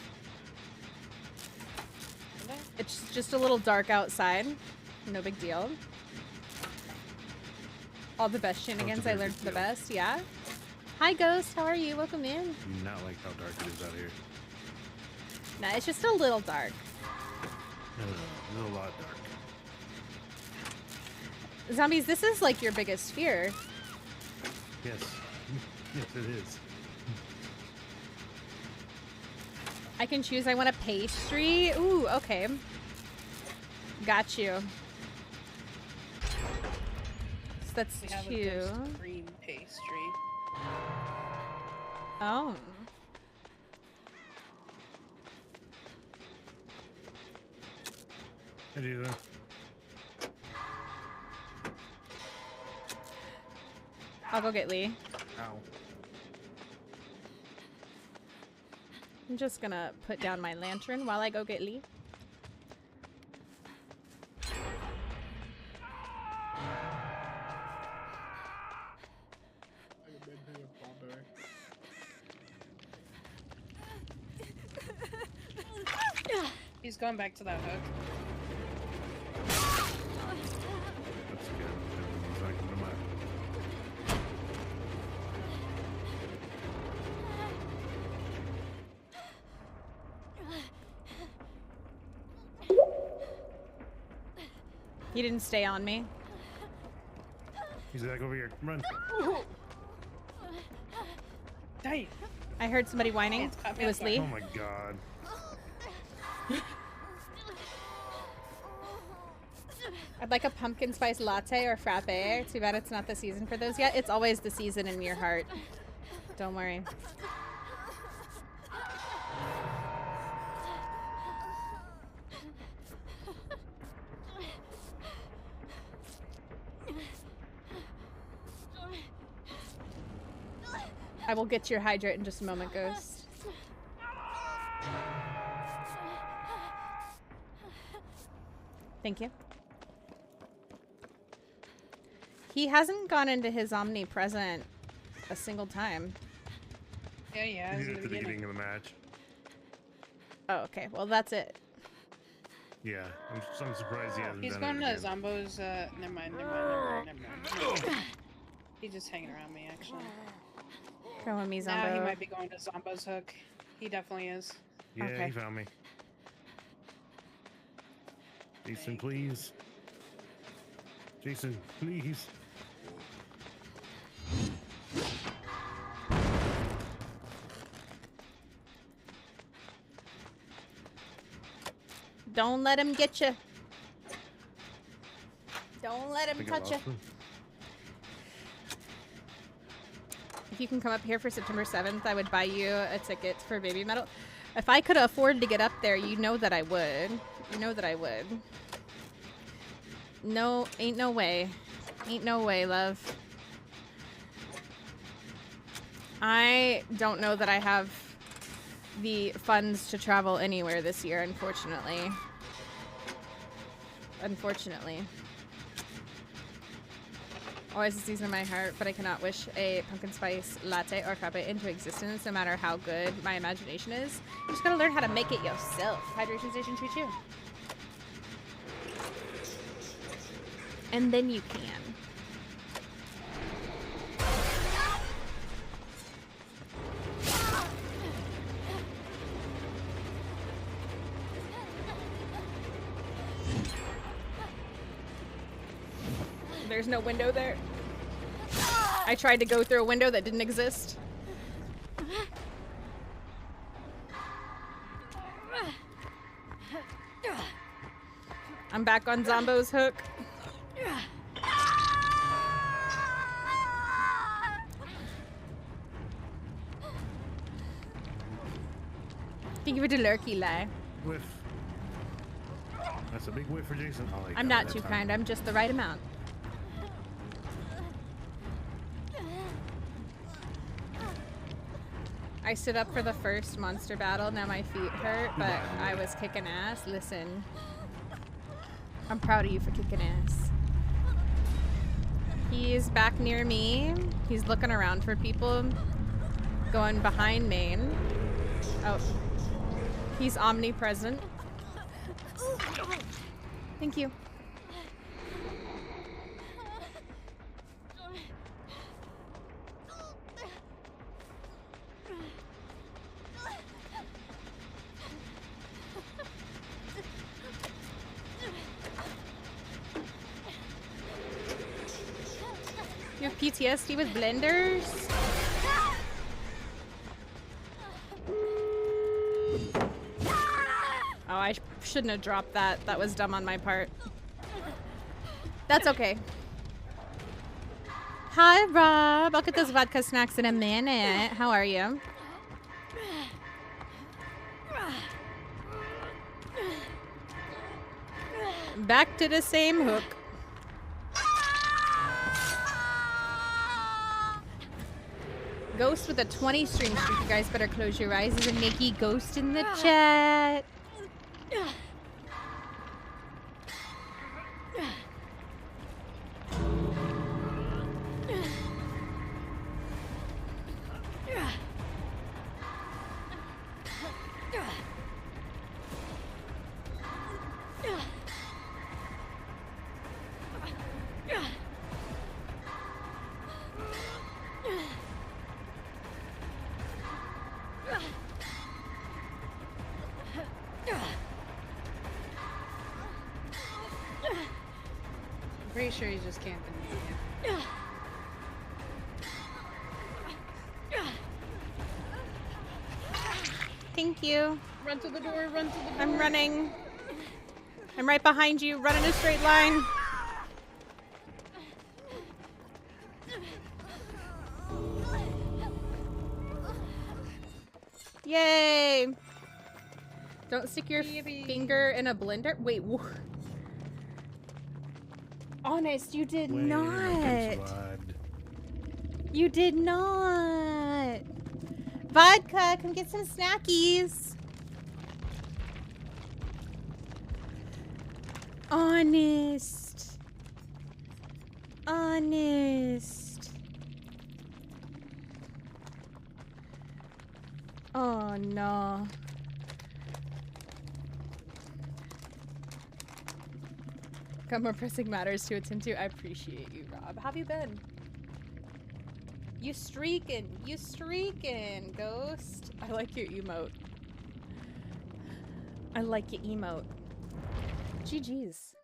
It's just a little dark outside. No big deal. All the best shenanigans I learned from the best, yeah? Hi, Ghost. How are you? Welcome in. Do not like how dark it is out here. Nah, it's just a little dark. No, it's a lot dark. Zombies, this is like your biggest fear. Yes. Yes, it is. I can choose. I want a pastry. Ooh, okay. Got you. So that's We have 2. a ghost cream pastry. Oh. I do that. I'll go get Leigh. Ow. I'm just gonna put down my lantern while I go get Leigh. He's going back to that hook. That's good. It's like, no matter. He didn't stay on me. He's like over here. Run. Dang. I heard somebody whining. It was Leigh. Oh my god. I'd like a pumpkin spice latte or frappe. Too bad it's not the season for those yet. It's always the season in your heart. Don't worry. I will get your hydrate in just a moment, Ghost. Thank you. He hasn't gone into his omnipresent a single time. Yeah, He he's did in it the at the beginning. beginning of the match. Oh, okay. Well, that's it. Yeah, I'm surprised he hasn't He's done going it to again. Zombo's, never mind. He's just hanging around me, actually. Throwing me Now Zombo. he might be going to Zombo's hook. He definitely is. Yeah, Okay. he found me. Jason, please. Jason, please. Don't let him get you. Don't let I him think I touch you. lost him. If you can come up here for September 7th, I would buy you a ticket for Baby Metal. If I could afford to get up there, you know that I would. You know that I would. No, ain't no way. Ain't no way, love. I don't know that I have the funds to travel anywhere this year, unfortunately. Unfortunately. Always a season in my heart, but I cannot wish a pumpkin spice latte or frappe into existence, no matter how good my imagination is. You just gotta learn how to make it yourself. Hydration station choo-choo. And then you can. There's no window there. I tried to go through a window that didn't exist. I'm back on Zombo's hook. Thank you for the lurky, Leigh. Whiff. That's a big whiff for Jason. Oh, I'm not too kind. I'm just the right amount. I stood up for the first monster battle. Now my feet hurt, but I was kicking ass. Listen, I'm proud of you for kicking ass. He's back near me. He's looking around for people. Going behind main. Oh. He's omnipresent. Thank you. You have PTSD with blenders? Oh, I shouldn't have dropped that. That was dumb on my part. That's okay. Hi, Rob. I'll get those vodka snacks in a minute. How are you? Back to the same hook. Ghost with a 20 stream streak. You guys better close your eyes. There's a Nikki Ghost in the chat. Pretty sure he's just camping. Thank you. Run to the door, run to the door. I'm running. I'm right behind you. Run in a straight line. Yay! Don't stick your finger in a blender. Wait, honest, you did not. You did not. Vodka, come get some snackies. Honest. Honest. Oh no. Got more pressing matters to attend to. I appreciate you, Rob. How have you been? You streaking. You streaking, Ghost. I like your emote. I like your emote. GG's.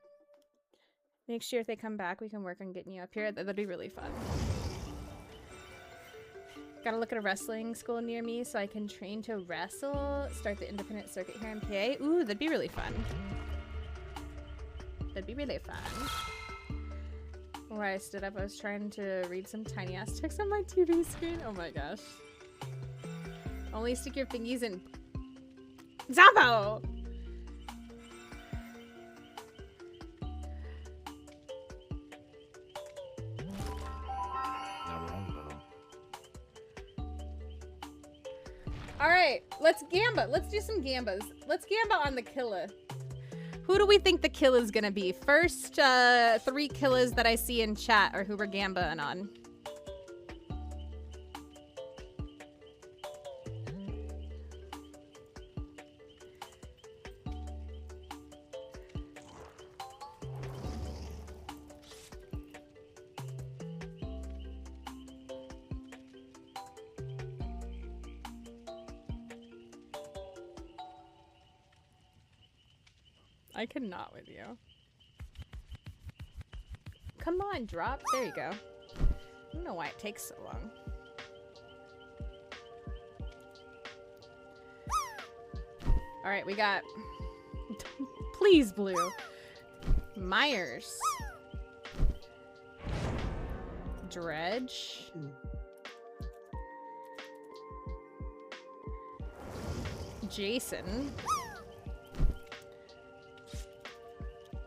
Make sure if they come back, we can work on getting you up here. That'd be really fun. Gotta look at a wrestling school near me so I can train to wrestle. Start the independent circuit here in PA. Ooh, that'd be really fun. That'd be really fun. Where I stood up, I was trying to read some tiny ass text on my TV screen. Oh my gosh. Only stick your fingies in. Zombo! Alright, let's gamba. Let's do some gambas. Let's gamba on the killer. Who do we think the kill is gonna be? First 3 killers that I see in chat are who we're gambaing on. I cannot with you. Come on, drop. There you go. I don't know why it takes so long. All right, we got... Please, Blue. Myers. Dredge. Jason.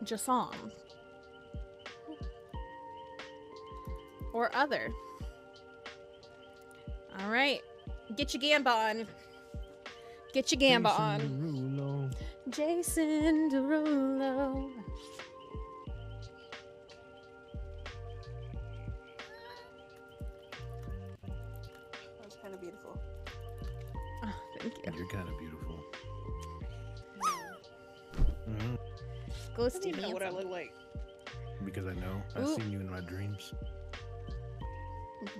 Jason. Or other. All right. Get your gamba on. Get your gamba on. Jason Derulo. That's kind of beautiful. Oh, thank you. You're kind of beautiful. Ghosty, I don't even know what I look like. Because I know. I've seen you in my dreams.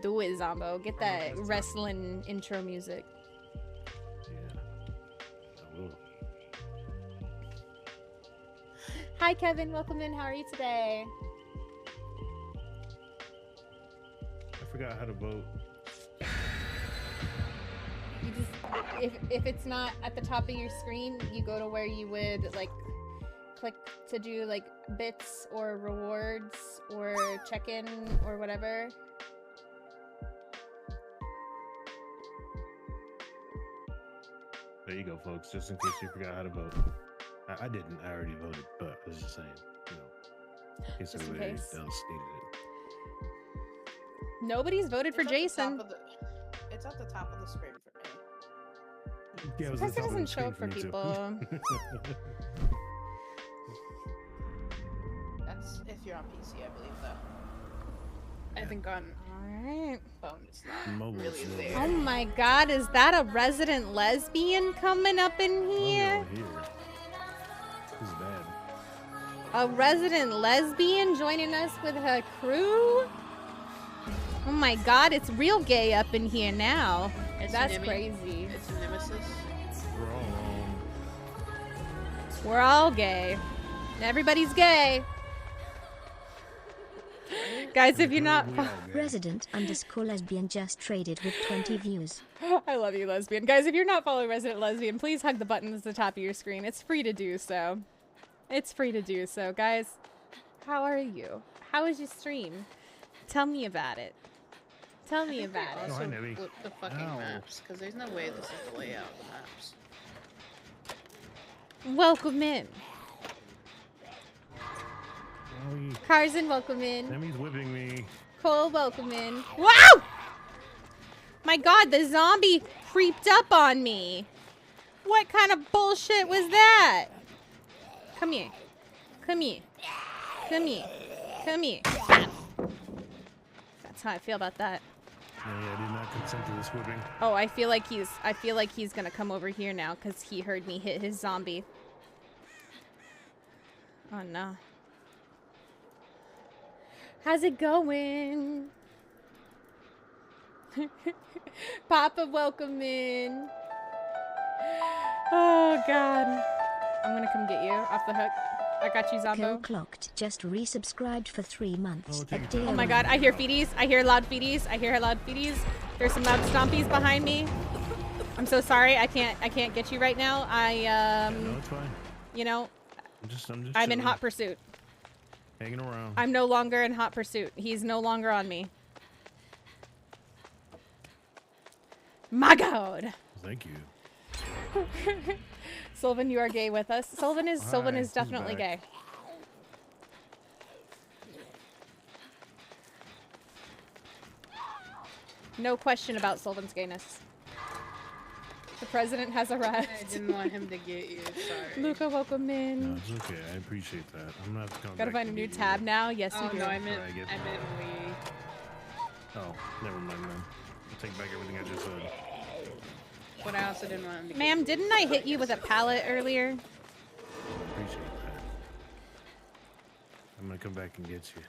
Do it, Zombo. Get that wrestling intro music. I will. Hi, Kevin. Welcome in. How are you today? I forgot how to vote. You just, if it's not at the top of your screen, you go to where you would like click to do like bits or rewards or check-in or whatever. There you go, folks. Just in case you forgot how to vote. I didn't. I already voted, but I was just saying, you know, in case anybody else needed it. Nobody's voted for Jason. It's at the top of the screen for me. Yeah, it was Because at it the top of the doesn't show screen up for me, too. people. That's if you're on PC, I believe, though. I think on phone it's not really there. Oh my god, is that a resident lesbian coming up in here? This is bad. A resident lesbian joining us with her crew? Oh my god, it's real gay up in here now. It's That's Nimi. crazy. It's a nemesis. We're all wrong. We're all gay. Everybody's gay. Guys, if you're not... Resident_lesbian just traded with 20 views. I love you, lesbian. Guys, if you're not following Resident Lesbian, please hug the button at the top of your screen. It's free to do so. It's free to do so. Guys, how are you? How was your stream? Tell me about it. Tell me about it. Also, flip the fucking maps, because there's no way this is the layout of the maps. Welcome in. Carson, welcome in. Demi's whipping me. Cole, welcome in. Wow! My god, the zombie creeped up on me. What kind of bullshit was that? Come here. Come here. Come here. Come here. That's how I feel about that. Yeah, I did not consent to this whipping. Oh, I feel like he's gonna come over here now because he heard me hit his zombie. Oh no. How's it going? Papa, welcome in. Oh god. I'm gonna come get you off the hook. I got you, Zombo. Kill Clocked just resubscribed for 3 months. Oh my god, I hear feeties. I hear loud feeties. I hear loud feeties. There's some loud stompies behind me. I'm so sorry. I can't get you right now. No, it's fine. You know, I'm just I'm in chilling. hot pursuit. Hanging around. I'm no longer in hot pursuit. He's no longer on me. My god. Thank you. Sylvan, you are gay with us. Sylvan is He's definitely back. gay. No question about Sylvan's gayness. The president has arrived. I didn't want him to get you, sorry. Luca, welcome in. No, it's okay. I appreciate that. I'm gonna have to come Gotta back find a and new get you. tab now. Yes, Oh, you do. no, I meant Leigh. Oh, never mind then. I'll take back everything I just said. But I also didn't want him to get Ma'am, didn't I hit you with a pallet earlier? I appreciate that. I'm gonna come back and get you.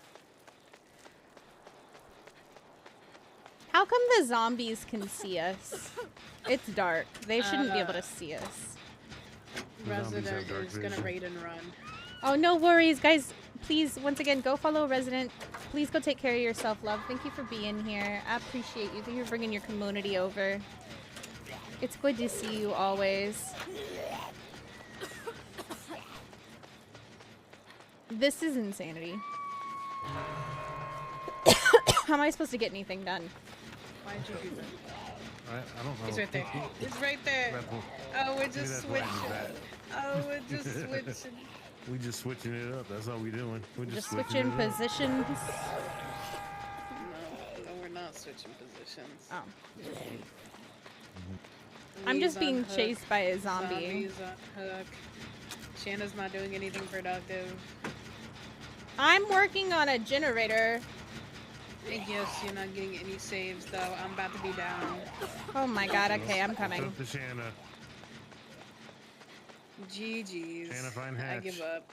How come the zombies can see us? It's dark. They shouldn't be able to see us. Resident is gonna raid and run. Oh, no worries, guys. please, once again, go follow Resident. Please go take care of yourself, love. Thank you for being here. I appreciate you. Thank you for bringing your community over. It's good to see you always. This is insanity. How am I supposed to get anything done? Why'd you do that? I don't know. He's right there. It's right there. Oh, we're just switching. Oh, we're just switching. We just switching it up. That's all we doing. We're Just switching positions. No, we're not switching positions. Oh. I'm just being chased by a zombie. Zombies on hook. Shanna's not doing anything productive. I'm working on a generator. And yes, you're not getting any saves though. I'm about to be down. Oh my god, okay, I'm coming. Up to Shana. GG's. Shana, find Hatch. I give up.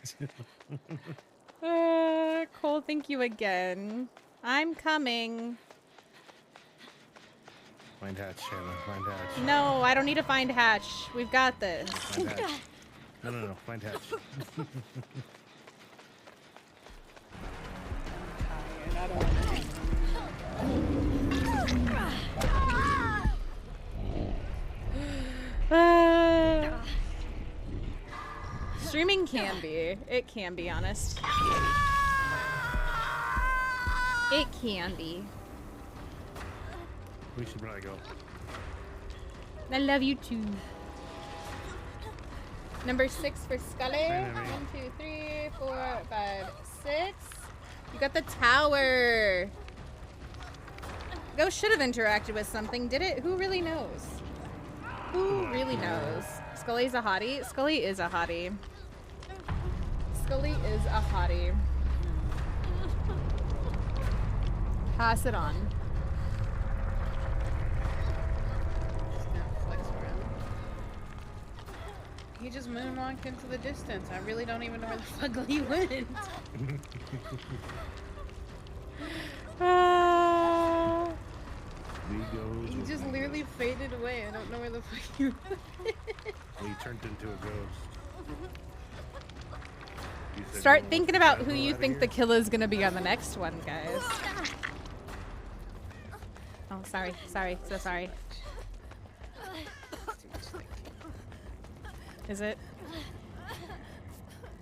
Cole, thank you again. I'm coming. Find Hatch, Shana. Find Hatch. No, I don't need to find Hatch. We've got this. Find Hatch. No. Find Hatch. I don't want to. Streaming can be. It can be, honest. It can be. We should probably go. I love you too. Number 6 for Scully. 1, 2, 3, 4, 5, 6. You got the tower. Ghost should have interacted with something, did it? Who really knows? Who really knows? Scully's a hottie? Scully is a hottie. Scully is a hottie. Pass it on. He just moonwalked into the distance. I really don't even know where the fuck he went. He just literally faded away. I don't know where the fuck he went. He turned into a ghost. Start thinking about who you think the killer is gonna be on the next one, guys. Oh, sorry. So sorry. Is it?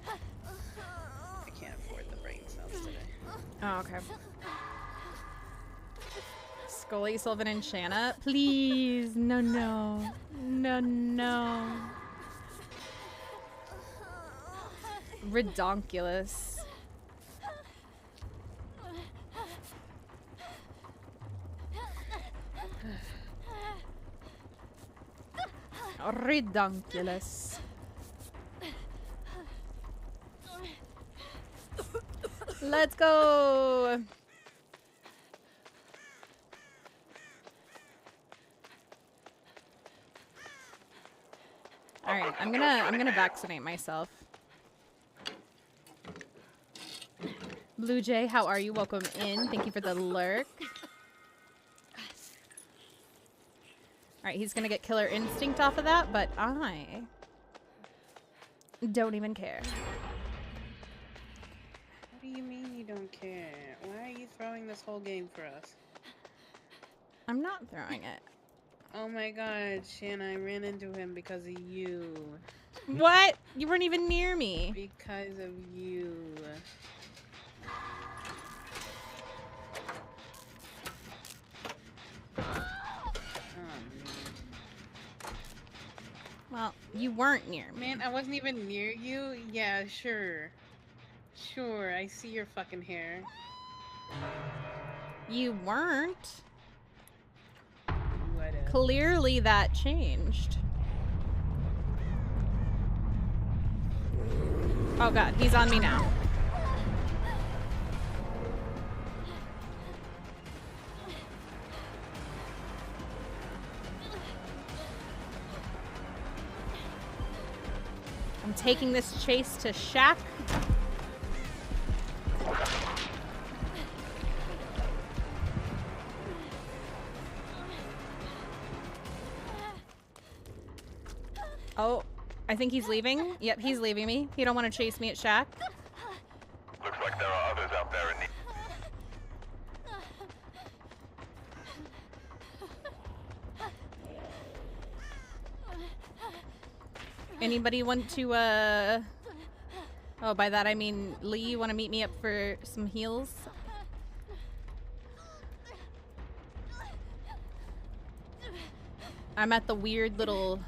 I can't afford the brain cells today. Oh, okay. Scully, Sylvan, and Shana. Please. No. Redonkulous. Redonkulous. Let's go. All right, I'm gonna vaccinate myself. Blue Jay, how are you? Welcome in. Thank you for the lurk. Alright, he's gonna get killer instinct off of that, but I don't even care. What do you mean you don't care? Why are you throwing this whole game for us? I'm not throwing it. Oh my god, Shanna, I ran into him because of you. What? You weren't even near me. Because of you. Well, you weren't near me. Man, I wasn't even near you? Yeah, sure. Sure, I see your fucking hair. You weren't. Whatever. Clearly that changed. Oh god, he's on me now. I'm taking this chase to Shack. Oh, I think he's leaving. Yep, he's leaving me. He don't want to chase me at Shack. Looks like Anybody want to, oh, by that I mean, Leigh, you want to meet me up for some heals? I'm at the weird little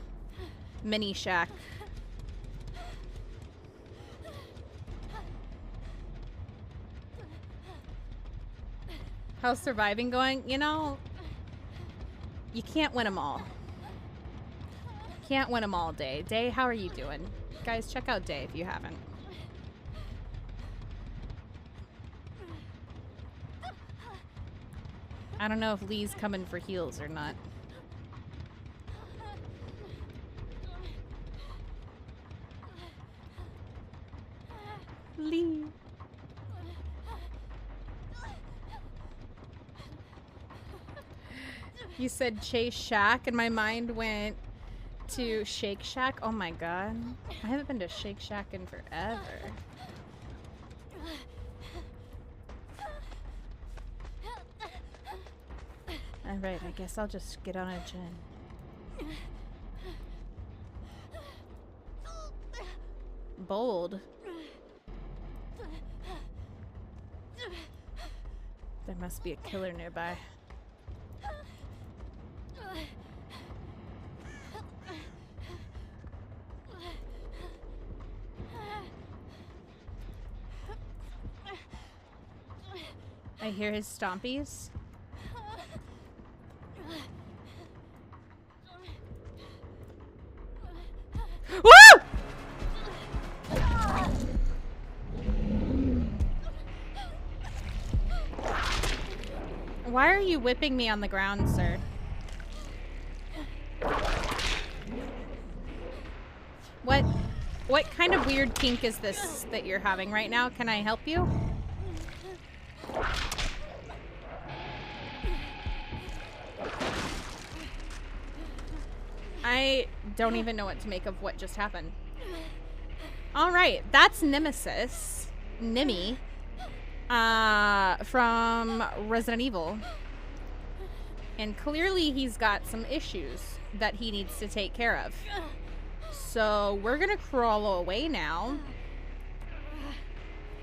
mini shack. How's surviving going? You know, you can't win them all. Can't win them all, Day. Day, how are you doing? Guys, check out Day if you haven't. I don't know if Leigh's coming for heals or not. Leigh. You said Chase Shack and my mind went to Shake Shack. Oh my god. I haven't been to Shake Shack in forever. Alright, I guess I'll just get on a gin. Bold. There must be a killer nearby. I hear his stompies. Woo! Why are you whipping me on the ground, sir? What kind of weird kink is this that you're having right now? Can I help you? I don't even know what to make of what just happened. Alright, that's Nemesis. Nimmy. From Resident Evil. And clearly he's got some issues that he needs to take care of. So we're gonna crawl away now.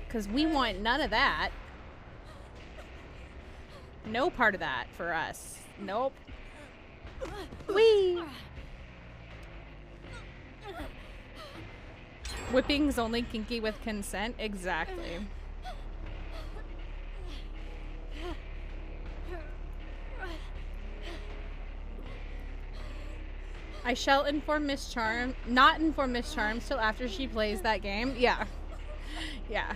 Because we want none of that. No part of that for us. Nope. Whee! Whipping's only kinky with consent? Exactly. I shall inform Miss Charm, not inform Miss Charms till after she plays that game. Yeah. Yeah.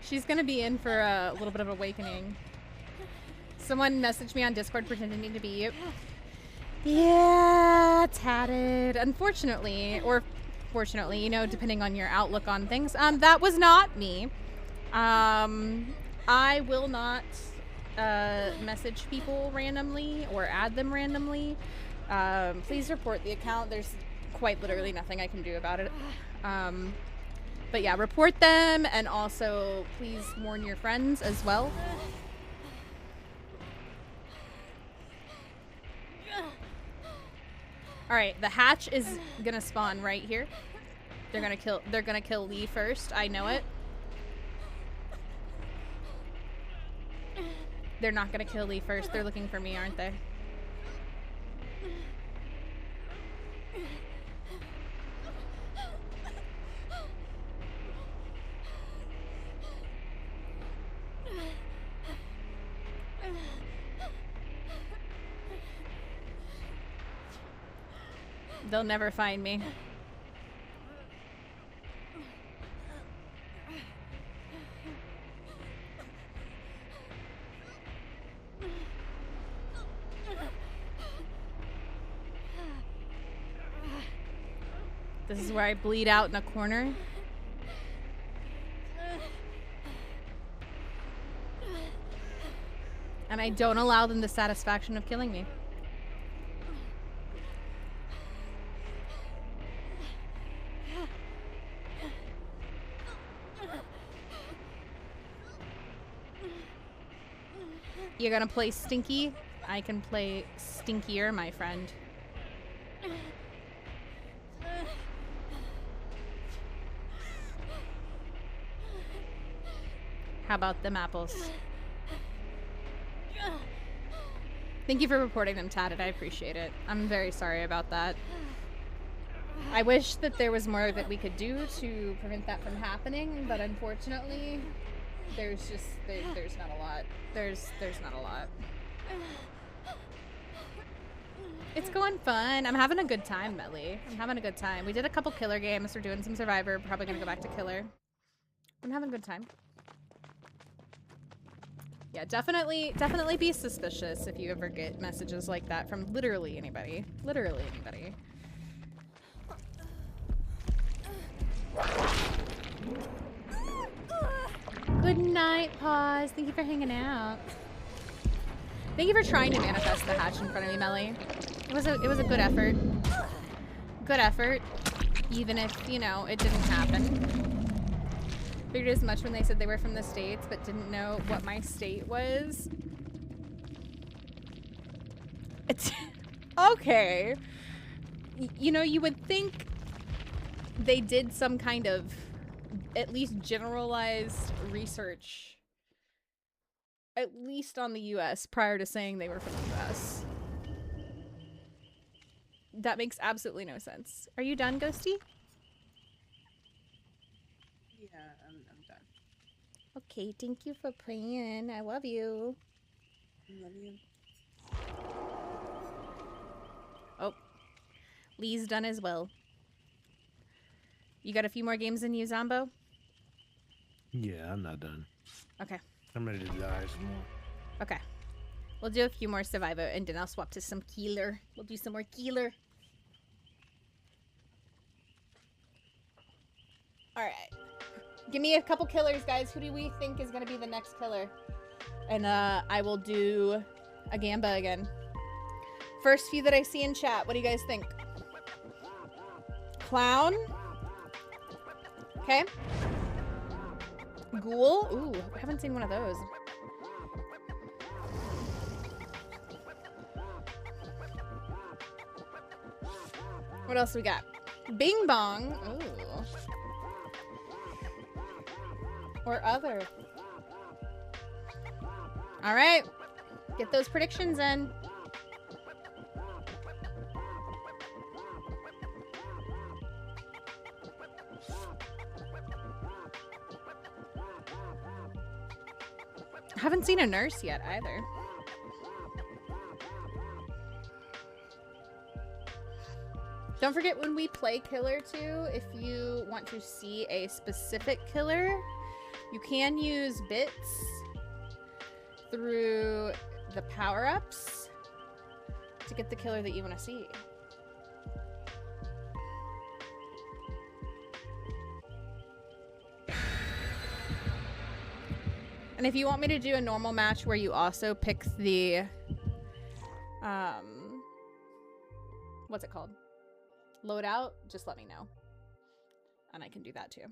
She's gonna be in for a little bit of awakening. Someone messaged me on Discord pretending to be you. Yeah, tatted. Unfortunately, or fortunately, you know, depending on your outlook on things. That was not me. I will not message people randomly or add them randomly. Please report the account. There's quite literally nothing I can do about it. But yeah, report them, and also please warn your friends as well. All right, the hatch is gonna spawn right here. They're gonna kill Leigh first. I know it. They're not gonna kill Leigh first. They're looking for me, aren't they? They'll never find me. This is where I bleed out in a corner. And I don't allow them the satisfaction of killing me. You're gonna play stinky? I can play stinkier, my friend. How about them apples? Thank you for reporting them, Tatted. I appreciate it. I'm very sorry about that. I wish that there was more that we could do to prevent that from happening, but unfortunately, there's not a lot. There's not a lot. It's going fun. I'm having a good time, Melly. I'm having a good time. We did a couple killer games. We're doing some Survivor. Probably gonna go back to killer. I'm having a good time. Yeah, definitely be suspicious if you ever get messages like that from literally anybody. Literally anybody. Good night, Pause. Thank you for hanging out. Thank you for trying to manifest the hatch in front of me, Melly. It was a good effort. Good effort. Even if, you know, it didn't happen. Figured as much when they said they were from the States, but didn't know what my state was. It's okay. You know, you would think they did some kind of at least generalized research, at least on the US, prior to saying they were from the US. That makes absolutely no sense. Are you done, Ghosty? Yeah, I'm done. Okay, thank you for playing. I love you. Love you. Oh, Lee's done as well. You got a few more games in you, Zombo? Yeah, I'm not done. Okay. I'm ready to die some more. Okay. We'll do a few more Survivor, and then I'll swap to some Keeler. We'll do some more Keeler. Alright. Give me a couple killers, guys. Who do we think is going to be the next killer? And I will do a Gamba again. First few that I see in chat. What do you guys think? Clown? Okay. Ghoul? Ooh, I haven't seen one of those. What else we got? Bing Bong. Ooh. Or other. All right. Get those predictions in. I haven't seen a nurse yet either. Don't forget when we play Killer 2, if you want to see a specific killer, you can use bits through the power-ups to get the killer that you want to see. And if you want me to do a normal match where you also pick the, what's it called? Loadout, just let me know. And I can do that too.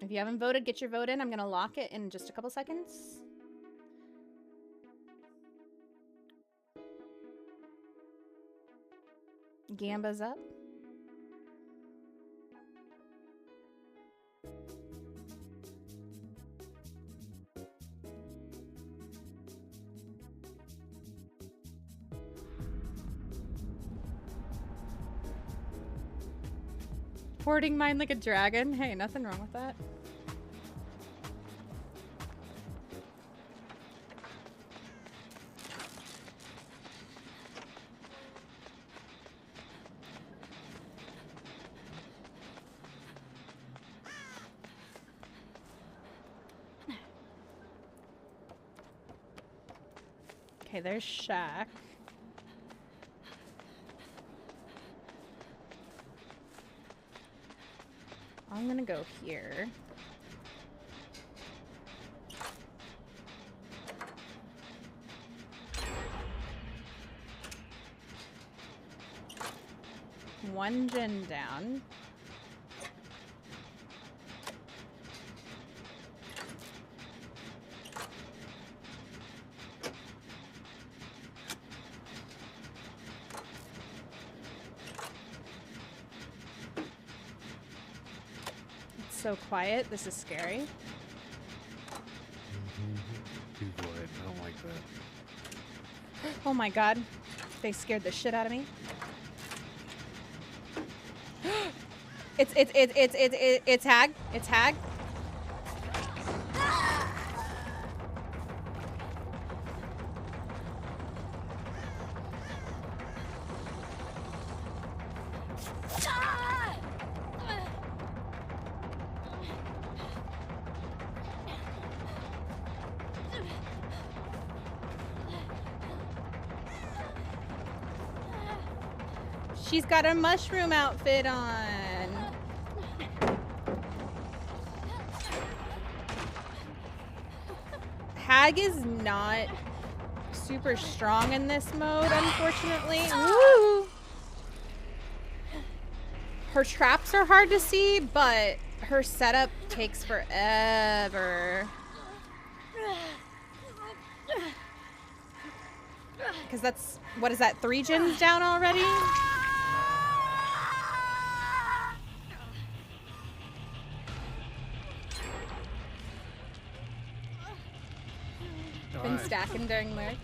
If you haven't voted, get your vote in. I'm gonna lock it in just a couple seconds. Gamba's up. Hoarding mine like a dragon? Hey, nothing wrong with that. Okay, there's Shaq. I'm gonna go here. One gen down. so quiet. This is scary. Too quiet. I don't like that. Oh my god. They scared the shit out of me. It's Hag. It's Hag. She's got a mushroom outfit on. Hag is not super strong in this mode, unfortunately. Woo! Her traps are hard to see, but her setup takes forever. Because that's, what is that, 3 gens down already? Been stacking during lurks.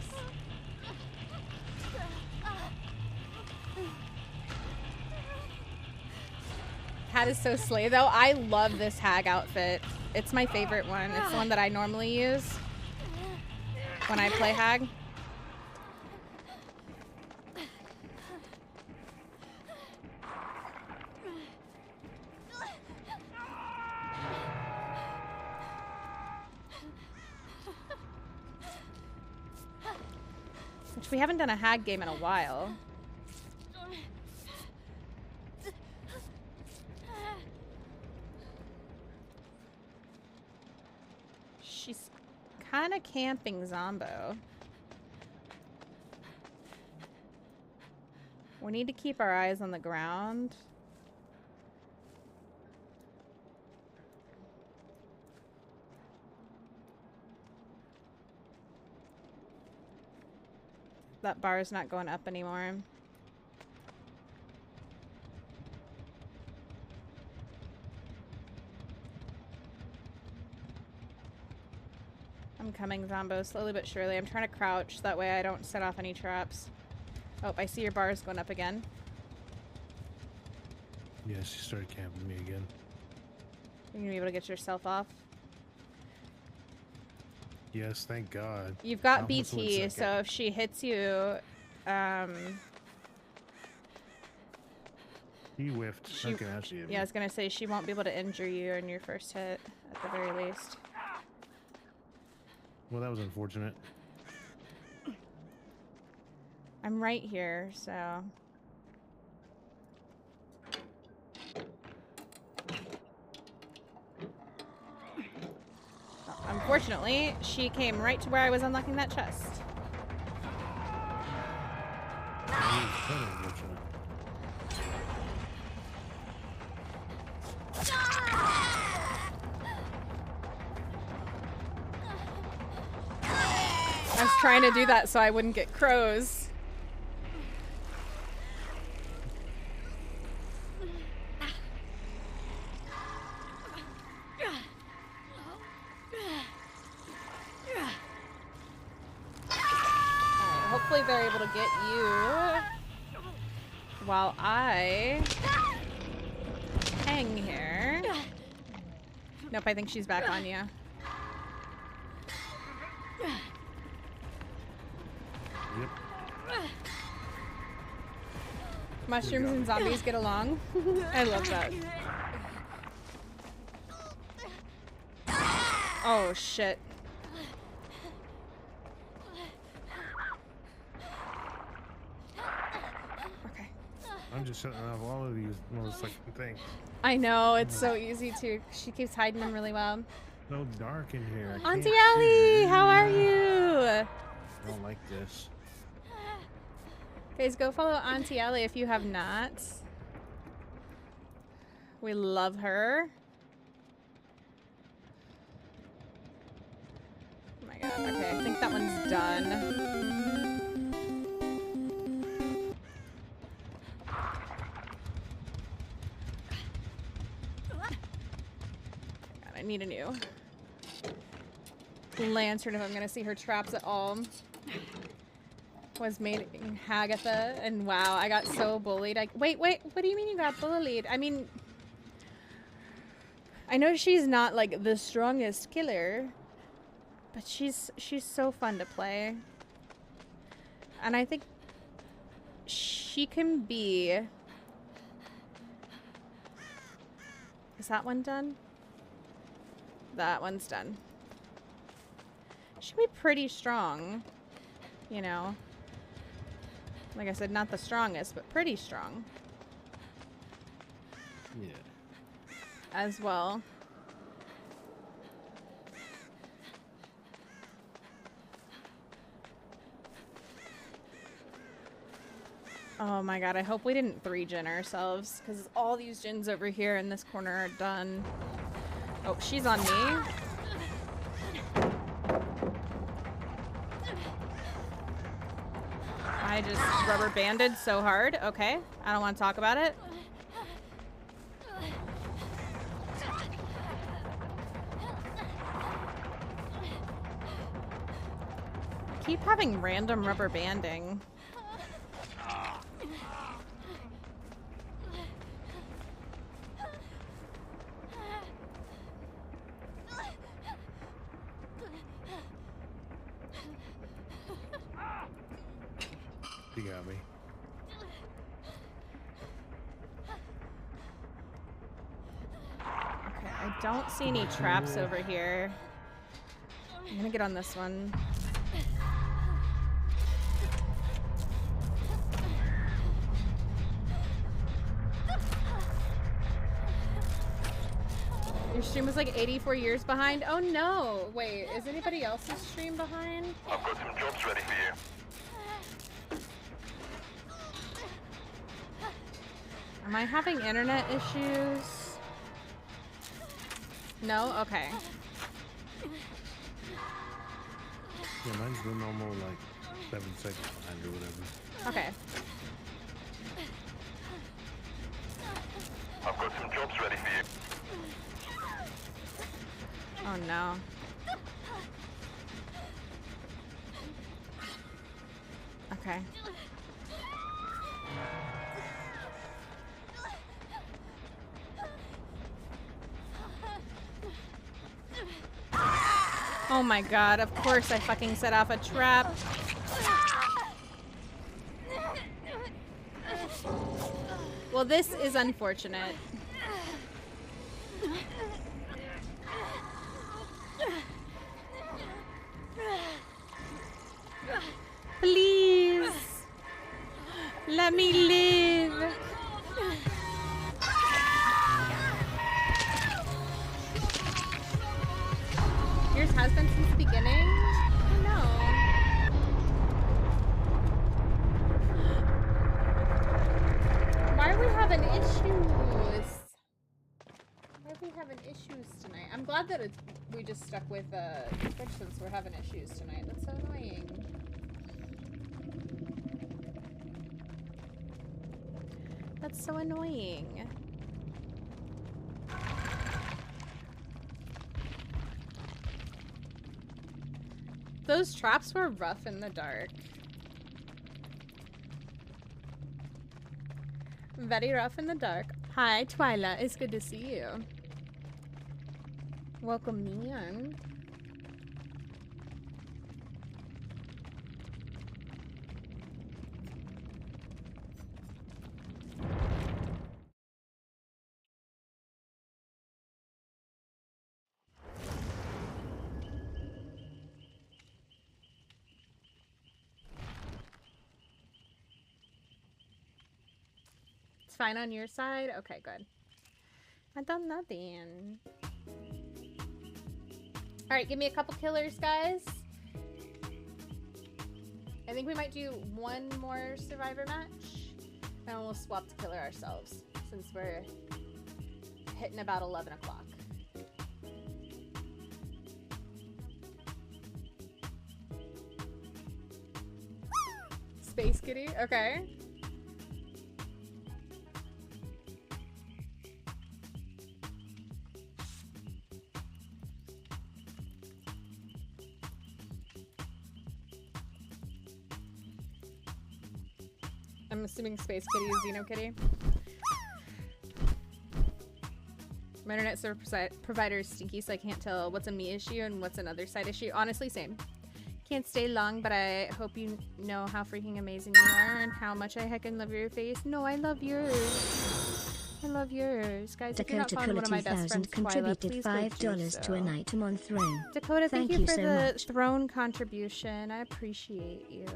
Hat is so slay though. I love this Hag outfit. It's my favorite one. It's the one that I normally use when I play Hag. We haven't done a Hag game in a while. She's kind of camping Zombo. We need to keep our eyes on the ground. That bar is not going up anymore. I'm coming, Zombo, slowly but surely. I'm trying to crouch, that way I don't set off any traps. Oh, I see your bars going up again. Yeah, she started camping me again. You're gonna be able to get yourself off? Yes, thank God. You've got BT, so if she hits you, He whiffed. Yeah, I was gonna say she won't be able to injure you in your first hit, at the very least. Well, that was unfortunate. I'm right here, so... Unfortunately, she came right to where I was unlocking that chest. I was trying to do that so I wouldn't get crows. Hopefully they're able to get you while I hang here. Nope, I think she's back on you. Yep. Mushrooms and zombies get along. I love that. Oh shit. I'm just shutting off all of these motherfucking things. I know, it's so easy to. She keeps hiding them really well. So dark in here. Auntie Ellie, how are you? I don't like this. Guys, go follow Auntie Ellie if you have not. We love her. Oh my god, okay, I think that one's done. I need a new lantern if I'm gonna see her traps at all. Was mating Hagatha, and wow, I got so bullied. Wait, what do you mean you got bullied? I mean, I know she's not like the strongest killer, but she's so fun to play. And I think she can be... Is that one done? That one's done. She can be pretty strong, you know. Like I said, not the strongest, but pretty strong. Yeah. As well. Oh my god, I hope we didn't 3-gen ourselves, because all these gens over here in this corner are done. Oh, she's on me. I just rubber banded so hard. Okay, I don't want to talk about it. Keep having random rubber banding. You got me. Okay, I don't see any traps over here. I'm gonna get on this one. Your stream was like 84 years behind? Oh no! Wait, is anybody else's stream behind? I've got some jobs ready for you. Am I having internet issues? No? Okay. Yeah, mine's the normal, like, 7 seconds behind or whatever. Okay. I've got some jobs ready for you. Oh no. Okay. Oh my god, of course I fucking set off a trap. Well, this is unfortunate. Please, let me live. Yours has been since the beginning? Oh no. Why are we having issues? Why are we having issues tonight? I'm glad that we just stuck with Twitch since we're having issues tonight. That's so annoying. That's so annoying. Those traps were rough in the dark. Very rough in the dark. Hi, Twyla. It's good to see you. Welcome in. Fine on your side? Okay, good. I've done nothing. Alright, give me a couple killers, guys. I think we might do one more survivor match. And we'll swap the killer ourselves. Since we're hitting about 11 o'clock. Space Kitty? Okay. I'm assuming Space Kitty is Xeno Kitty. My internet service provider is stinky, so I can't tell what's a me issue and what's another side issue. Honestly, same. Can't stay long, but I hope you know how freaking amazing you are and how much I heckin' love your face. No, I love yours. I love yours. Guys, if you're not following one of my best friends, contributed Twyla, $5 to an item on Throne. Dakota, thank you for so the much. throne contribution. I appreciate you.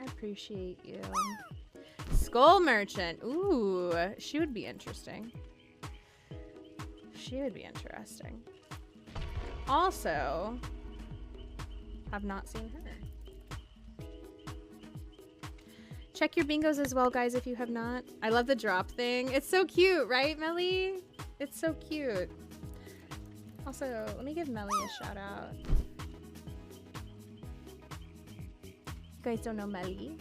I appreciate you. Skull Merchant. Ooh, she would be interesting. She would be interesting. Also, have not seen her. Check your bingos as well, guys, if you have not. I love the drop thing. It's so cute, right, Melly? It's so cute. Also, let me give Melly a shout out. You guys don't know Melly?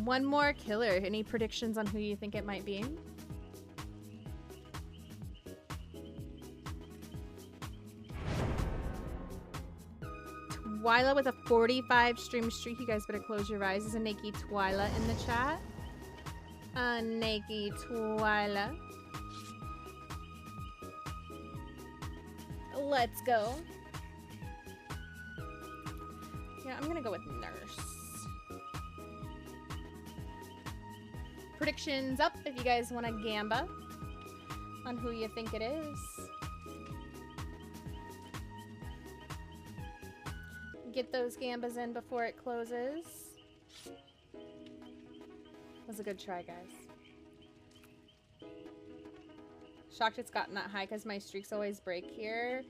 One more killer. Any predictions on who you think it might be? Twyla with a 45 stream streak. You guys better close your eyes. There's a naked Twyla in the chat. A naked Twyla. Let's go. Yeah, I'm gonna go with Nurse. Predictions up if you guys want to gamba on who you think it is. Get those gambas in before it closes. Was a good try, guys. Shocked it's gotten that high because my streaks always break here.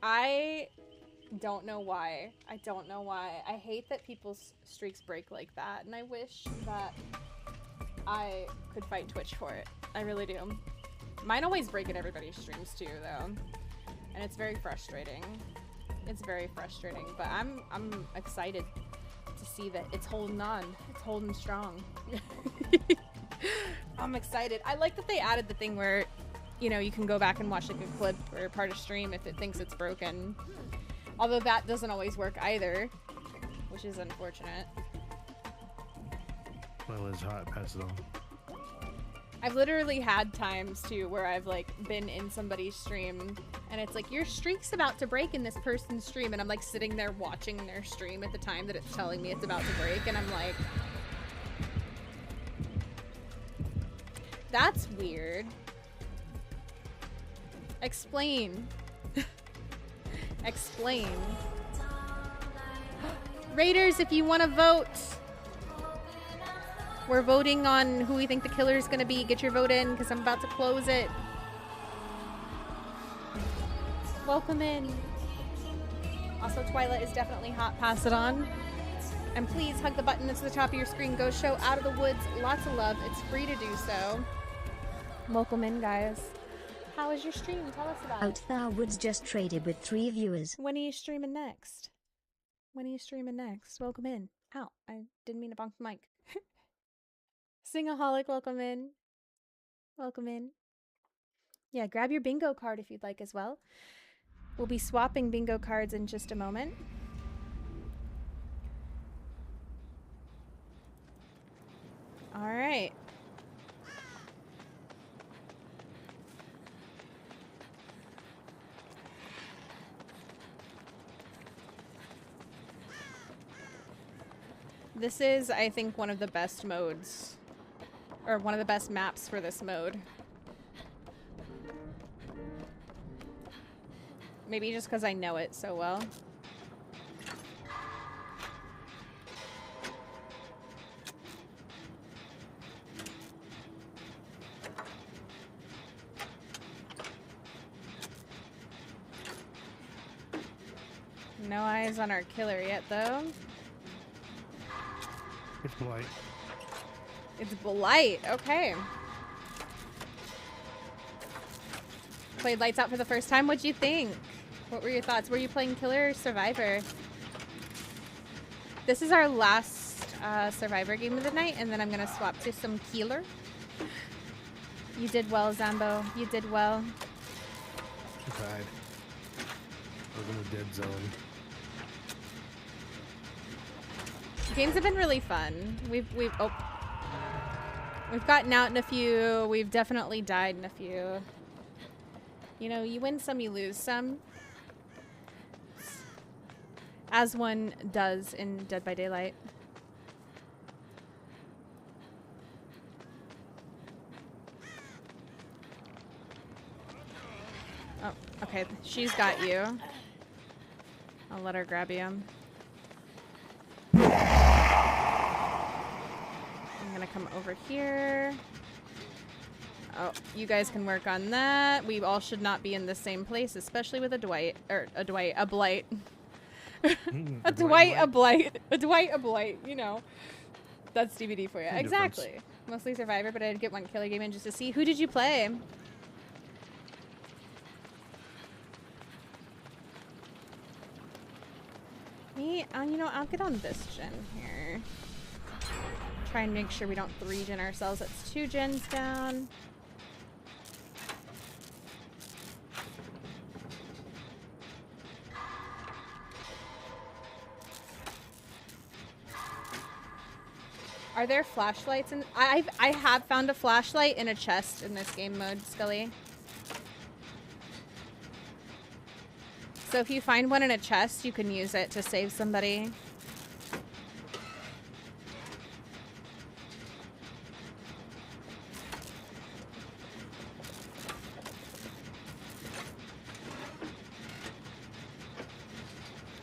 I don't know why. I don't know why. I hate that people's streaks break like that, and I wish that I could fight Twitch for it. I really do. Mine always break in everybody's streams too, though, and it's very frustrating. It's very frustrating, but I'm excited to see that it's holding on. It's holding strong. I'm excited. I like that they added the thing where, you know, you can go back and watch like a clip or part of stream if it thinks it's broken. Although that doesn't always work either, which is unfortunate. Well, it's hot. Pass it on. I've literally had times too where I've like been in somebody's stream and it's like your streak's about to break in this person's stream, and I'm like sitting there watching their stream at the time that it's telling me it's about to break, and I'm like, that's weird. Explain. Explain. Raiders, if you want to vote, we're voting on who we think the killer is going to be. Get your vote in because I'm about to close it. Welcome in. Also, Twyla is definitely hot. Pass it on. And please hug the button that's at the top of your screen. Go show Out of the Woods lots of love. It's free to do so. Welcome in, guys. How was your stream? Tell us about it. Out Woods just traded with 3 viewers. When are you streaming next? When are you streaming next? Welcome in. Ow, I didn't mean to bonk the mic. Singaholic, welcome in. Welcome in. Yeah, grab your bingo card if you'd like as well. We'll be swapping bingo cards in just a moment. All right. This is, I think, one of the best modes, or one of the best maps for this mode. Maybe just because I know it so well. No eyes on our killer yet, though. It's Blight. It's Blight. Okay. Played Lights Out for the first time. What'd you think? What were your thoughts? Were you playing Killer or Survivor? This is our last Survivor game of the night, and then I'm gonna swap to some Killer. You did well, Zambo. You did well. I tried. I was in a dead zone. Games have been really fun. We've gotten out in a few. We've definitely died in a few. You know, you win some, you lose some. As one does in Dead by Daylight. Oh, okay. She's got you. I'll let her grab you. I'm gonna come over here. Oh, you guys can work on that. We all should not be in the same place, especially with a Blight. a Dwight, a Blight, a Blight, you know. That's DBD for you. No exactly. difference. Mostly Survivor, but I did get one killer game in just to see. Who did you play? Me? You know, I'll get on this gen here. Try and make sure we don't 3-gen ourselves. That's 2 gens down. Are there flashlights in? I have found a flashlight in a chest in this game mode, Scully. So if you find one in a chest, you can use it to save somebody.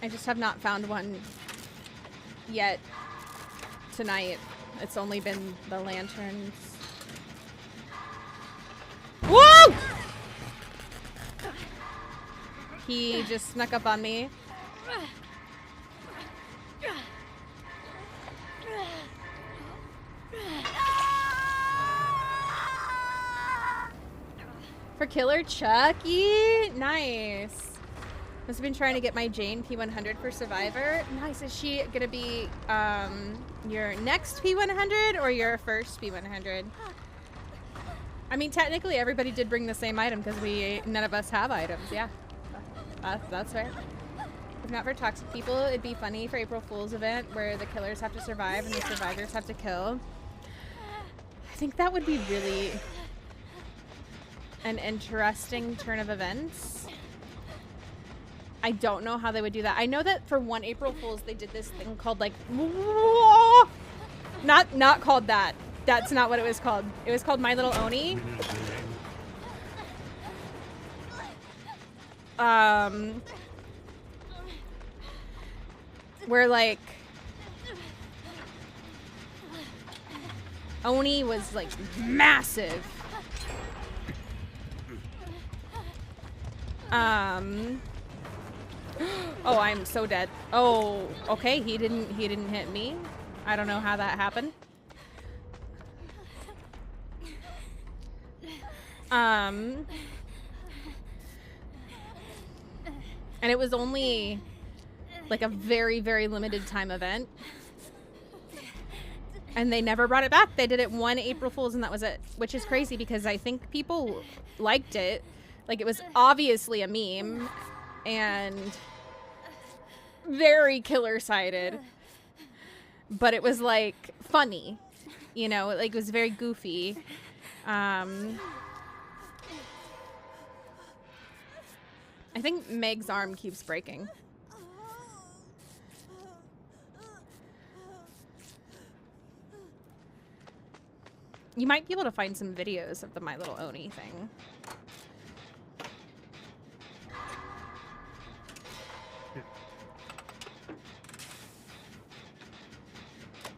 I just have not found one yet tonight. It's only been the lanterns. Whoa! He just snuck up on me. For Killer Chucky? Nice. Must have been trying to get my Jane P100 for Survivor. Nice. Is she gonna be your next P100 or your first P100? I mean, technically everybody did bring the same item because none of us have items. Yeah, that's fair. If not for toxic people, it'd be funny for April Fool's event where the killers have to survive and the survivors have to kill. I think that would be really an interesting turn of events. I don't know how they would do that. I know that for one April Fool's they did this thing called like not called that. That's not what it was called. It was called My Little Oni. Where like Oni was like massive. Oh, I'm so dead. Oh, okay. He didn't hit me. I don't know how that happened. And it was only like a very, very limited time event. And they never brought it back. They did it one April Fool's and that was it, which is crazy because I think people liked it. Like it was obviously a meme and very killer-sided, but it was like funny, you know, like it was very goofy. I think Meg's arm keeps breaking. You might be able to find some videos of the My Little Oni thing.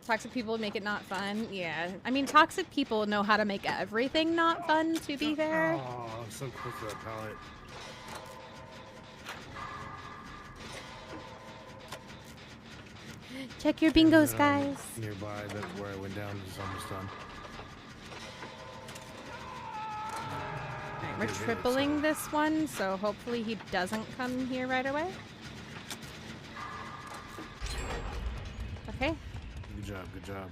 Toxic people make it not fun. Yeah. I mean, toxic people know how to make everything not fun, to be fair. Oh, I'm so close to that pallet. Check your bingos, guys. Nearby, that's where I went down. It's almost done. Alright, we're tripling this one, so hopefully he doesn't come here right away. Okay. Good job, good job.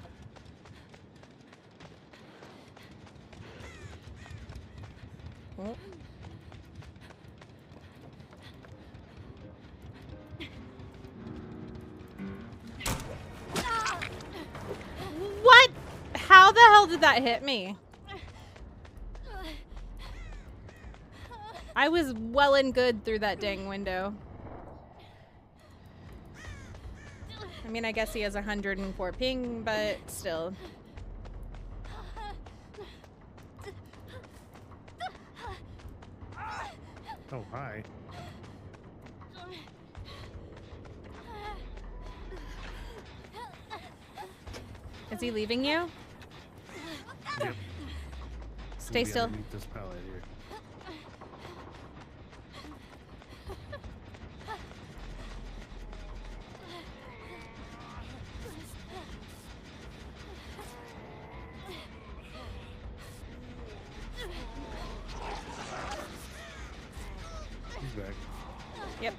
Oh. What? How the hell did that hit me? I was well and good through that dang window. I mean, I guess he has 104 ping, but still. Oh, hi. Is he leaving you? Yep. Stay still. This pallet here. He's back. Yep.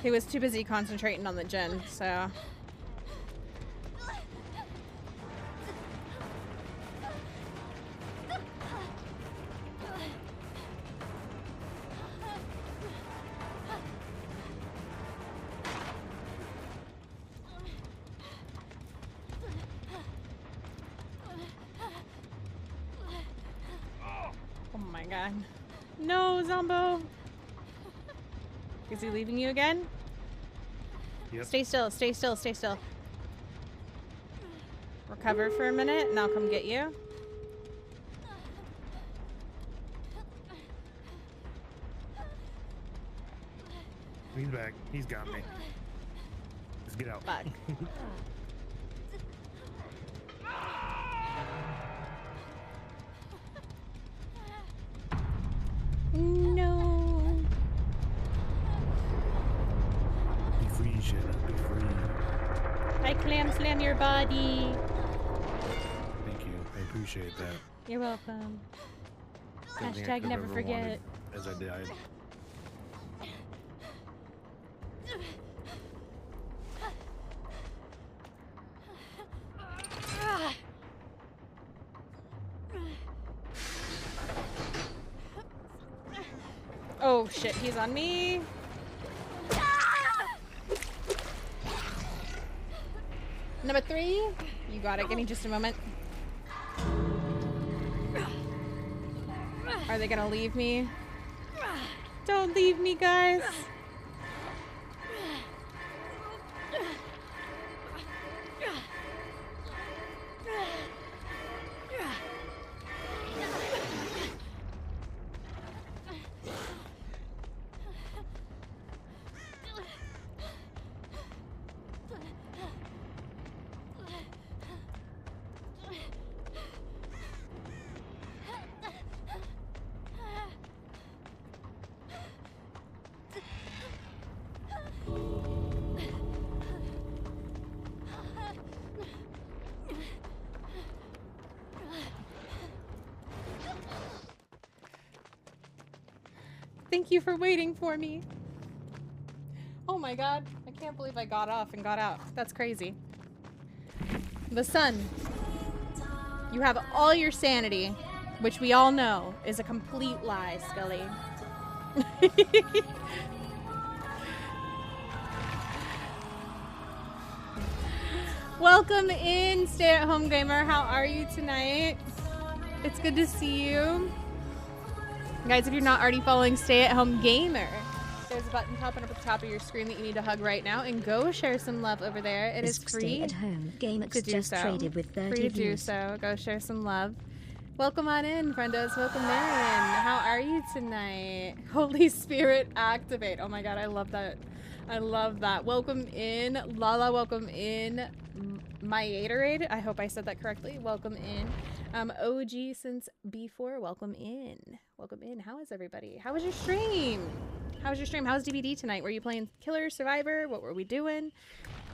He was too busy concentrating on the gen, so. Oh my god. No, Zombo! Is he leaving you again? Yep. Stay still, stay still, stay still. Recover for a minute and I'll come get you. He's back. He's got me. Let's get out. Fuck. No. Be free, Shana. Be free. I clam slam your body. Thank you. I appreciate that. You're welcome. Don't think I Hashtag could've never ever forget. wanted as I died. Oh shit, he's on me. Number 3, you got it. Give me just a moment. Are they gonna leave me? Don't leave me, guys. Thank you for waiting for me. Oh my god, I can't believe I got off and got out. That's crazy. The sun. You have all your sanity, which we all know is a complete lie, Scully. Welcome in, stay-at-home gamer. How are you tonight? It's good to see you. Guys, if you're not already following Stay at Home Gamer, there's a button popping up at the top of your screen that you need to hug right now and go share some love over there. It is free. Stay at Home Gamer to do just so. traded with 30 Free to do views. so. Go share some love. Welcome on in, friendos. Welcome in. How are you tonight? Holy Spirit, activate. Oh my god, I love that. I love that. Welcome in, Lala. Welcome in, my Gatorade. I hope I said that correctly. Welcome in. OG since B4. Welcome in. Welcome in. How is everybody? How was your stream? How was your stream? How was DBD tonight? Were you playing Killer, Survivor? What were we doing?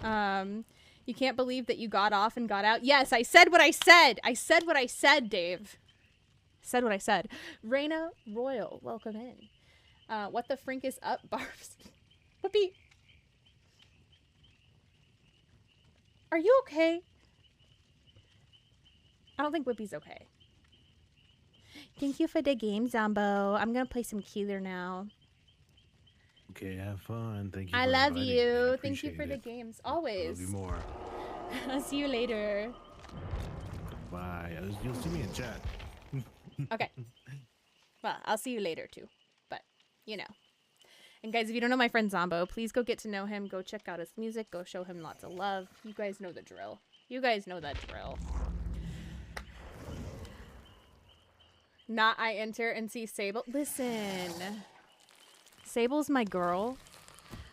You can't believe that you got off and got out. Yes, I said what I said. I said what I said, Dave. Said what I said. Raina Royal, welcome in. What the frink is up, Barbs? Whoopee. Are you okay? I don't think Whippy's okay. Thank you for the game, Zombo. I'm gonna play some Keeler now. Okay, have fun. Thank you. I for love inviting you. me. I Thank you for the appreciate it. games. Always. Love you more. I'll see you later. Bye. You'll see me in chat. Okay. Well, I'll see you later too. But, you know. And guys, if you don't know my friend Zombo, please go get to know him. Go check out his music. Go show him lots of love. You guys know the drill. You guys know that drill. Not I enter and see Sable. Listen. Sable's my girl.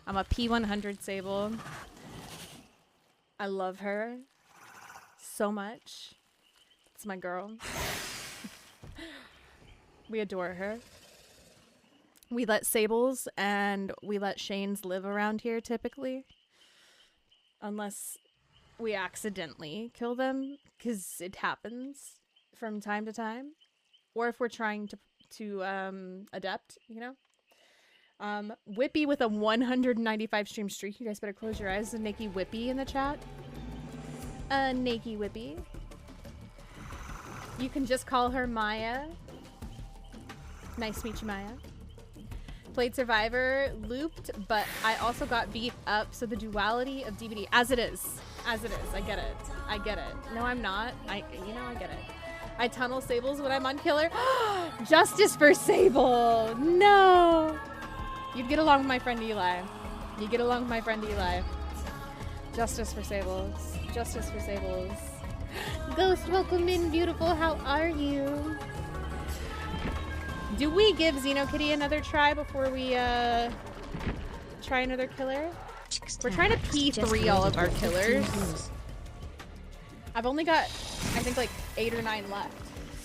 I'm a P100 Sable. I love her so much. It's my girl. We adore her. We let Sables and we let Shanes live around here typically. Unless we accidentally kill them, because it happens from time to time. Or if we're trying to adapt, you know? Whippy with a 195 stream streak. You guys better close your eyes. Nakey Whippy in the chat. Nakey Whippy. You can just call her Maya. Nice to meet you, Maya. Played Survivor, looped, but I also got beat up, so the duality of DBD, as it is, I get it, I get it. No, I'm not, I get it. I tunnel Sables when I'm on Killer. Justice for Sable, no! You get along with my friend Eli. You get along with my friend Eli. Justice for Sables, justice for Sables. Ghost, welcome in, beautiful, how are you? Do we give Xenokitty another try before we try another killer? We're trying to P3 all of our killers. I've only got, I think, like 8 or 9 left.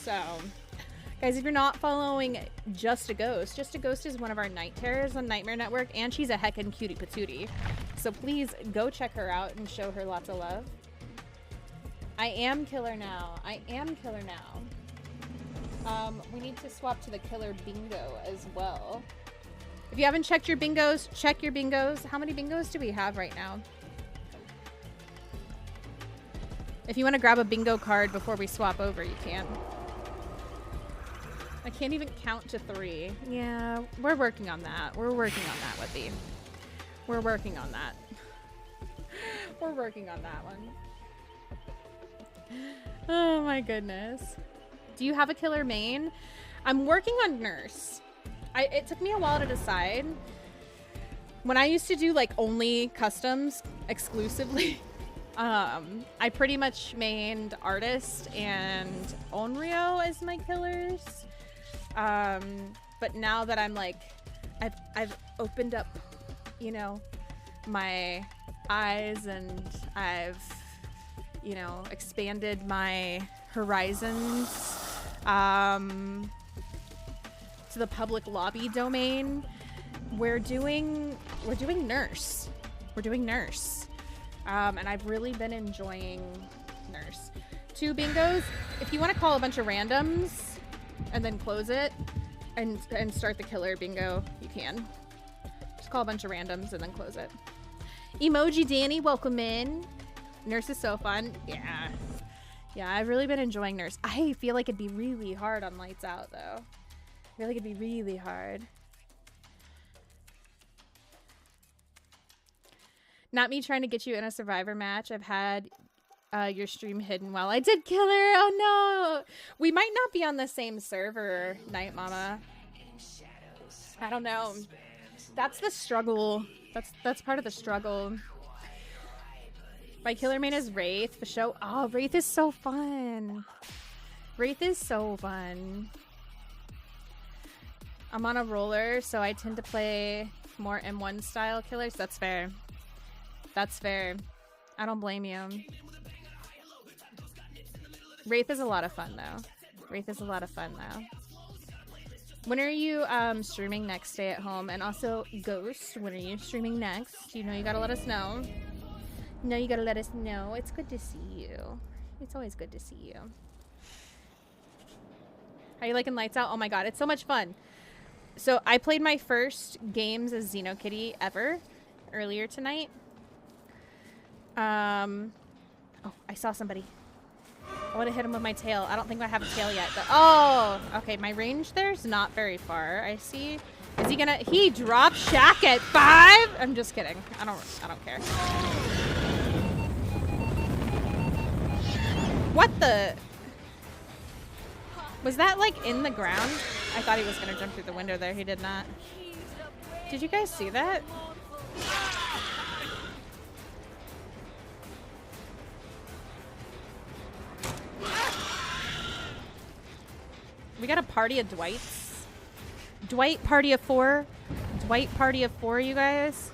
So, guys, if you're not following Just a Ghost is one of our night terrors on Nightmare Network, and she's a heckin' cutie patootie. So please go check her out and show her lots of love. I am killer now. We need to swap to the killer bingo as well. If you haven't checked your bingos, check your bingos. How many bingos do we have right now? If you want to grab a bingo card before we swap over, you can. I can't even count to 3. Yeah, we're working on that. We're working on that, Whippy. We're working on that. We're working on that one. Oh my goodness. Do you have a killer main? I'm working on Nurse. It took me a while to decide. When I used to do like only customs exclusively, I pretty much mained Artist and Onryo as my killers. But now that I'm like, I've opened up, you know, my eyes, and I've, you know, expanded my horizons to the public lobby domain. We're doing Nurse. We're doing Nurse. And I've really been enjoying Nurse. 2 bingos. If you want to call a bunch of randoms and then close it and start the killer bingo, you can. Just call a bunch of randoms and then close it. Emoji Danny, welcome in. Nurse is so fun. Yeah. Yeah, I've really been enjoying Nurse. I feel like it'd be really hard on Lights Out, though. I feel like it'd be really hard. Not me trying to get you in a Survivor match. I've had your stream hidden while I did Killer. Oh, no. We might not be on the same server, Night Mama. I don't know. That's the struggle. That's part of the struggle. My killer main is Wraith. The show. Oh, Wraith is so fun. Wraith is so fun. I'm on a roller, so I tend to play more M1 style killers. That's fair. That's fair. I don't blame you. Wraith is a lot of fun, though. Wraith is a lot of fun, though. When are you streaming next? Stay at home. And also, Ghost, when are you streaming next? You know you gotta let us know. No, you gotta let us know. It's good to see you. It's always good to see you. How you liking Lights Out? Oh my god, it's so much fun. So I played my first games as Xenokitty ever earlier tonight. Oh, I saw somebody. I want to hit him with my tail. I don't think I have a tail yet. But, oh, okay. My range there's not very far. I see. Is he gonna? He dropped Shaq at 5. I'm just kidding. I don't care. What the? Was that like in the ground? I thought he was gonna jump through the window there. He did not. Did you guys see that? We got a party of Dwights. Dwight party of 4. Dwight party of 4, you guys.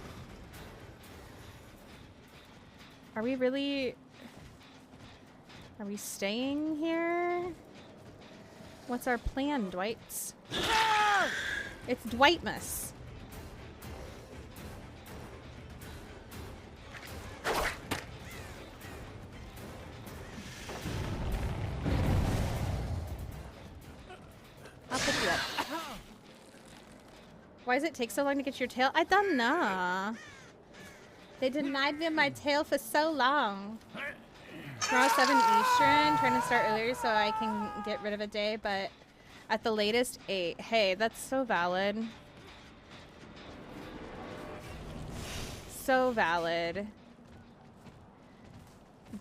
Are we really... Are we staying here? What's our plan, Dwights? It's Dwightmas. I'll pick you up. Why does it take so long to get your tail? I don't know. They denied me my tail for so long. Tomorrow 7 Eastern, trying to start earlier so I can get rid of a day, but at the latest 8. Hey, that's so valid. So valid.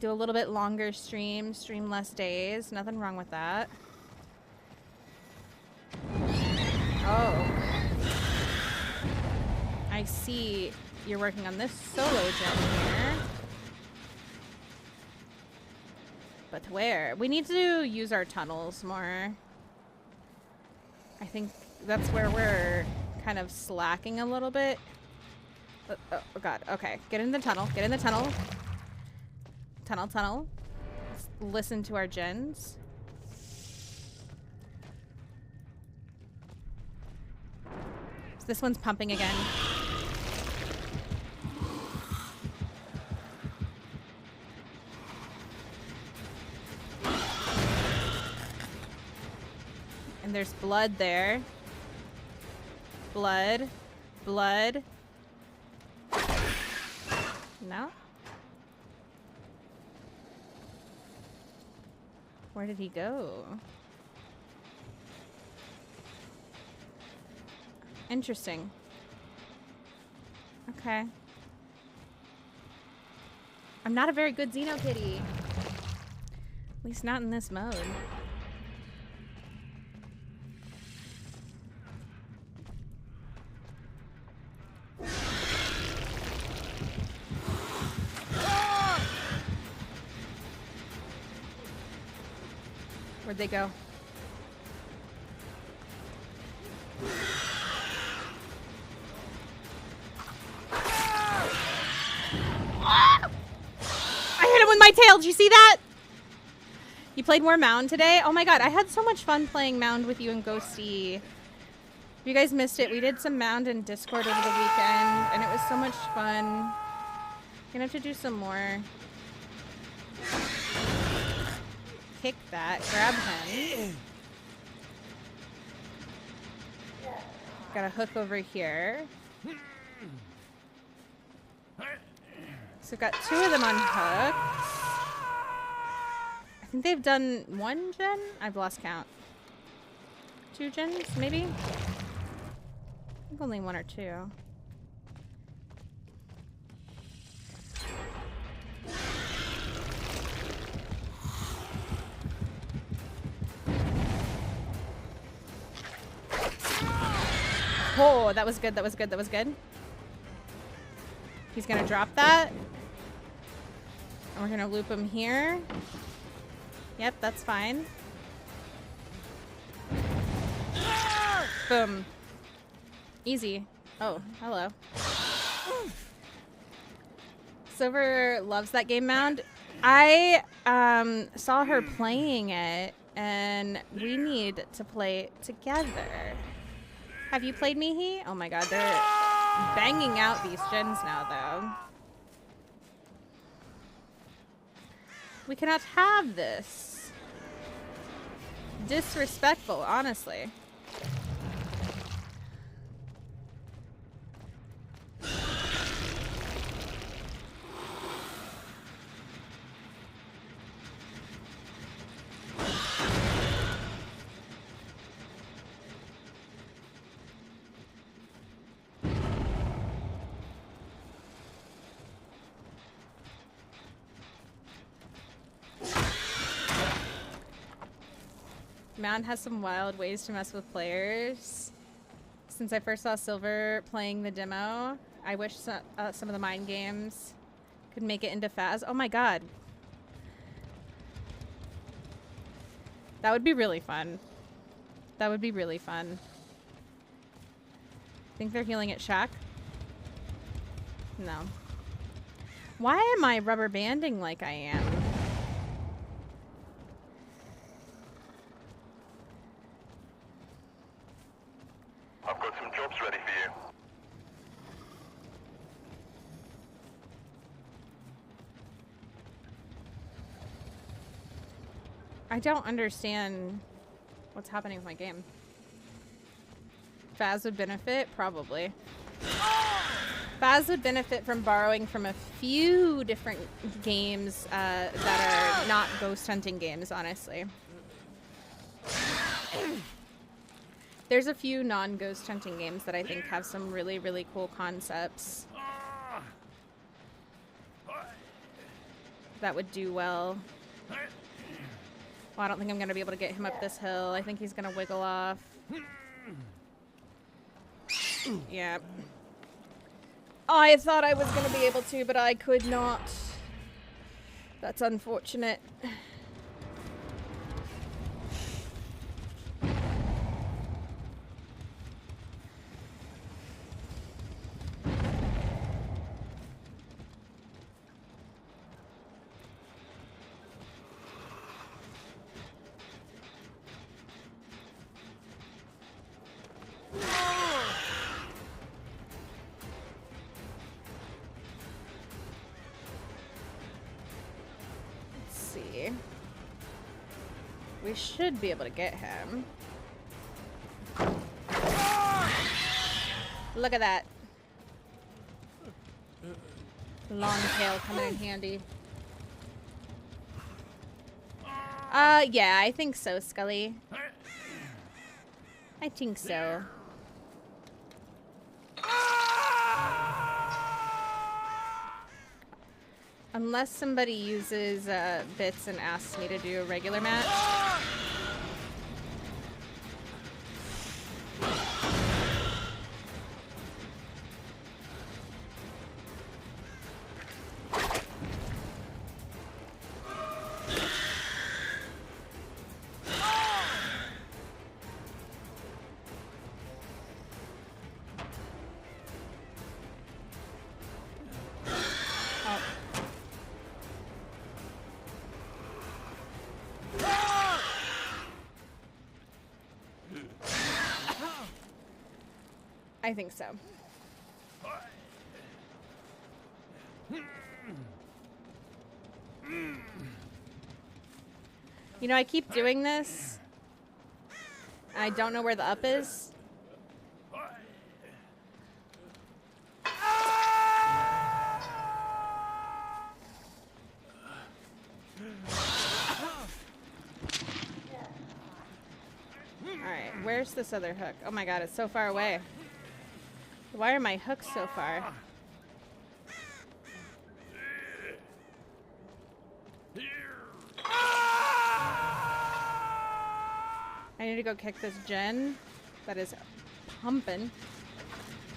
Do a little bit longer stream less days. Nothing wrong with that. Oh. I see you're working on this solo gen here. But where? We need to use our tunnels more. I think that's where we're kind of slacking a little bit. Oh god, okay. Get in the tunnel. Get in the tunnel. Tunnel. Let's listen to our gens. So this one's pumping again. And there's blood there. Blood. No? Where did he go? Interesting. Okay. I'm not a very good Xenokitty. At least not in this mode. Where'd they go? I hit him with my tail. Did you see that? You played more Mound today? Oh my god, I had so much fun playing Mound with you and Ghosty. If you guys missed it, we did some Mound in Discord over the weekend, and it was so much fun. Gonna have to do some more. Kick that. Grab him. Got a hook over here. So we've got 2 of them on hooks. I think they've done 1 gen? I've lost count. 2 gens, maybe? I think only 1 or 2. Oh, that was good. He's gonna drop that. And we're gonna loop him here. Yep, that's fine. Boom. Easy. Oh, hello. Silver loves that game Mound. I saw her playing it, and we need to play together. Have you played Mihi? Oh my god, they're banging out these gens now, though. We cannot have this. disrespectful, honestly. Man has some wild ways to mess with players. Since I first saw Silver playing the demo, I wish some of the mind games could make it into Phas. Oh my god. That would be really fun. That would be really fun. Think they're healing at Shack? No. Why am I rubber banding like I am? I've got some jobs ready for you. I don't understand what's happening with my game. Phas would benefit? Probably. Phas would benefit from borrowing from a few different games that are not ghost hunting games, honestly. There's a few non-ghost hunting games that I think have some really, really cool concepts that would do well. Well, I don't think I'm going to be able to get him up this hill. I think he's going to wiggle off. Yeah. I thought I was going to be able to, but I could not. That's unfortunate. We should be able to get him. Look at that. Long tail coming in handy. Yeah, I think so, Scully. I think so. Unless somebody uses bits and asks me to do a regular match. I think so. You know, I keep doing this. I don't know where the up is. Alright, where's this other hook? Oh my god, it's so far away. Why are my hooks so far? I need to go kick this gen that is pumping.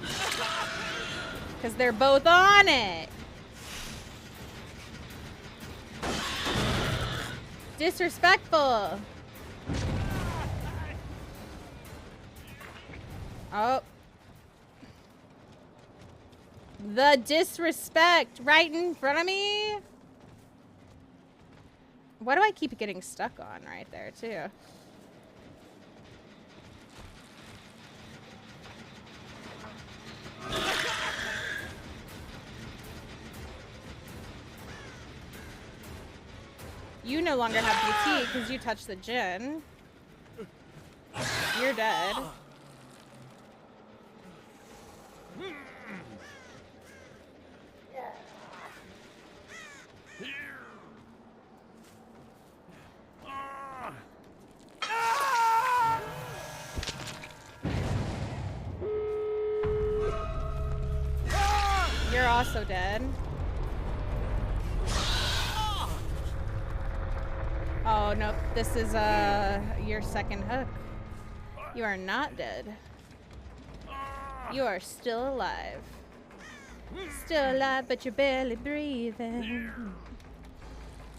Because they're both on it. Disrespectful. Oh. The disrespect right in front of me. Why do I keep getting stuck on right there too? You no longer have BT because you touched the gen. You're dead. You're also dead. Oh, nope. This is, your second hook. You are not dead. You are still alive. Still alive, but you're barely breathing.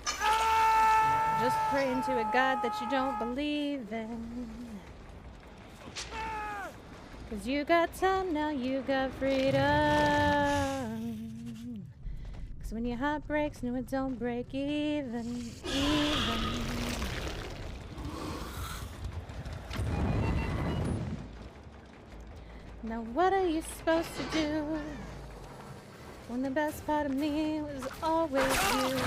Just praying to a God that you don't believe in. 'Cause you got time, now you got freedom. 'Cause when your heart breaks, no, it don't break even. Now what are you supposed to do when the best part of me was always you?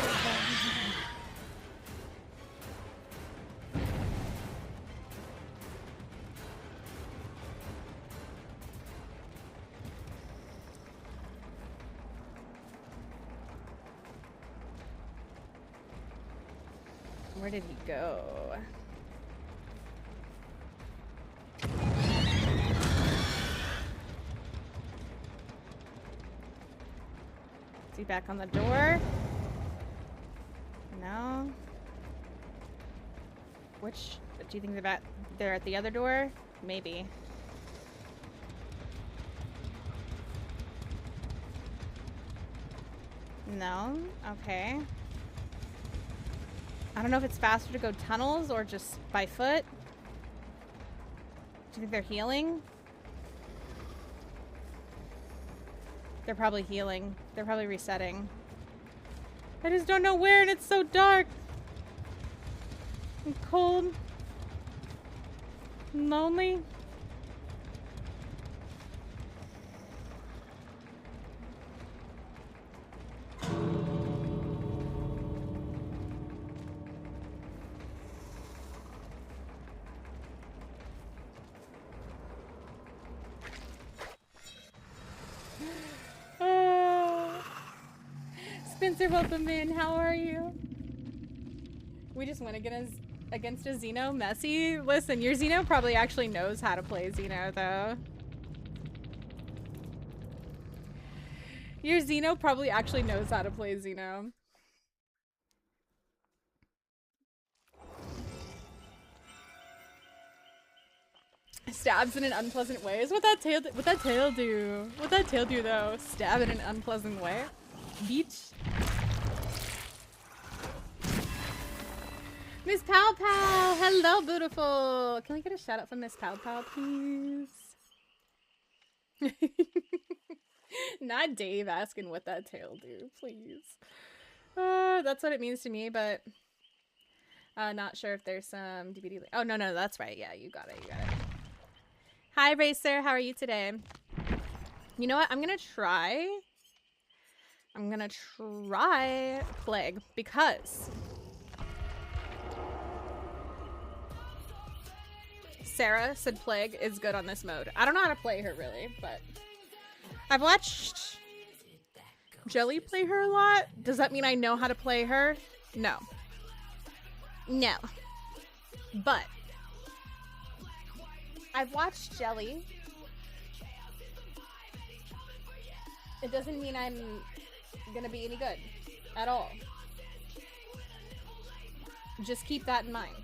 Where did he go? Is he back on the door? No. Which, do you think they're at the other door? Maybe. No? Okay. I don't know if it's faster to go tunnels or just by foot. Do you think they're healing? They're probably healing. They're probably resetting. I just don't know where, and it's so dark. And cold. And lonely. Spencer, welcome in. How are you? We just went against a Xeno. Messy. Listen, your Xeno probably actually knows how to play Xeno, though. Your Xeno probably actually knows how to play Xeno. Stabs in an unpleasant way. Is what that tail do? What that tail do though? Stab in an unpleasant way. Beach. Miss Pow Pow! Hello, beautiful! Can we get a shout out from Miss Pow Pow, please? Not Dave asking what that tail do, please. That's what it means to me, but not sure if there's some DBD. Oh, no, that's right. Yeah, you got it. Hi, Racer. How are you today? You know what? I'm gonna try Plague because Sarah said Plague is good on this mode. I don't know how to play her really, but I've watched Jelly play her a lot. Does that mean I know how to play her? No. No. But I've watched Jelly. It doesn't mean I'm gonna be any good at all. Just keep that in mind.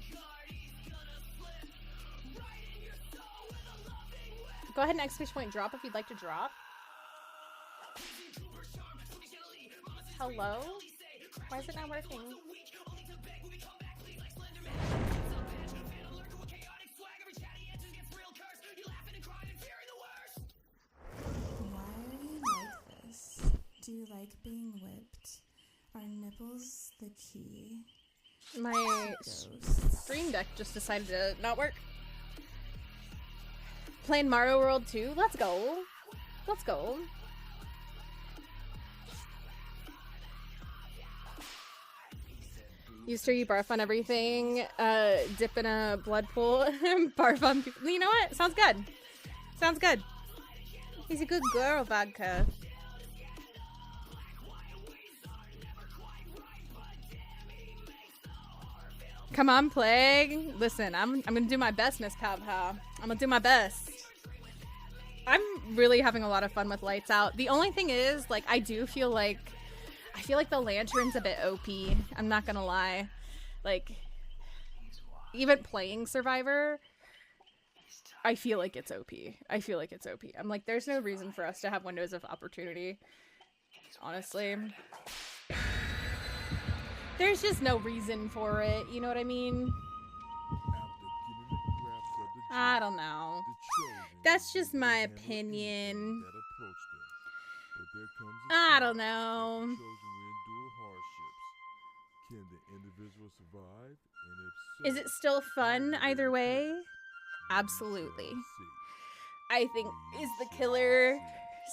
Go ahead and exclamation point drop if you'd like to drop. Hello? Why is it not working? Do you like being whipped? Are nipples the key? My stream deck just decided to not work. Playing Mario World 2? Let's go. Let's go. Used to you barf on everything, dip in a blood pool, barf on people. You know what? Sounds good. Sounds good. He's a good girl, vodka. Come on, Plague. Listen, I'm gonna do my best, Miss Pow Pow. I'm gonna do my best. I'm really having a lot of fun with lights out. The only thing is, like, I feel like the lantern's a bit OP. I'm not gonna lie. Like, even playing Survivor, I feel like it's OP. I feel like it's OP. I'm like, there's no reason for us to have windows of opportunity. Honestly. There's just no reason for it. You know what I mean? I don't know. That's just my opinion. I don't know. Is it still fun either way? Absolutely. I think, is the killer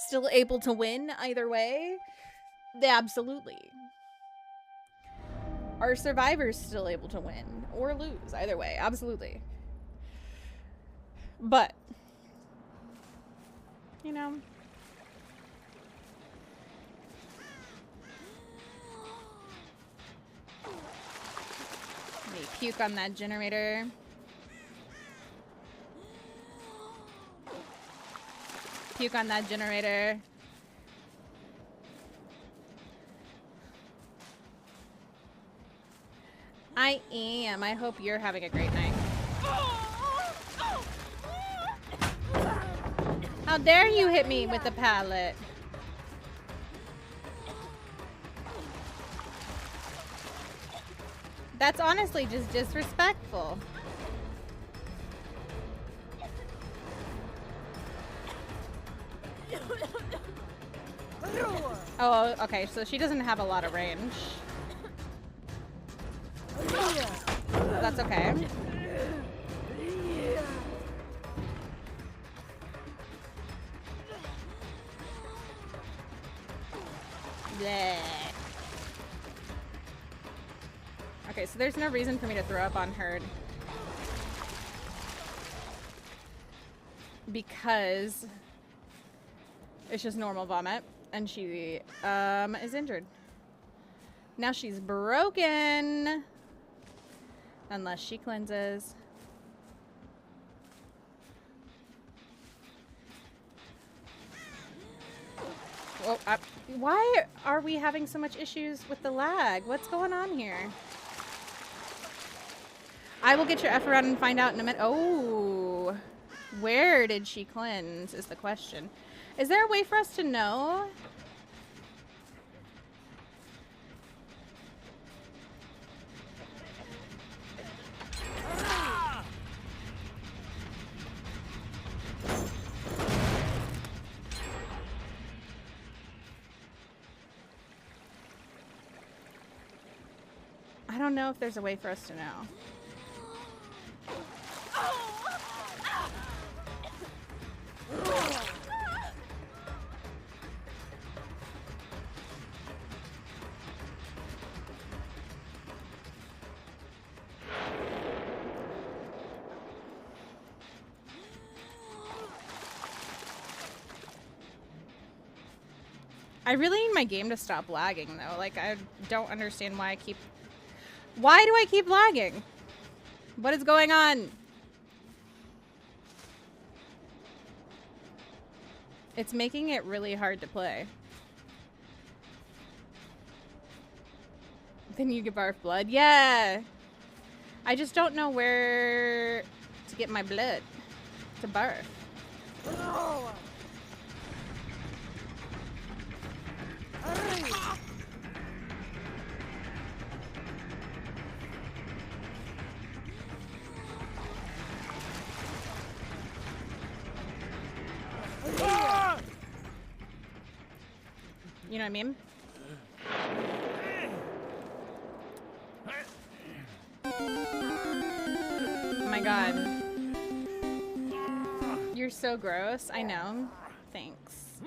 still able to win either way? Absolutely. Are survivors still able to win or lose either way? Absolutely. But, you know, let me puke on that generator. Puke on that generator. I am. I hope you're having a great night. How dare you hit me with the pallet? That's honestly just disrespectful. Oh, okay, so she doesn't have a lot of range. That's okay. Bleh. Okay, so there's no reason for me to throw up on her. Because it's just normal vomit. And she is injured. Now she's broken. Unless she cleanses. Oh, why are we having so much issues with the lag? What's going on here? I will get your F around and find out in a minute. Oh, where did she cleanse is the question. Is there a way for us to know? I don't know if there's a way for us to know. I really need my game to stop lagging though. Like, I don't understand why I keep... Why do I keep lagging? What is going on? It's making it really hard to play. Then you get barf blood. Yeah. I just don't know where to get my blood to barf. Oh. You know what I mean? Oh my god. You're so gross. I know. Thanks.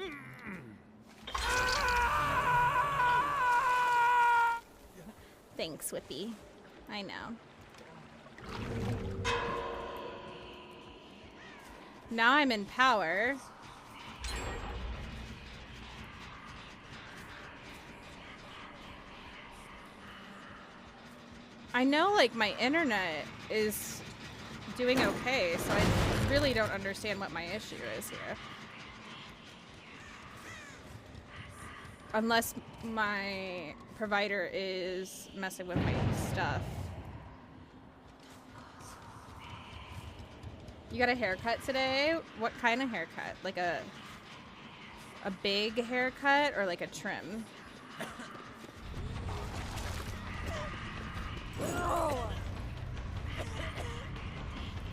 Thanks, Whippy. I know. Now I'm in power. I know, like, my internet is doing okay, so I really don't understand what my issue is here. Unless my provider is messing with my stuff. You got a haircut today? What kind of haircut? Like a big haircut or like a trim?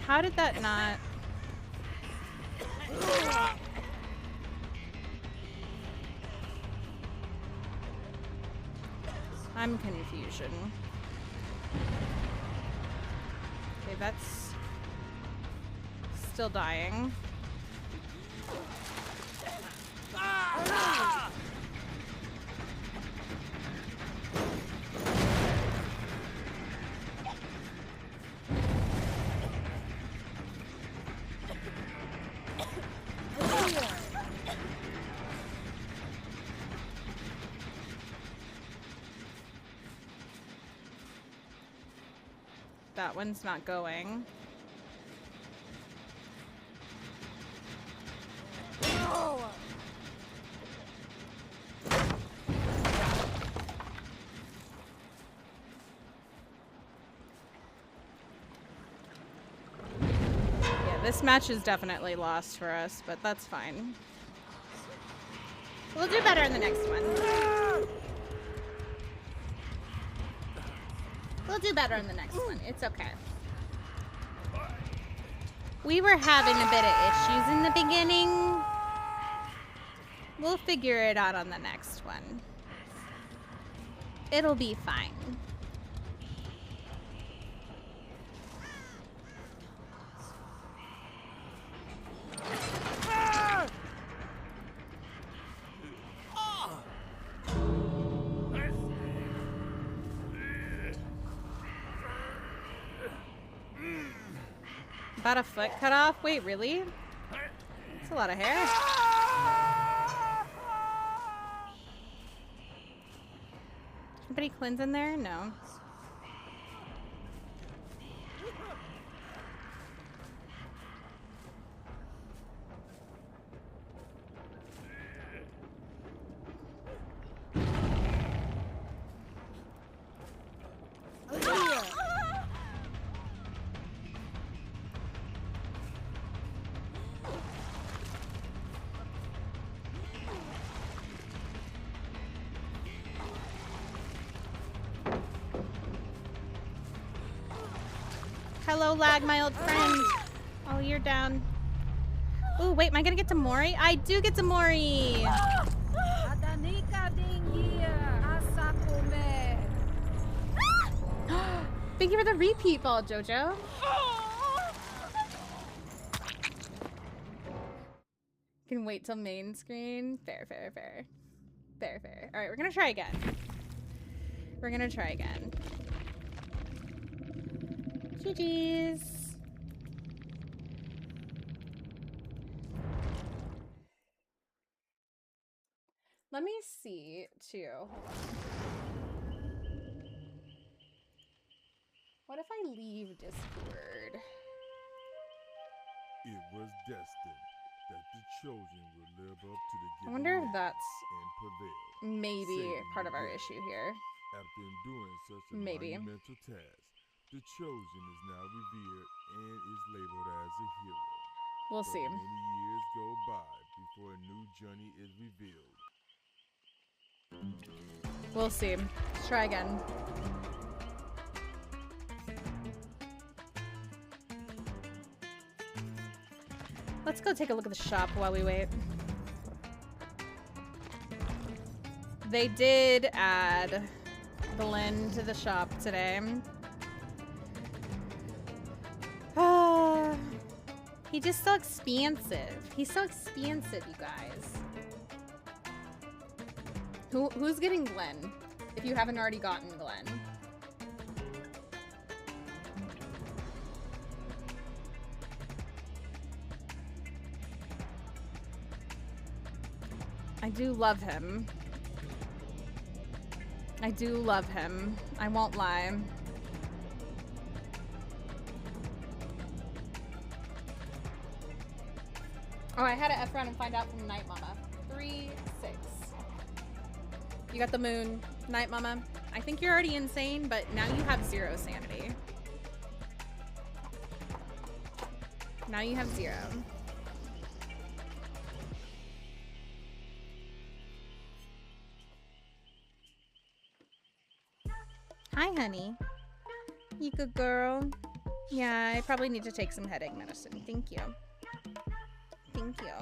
How did that not... I'm confusion. Okay, that's still dying. That one's not going. Yeah, this match is definitely lost for us, but that's fine. We'll do better in the next one. We'll do better in the next one. It's okay. We were having a bit of issues in the beginning. We'll figure it out on the next one. It'll be fine. About a foot cut off? Wait, really? That's a lot of hair. Anybody cleanse in there? No. Hello, Lag, my old friend. Oh, you're down. Oh, wait, am I gonna get to Mori? I do get to Mori. Thank you for the repeat ball, Jojo. Can wait till main screen. Fair, fair, fair. Fair, fair. All right, we're gonna try again. We're gonna try again. GG's. Let me see, too. Hold on. What if I leave Discord? It was destined that the children would live up to the I wonder if given that's and prevail, maybe saving part of the our world. issue here. After enduring such a Maybe. monumental task, the chosen is now revered and is labeled as a hero. We'll But see. many years go by before a new journey is revealed. We'll see. Let's try again. Let's go take a look at the shop while we wait. They did add Glenn to the shop today. He's just so expansive. He's so expansive, you guys. Who's getting Glenn? If you haven't already gotten Glenn. I do love him. I do love him. I won't lie. Oh, I had to F around and find out from Night Mama. 3-6. You got the moon, Night Mama. I think you're already insane, but now you have 0 sanity. Now you have 0. Hi, honey. You good girl? Yeah, I probably need to take some headache medicine. Thank you. Thank you.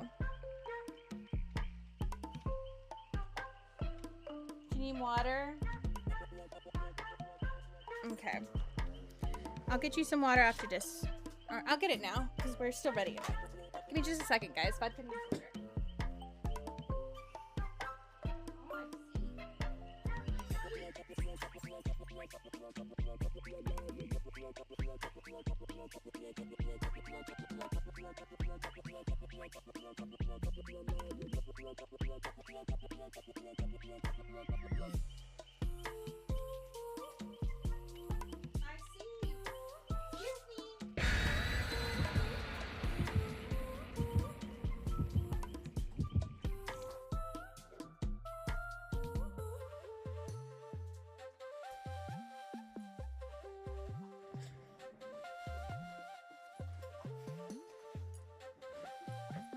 Do you need water? Okay. I'll get you some water after this. Or I'll get it now, because we're still ready. Give me just a second, guys. 5 pennies water.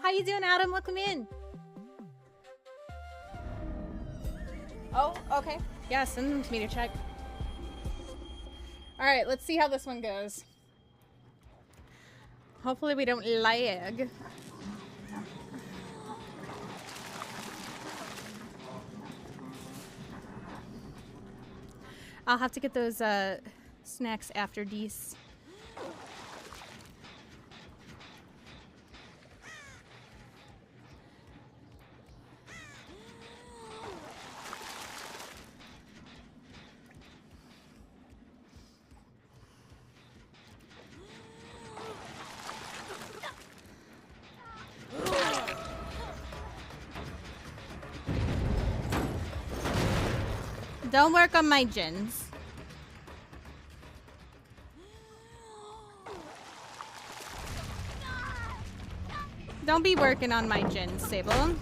How you doing, Adam? Welcome in. Oh, okay. Yeah, send them to me to check. All right, let's see how this one goes. Hopefully we don't lag. I'll have to get those snacks after these. Don't work on my gins. Don't be working on my gins, Sable.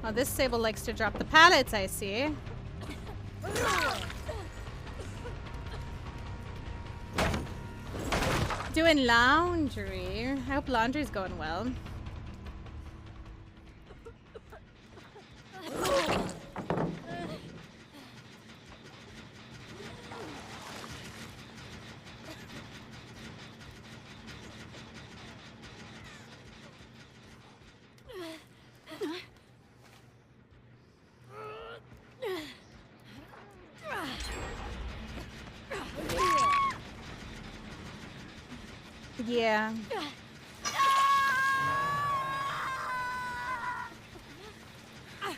Oh, this Sable likes to drop the pallets, I see. Doing laundry. I hope laundry's going well. Yeah.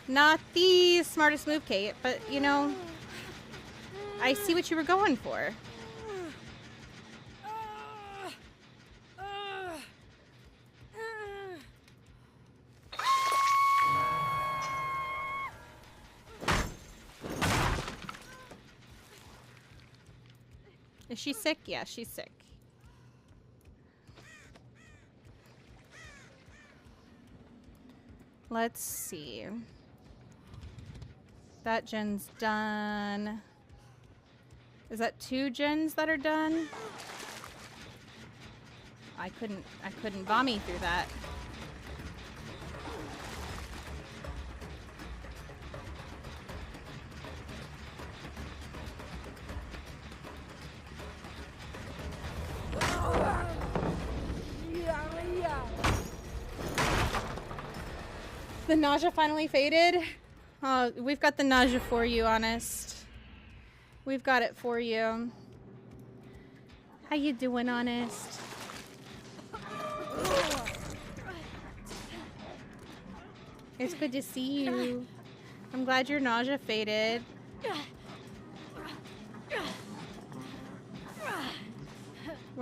Not the smartest move, Kate, but you know, I see what you were going for. Is she sick? Yeah, she's sick. Let's see. That gen's done. Is that 2 gens that are done? I couldn't bomb through that. The nausea finally faded. We've got the nausea for you, Honest. We've got it for you. How you doing, Honest? It's good to see you. I'm glad your nausea faded.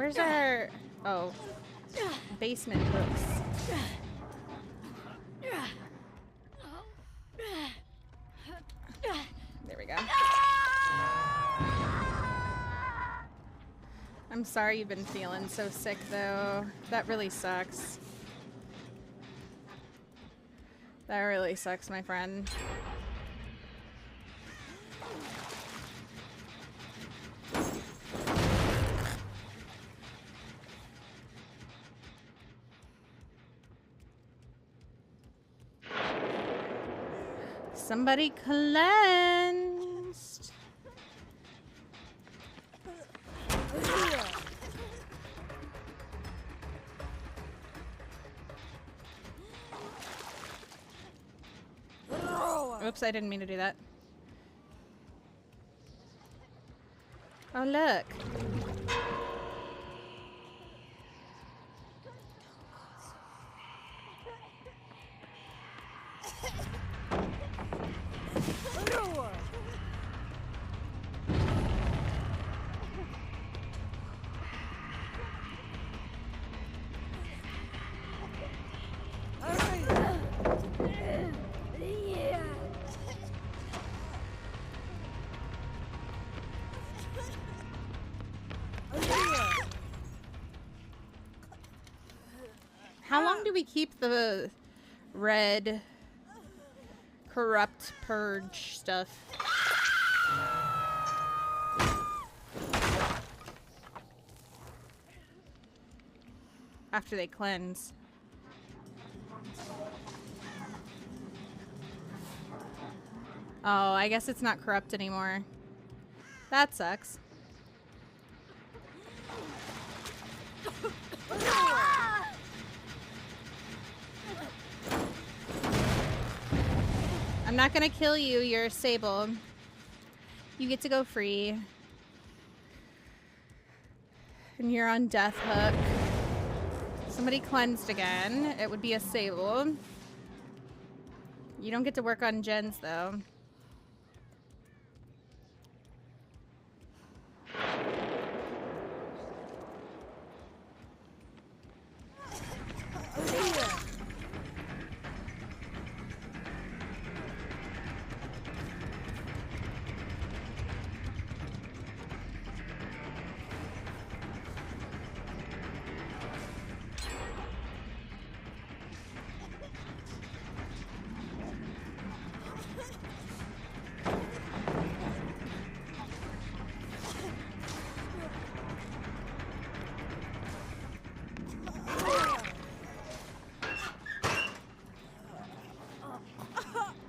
Where's our... Oh. Basement hooks. There we go. I'm sorry you've been feeling so sick, though. That really sucks. That really sucks, my friend. Somebody cleansed. Oops, I didn't mean to do that. Oh, look. How long do we keep the red corrupt purge stuff? After they cleanse. Oh, I guess it's not corrupt anymore. That sucks. I'm not gonna kill you, you're Sable. You get to go free. And you're on death hook. Somebody cleansed again. It would be a Sable. You don't get to work on gens though.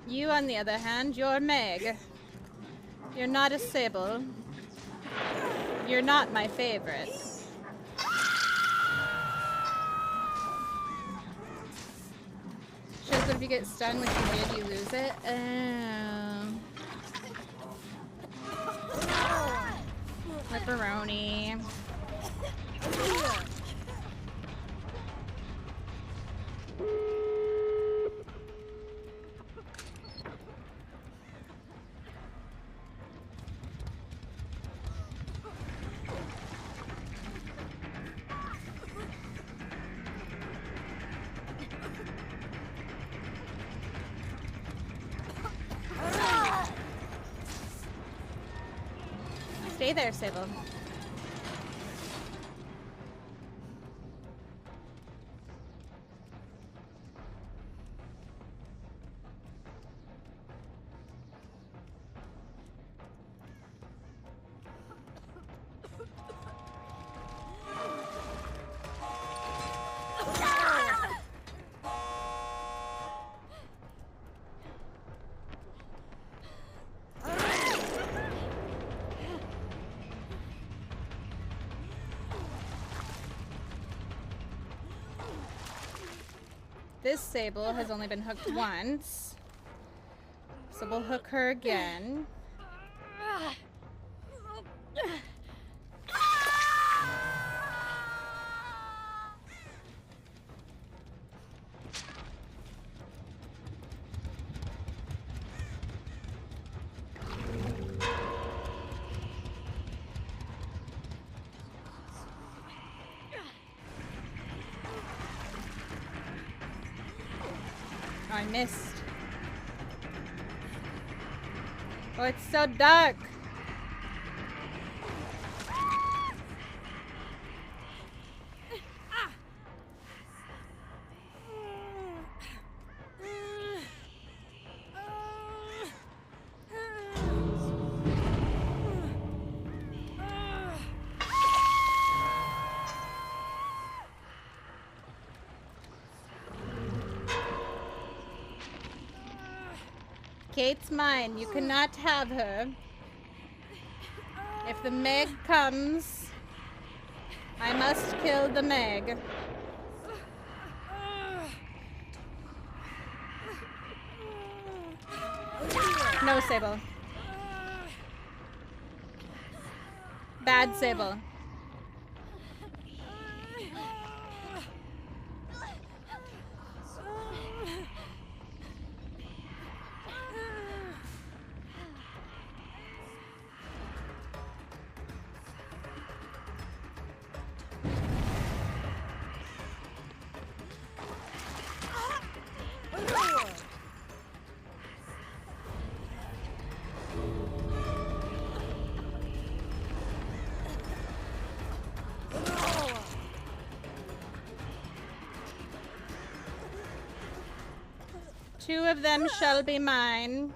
You, on the other hand, you're Meg. You're not a Sable. You're not my favorite. Shows that if you get stunned, which you did, you lose it. Pepperoni. Stay there, Sable. This Sable has only been hooked once, so we'll hook her again. I missed. Oh, it's so dark. Kate's mine. You cannot have her. If the Meg comes, I must kill the Meg. No, Sable. Bad Sable. Two of them shall be mine.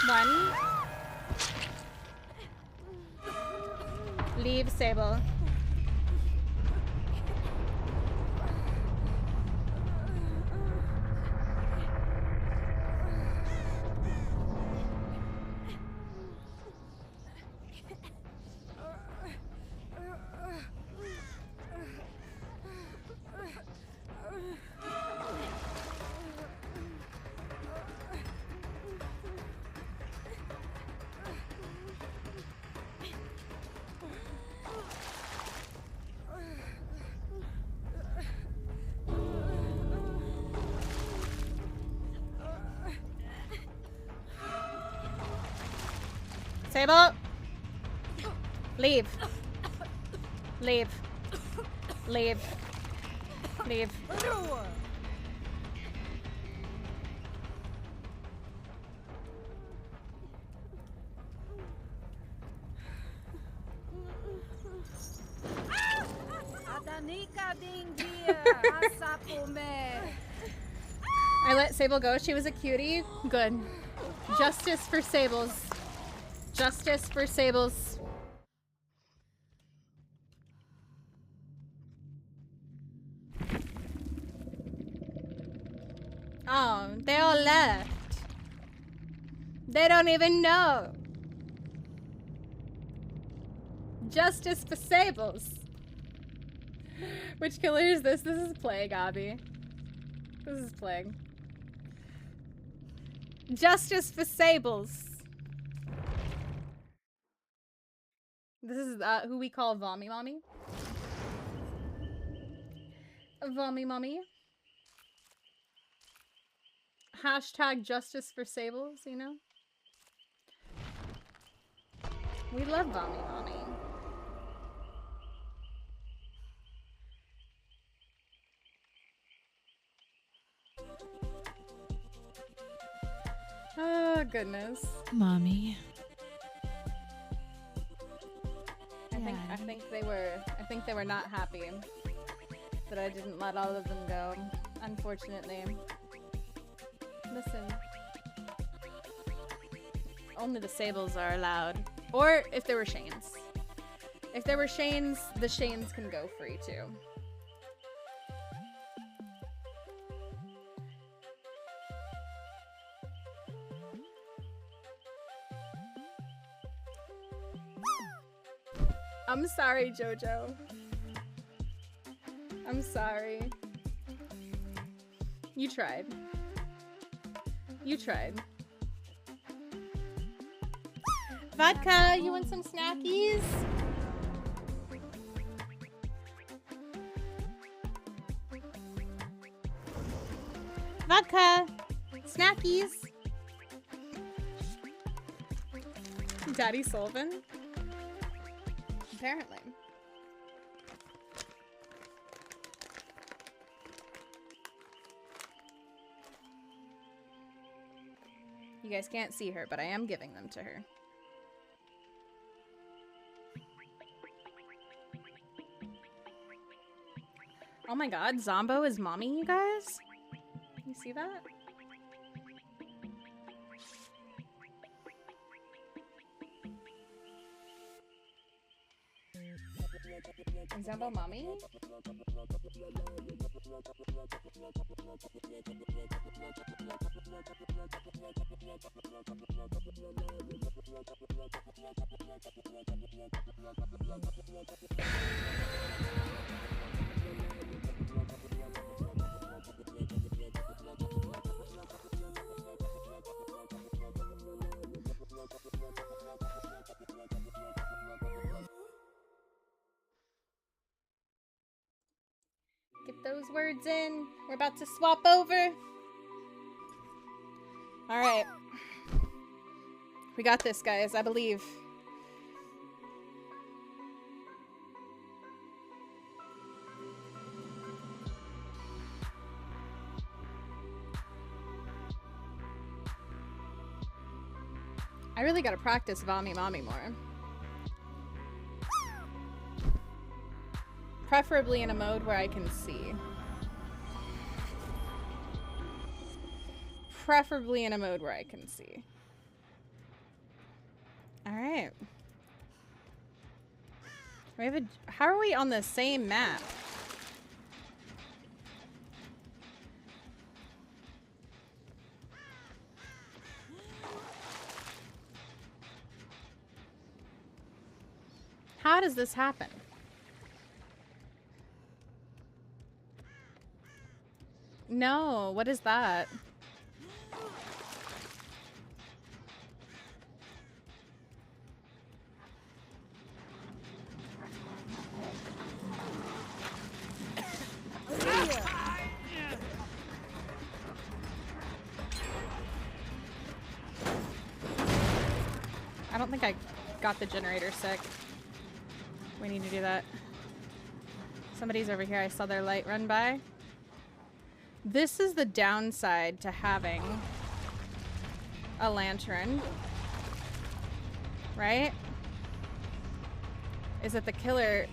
One. Leave, Sable. Sable! Leave. Leave. Leave. Leave. I let Sable go. She was a cutie. Good. Justice for Sables. Justice for Sables. Oh, they all left. They don't even know. Justice for Sables. Which killer is this? This is Plague, Abby. This is Plague. Justice for Sables. This is who we call Vommy Mommy. Vommy Mommy. Hashtag Justice for Sables, you know? We love Vommy Mommy. Oh, goodness. Mommy. I think they were not happy that I didn't let all of them go, unfortunately. Listen. Only the Sables are allowed. Or if there were Shanes. If there were Shanes, the Shanes can go free too. I'm sorry, Jojo. I'm sorry. You tried. You tried. Vodka, you want some snackies? Vodka! Snackies! Daddy Sullivan? Apparently. You guys can't see her, but I am giving them to her. Oh my god, Zombo is mommy, you guys? You see that? Is Zombo mommy? Get those words in. We're about to swap over. All right. We got this, guys. I believe. I really gotta practice Vommy Mommy more. Preferably in a mode where I can see. Preferably in a mode where I can see. Alright. We have a... How are we on the same map? How does this happen? No, what is that? I don't think I got the generator sick. We need to do that. Somebody's over here. I saw their light run by. This is the downside to having a lantern, right? Is that the killer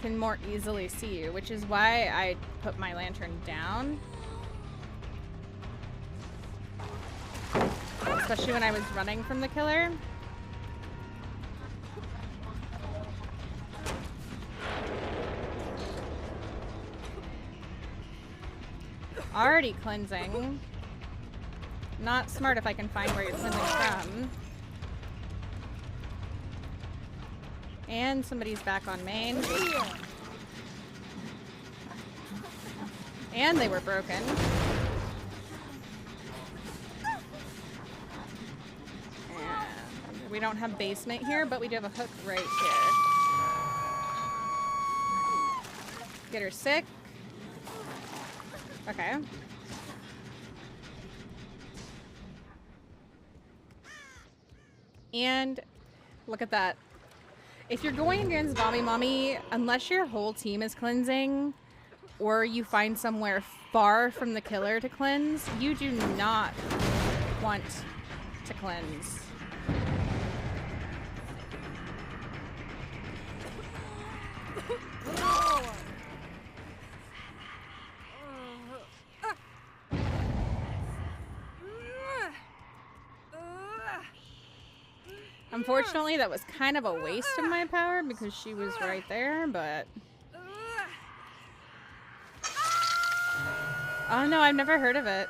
can more easily see you, which is why I put my lantern down. Especially when I was running from the killer. Already cleansing. Not smart if I can find where you're cleansing from. And somebody's back on main. And they were broken. And we don't have basement here, but we do have a hook right here. Get her sick. Okay. And look at that. If you're going against Vommy Mommy, unless your whole team is cleansing, or you find somewhere far from the killer to cleanse, you do not want to cleanse. Unfortunately, that was kind of a waste of my power because she was right there, but... Oh no, I've never heard of it.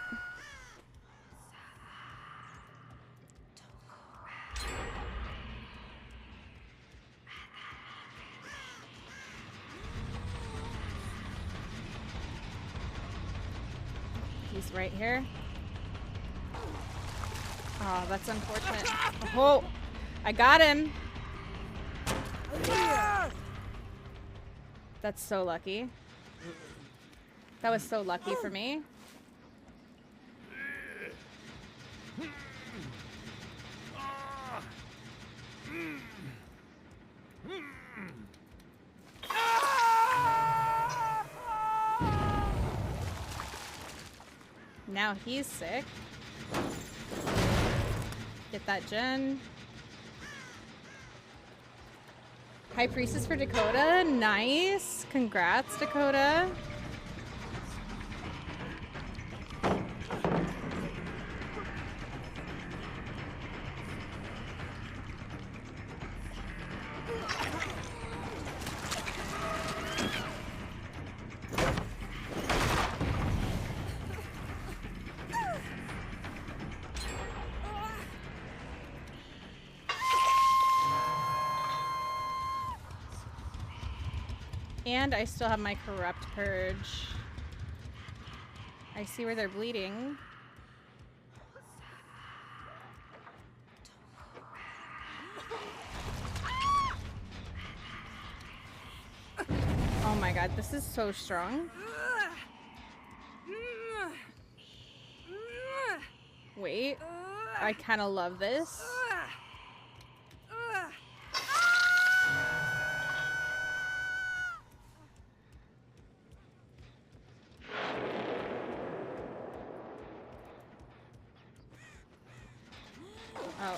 He's right here. Oh, that's unfortunate. Oh! I got him. That's so lucky. That was so lucky for me. Now he's sick. Get that gen. High Priestess for Dakota. Nice. Congrats, Dakota. And I still have my Corrupt Purge. I see where they're bleeding. Oh my god, this is so strong. Wait, I kind of love this.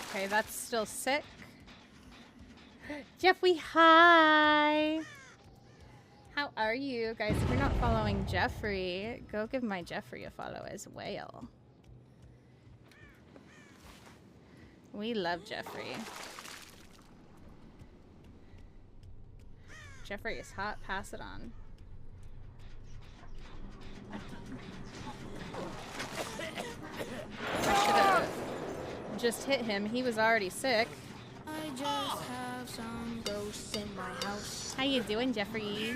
Okay, that's still sick. Jeffrey, hi! How are you? Guys, if you're not following Jeffrey, go give my Jeffrey a follow as well. We love Jeffrey. Jeffrey is hot. Pass it on. I should have just hit him. He was already sick. I just have some ghosts in my house. How you doing, Jeffrey?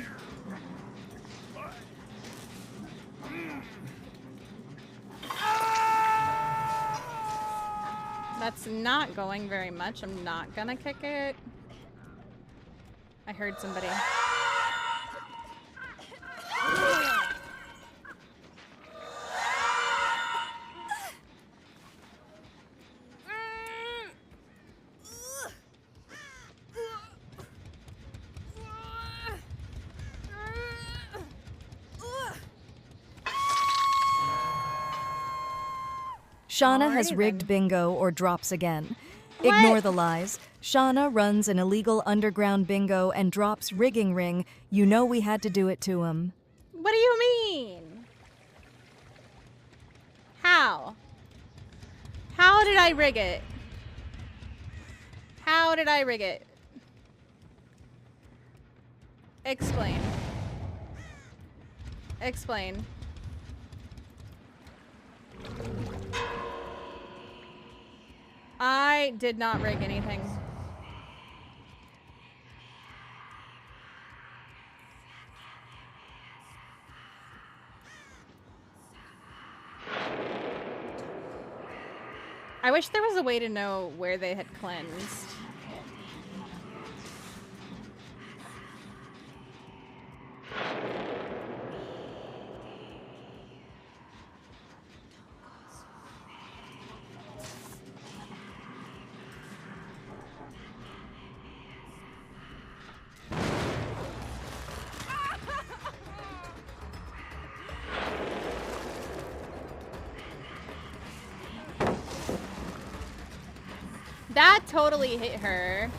That's not going very much. I'm not gonna kick it. I heard somebody. Shana has rigged bingo or drops again. Ignore the lies. Shana runs an illegal underground bingo and drops rigging ring. You know we had to do it to him. What do you mean? How? How did I rig it? How did I rig it? Explain. Explain. I did not rig anything. I wish there was a way to know where they had cleansed. That totally hit her.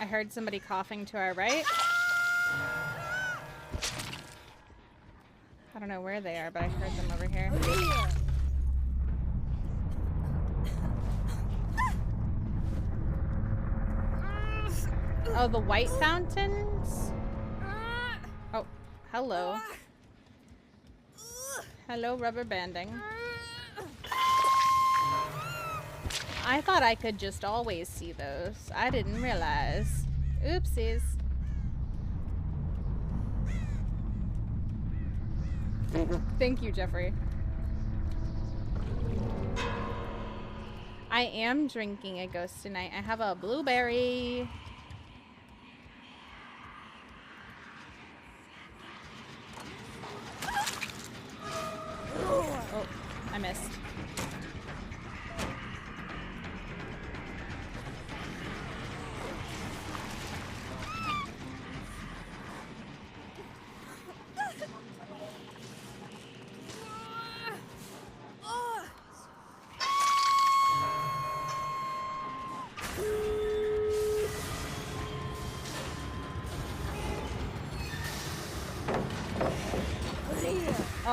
I heard somebody coughing to our right. I don't know where they are, but I heard them over here. Oh, the white fountains? Oh, hello. Hello, rubber banding. I thought I could just always see those. I didn't realize. Oopsies. Thank you, Jeffrey. I am drinking a ghost tonight. I have a blueberry. Oh, I missed.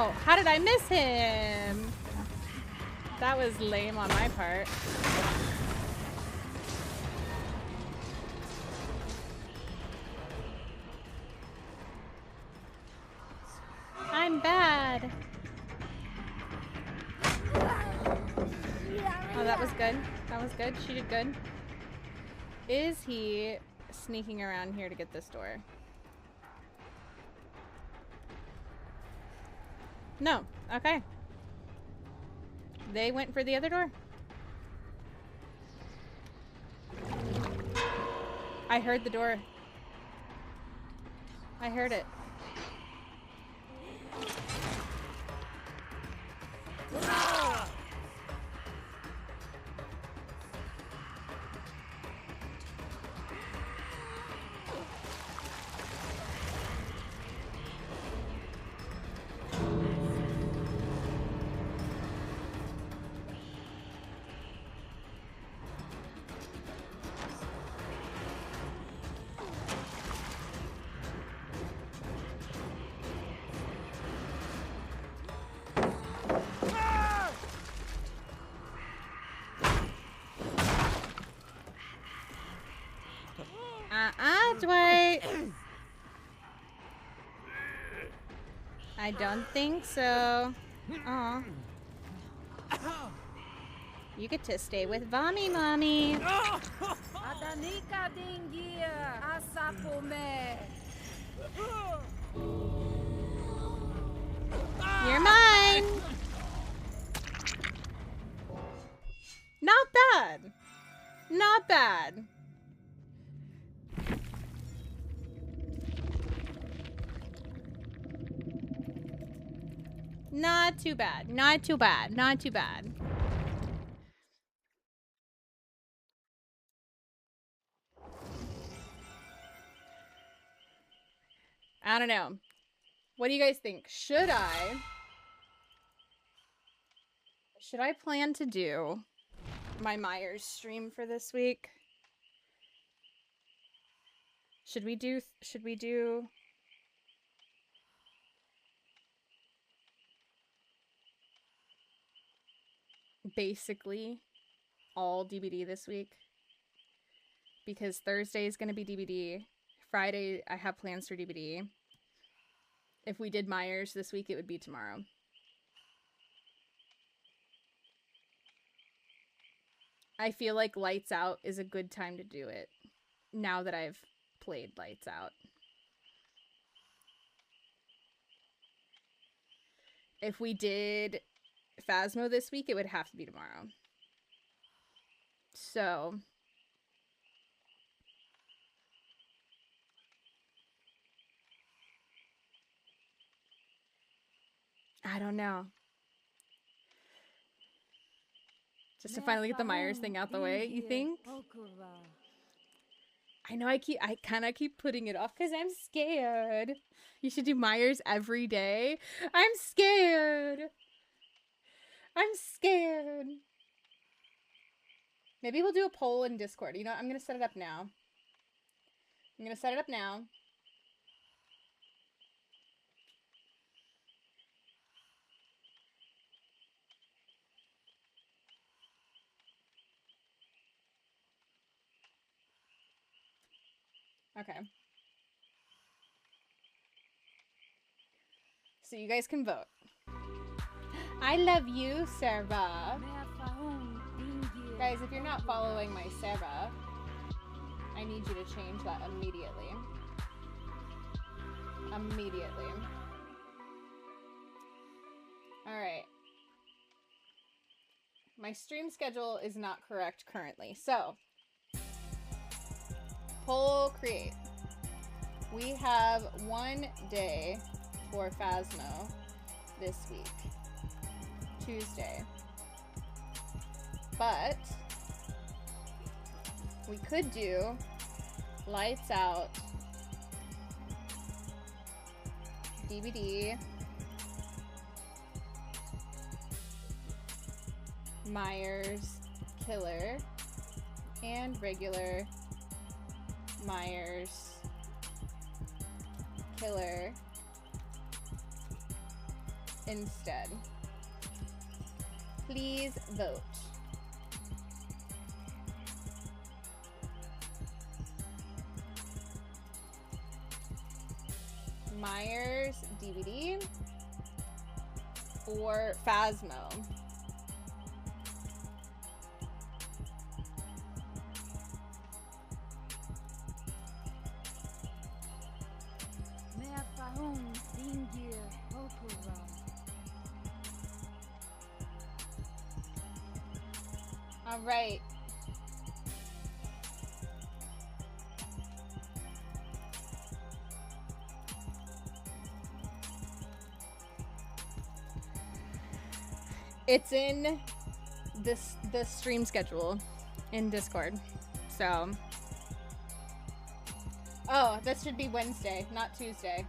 Oh, how did I miss him? That was lame on my part. I'm bad. Oh, that was good. That was good. She did good. Is he sneaking around here to get this door? No. Okay. They went for the other door. I heard the door. I heard it. Dwight. I don't think so. Aw. You get to stay with Vommy Mommy. You're mine. Not bad. Not bad. Not too bad. Not too bad. Not too bad. I don't know. What do you guys think? Should I plan to do my Myers stream for this week? Should we do basically all DBD this week? Because Thursday is going to be DBD. Friday, I have plans for DBD. If we did Myers this week, it would be tomorrow. I feel like Lights Out is a good time to do it, now that I've played Lights Out. If we did Phasmo this week, it would have to be tomorrow. So I don't know. Just to finally get the Myers thing out the way, you think? I know I kind of keep putting it off because I'm scared. You should do Myers every day. I'm scared. I'm scared. Maybe we'll do a poll in Discord. You know what? I'm going to set it up now. I'm going to set it up now. Okay. So you guys can vote. I love you, Sarah. Guys, if you're not following my Sarah, I need you to change that immediately. Immediately. Alright. My stream schedule is not correct currently, so poll create. We have 1 day for Phasmo this week. Tuesday. But we could do Lights Out, DBD, Myers, Killer, and regular Myers, Killer, instead. Please vote. Myers, DBD, or Phasmo. All right. It's in the stream schedule in Discord. So, oh, that should be Wednesday, not Tuesday.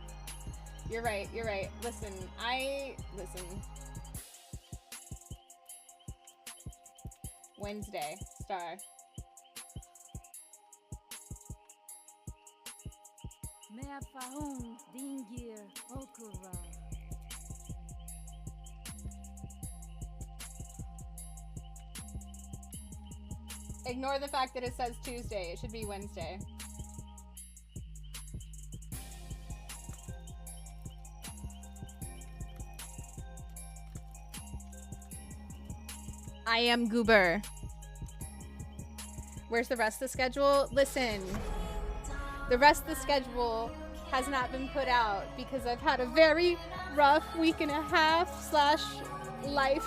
You're right. You're right. Listen. Wednesday, star. Ignore the fact that it says Tuesday. It should be Wednesday. I am Goober. Where's the rest of the schedule? Listen, the rest of the schedule has not been put out because I've had a very rough week and a half / life.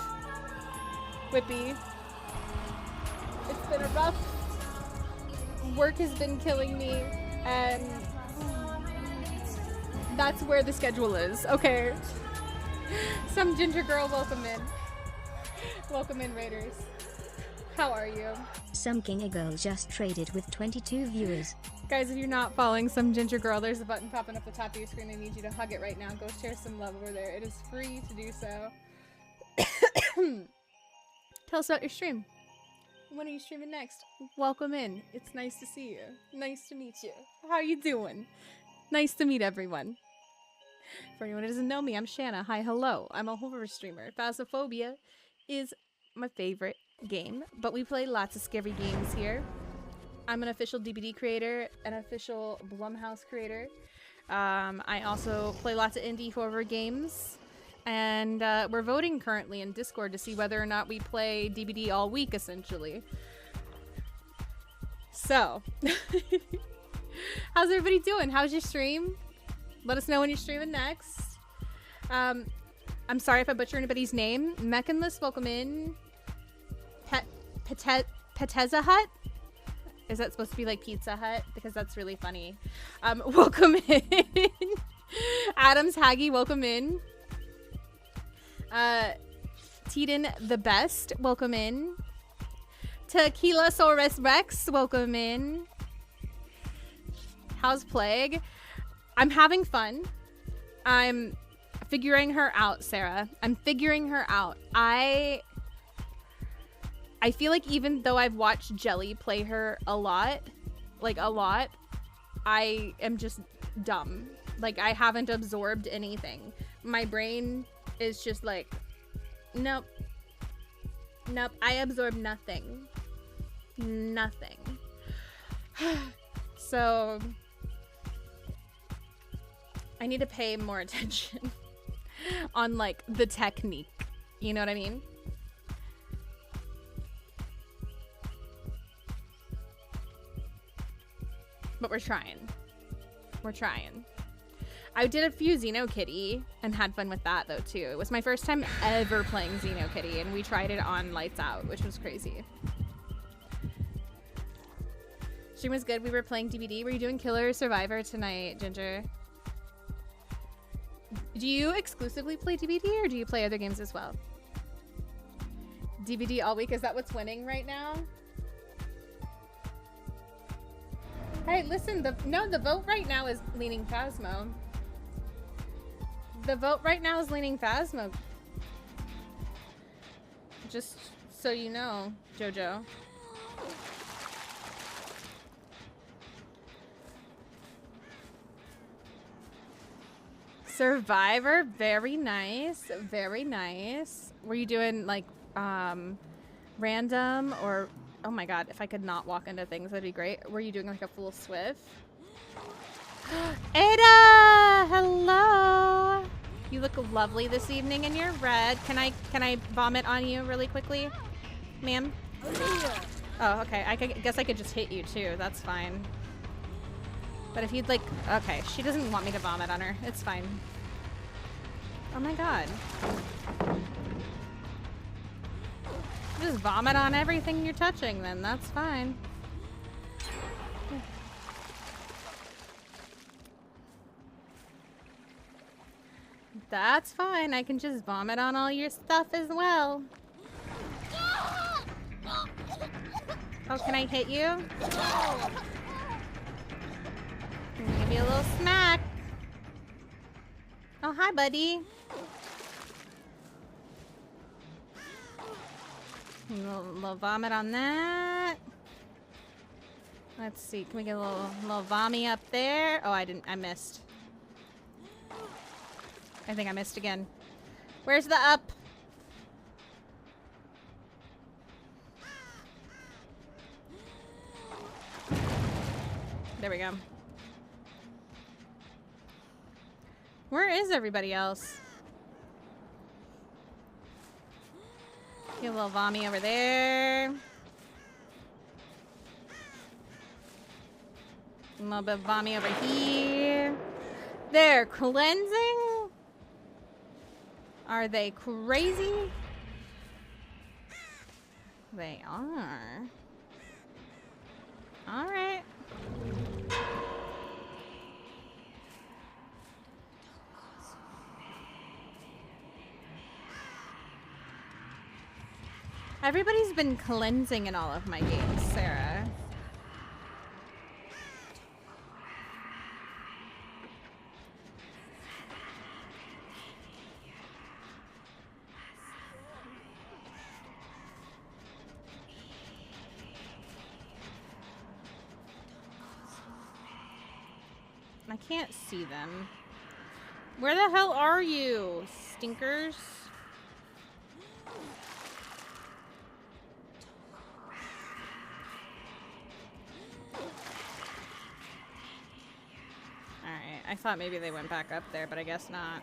Whippy. It's been a rough, work has been killing me, and that's where the schedule is. Okay. Some ginger girl, welcome in. Welcome in, Raiders. How are you? Some Kinga girl just traded with 22 viewers. Guys, if you're not following Some Ginger Girl, there's a button popping up the top of your screen. I need you to hug it right now. Go share some love over there. It is free to do so. Tell us about your stream. When are you streaming next? Welcome in. It's nice to see you. Nice to meet you. How you doing? Nice to meet everyone. For anyone who doesn't know me, I'm Shana. Hi, hello. I'm a horror streamer. Phasmophobia is my favorite game, but we play lots of scary games here. I'm an official DBD creator, an official Blumhouse creator. I also play lots of indie horror games. And we're voting currently in Discord to see whether or not we play DBD all week, essentially. So, how's everybody doing? How's your stream? Let us know when you're streaming next. I'm sorry if I butcher anybody's name. Mechanless, welcome in. Peteza Hut? Is that supposed to be like Pizza Hut? Because that's really funny. Welcome in. Adams Haggy, welcome in. Teeden the Best, welcome in. Tequila Saurus Rex, welcome in. How's Plague? I'm having fun. I'm figuring her out, Sarah. I'm figuring her out. I feel like even though I've watched Jelly play her a lot, I am just dumb. Like, I haven't absorbed anything. My brain is just like, nope, I absorb nothing. So I need to pay more attention on like the technique, you know what I mean? But we're trying. I did a few Xenokitty and had fun with that though too. It was my first time ever playing Xenokitty, and we tried it on Lights Out, which was crazy. Stream was good. We were playing DBD. Were you doing Killer or Survivor tonight, Ginger? Do you exclusively play DBD or do you play other games as well? DBD all week, is that what's winning right now? Hey, listen, the vote right now is leaning Phasmo. The vote right now is leaning Phasmo. Just so you know, Jojo. Survivor, very nice, very nice. Were you doing like random or oh my god, if I could not walk into things that'd be great. Were you doing like a full Swift? Ada, hello. You look lovely this evening and you're red. Can I vomit on you really quickly, ma'am? Oh, okay. I guess I could just hit you too. That's fine. But if you'd like, okay, she doesn't want me to vomit on her. It's fine. Oh my god. Just vomit on everything you're touching then. That's fine. That's fine. I can just vomit on all your stuff as well. Oh, can I hit you? Give you a little smack. Oh, hi, buddy. A little vomit on that. Let's see. Can we get a little vommy up there? Oh, I missed. I think I missed again. Where's the up? There we go. Where is everybody else? Get a little vommy over there. A little bit of vommy over here. They're cleansing? Are they crazy? They are. All right. Everybody's been cleansing in all of my games, Sarah. I can't see them. Where the hell are you, stinkers? Alright, I thought maybe they went back up there, but I guess not.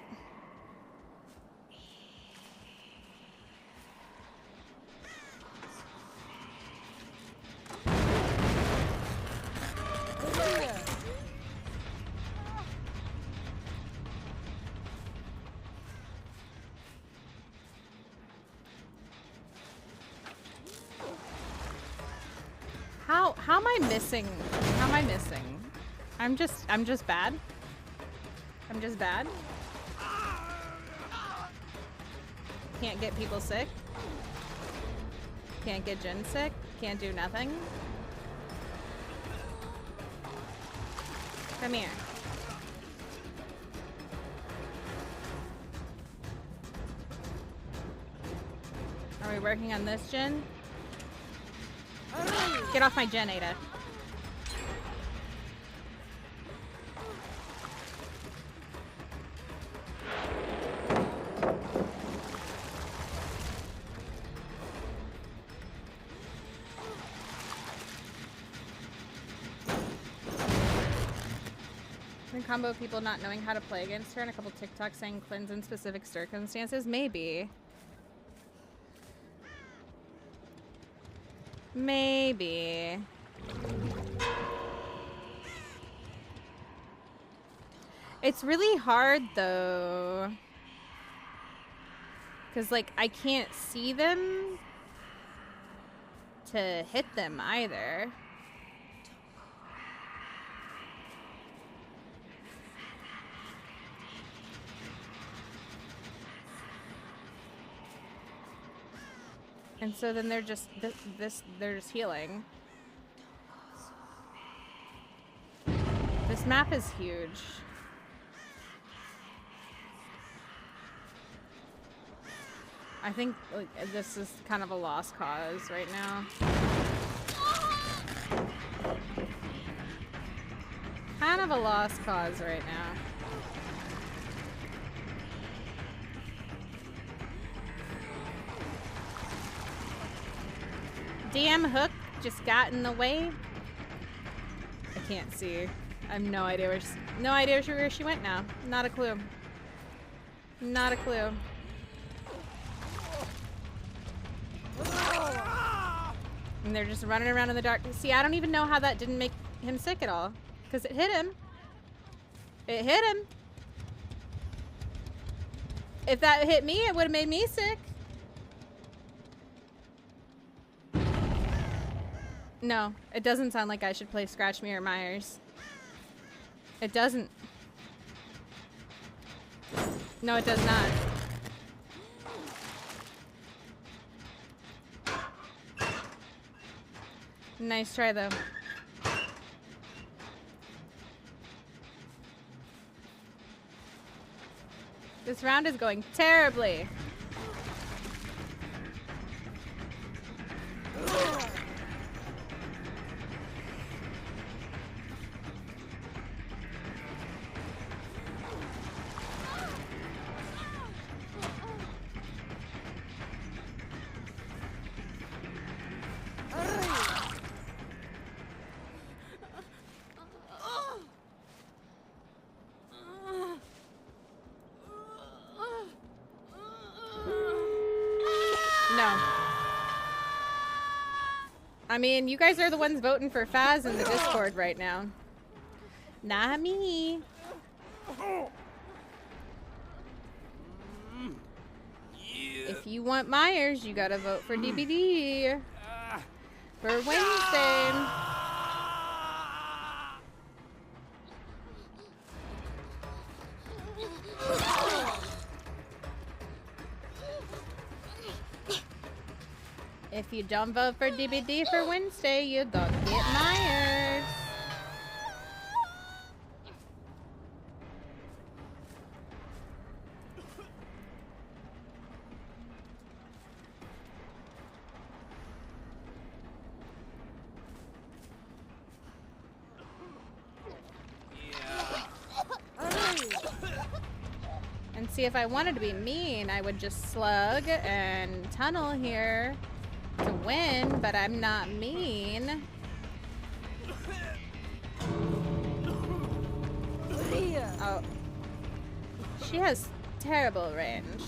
How am I missing? How am I missing? I'm just bad. I'm just bad. Can't get people sick. Can't get Jen sick. Can't do nothing. Come here. Are we working on this, Jen? Get off my Jen, Ada. Combo people not knowing how to play against her and a couple TikToks saying cleanse in specific circumstances? Maybe. Maybe. It's really hard though. Cause like I can't see them to hit them either. And so then they're just they're just healing. This map is huge. I think like this is kind of a lost cause right now. Kind of a lost cause right now. damn hook just got in the way. I can't see her. I have no idea where she went now. Not a clue. Not a clue. And they're just running around in the dark. See, I don't even know how that didn't make him sick at all. Because it hit him. It hit him. If that hit me, it would have made me sick. No, it doesn't sound like I should play Scratch Me or Myers. It doesn't. No, it does not. Nice try, though. This round is going terribly. I mean, you guys are the ones voting for Phaz in the Discord right now. Not me. If you want Myers, you gotta vote for DBD. For Wednesday. If you don't vote for DBD for Wednesday, you don't get Myers. And see, if I wanted to be mean, I would just slug and tunnel here to win, but I'm not mean. Oh. She has terrible range.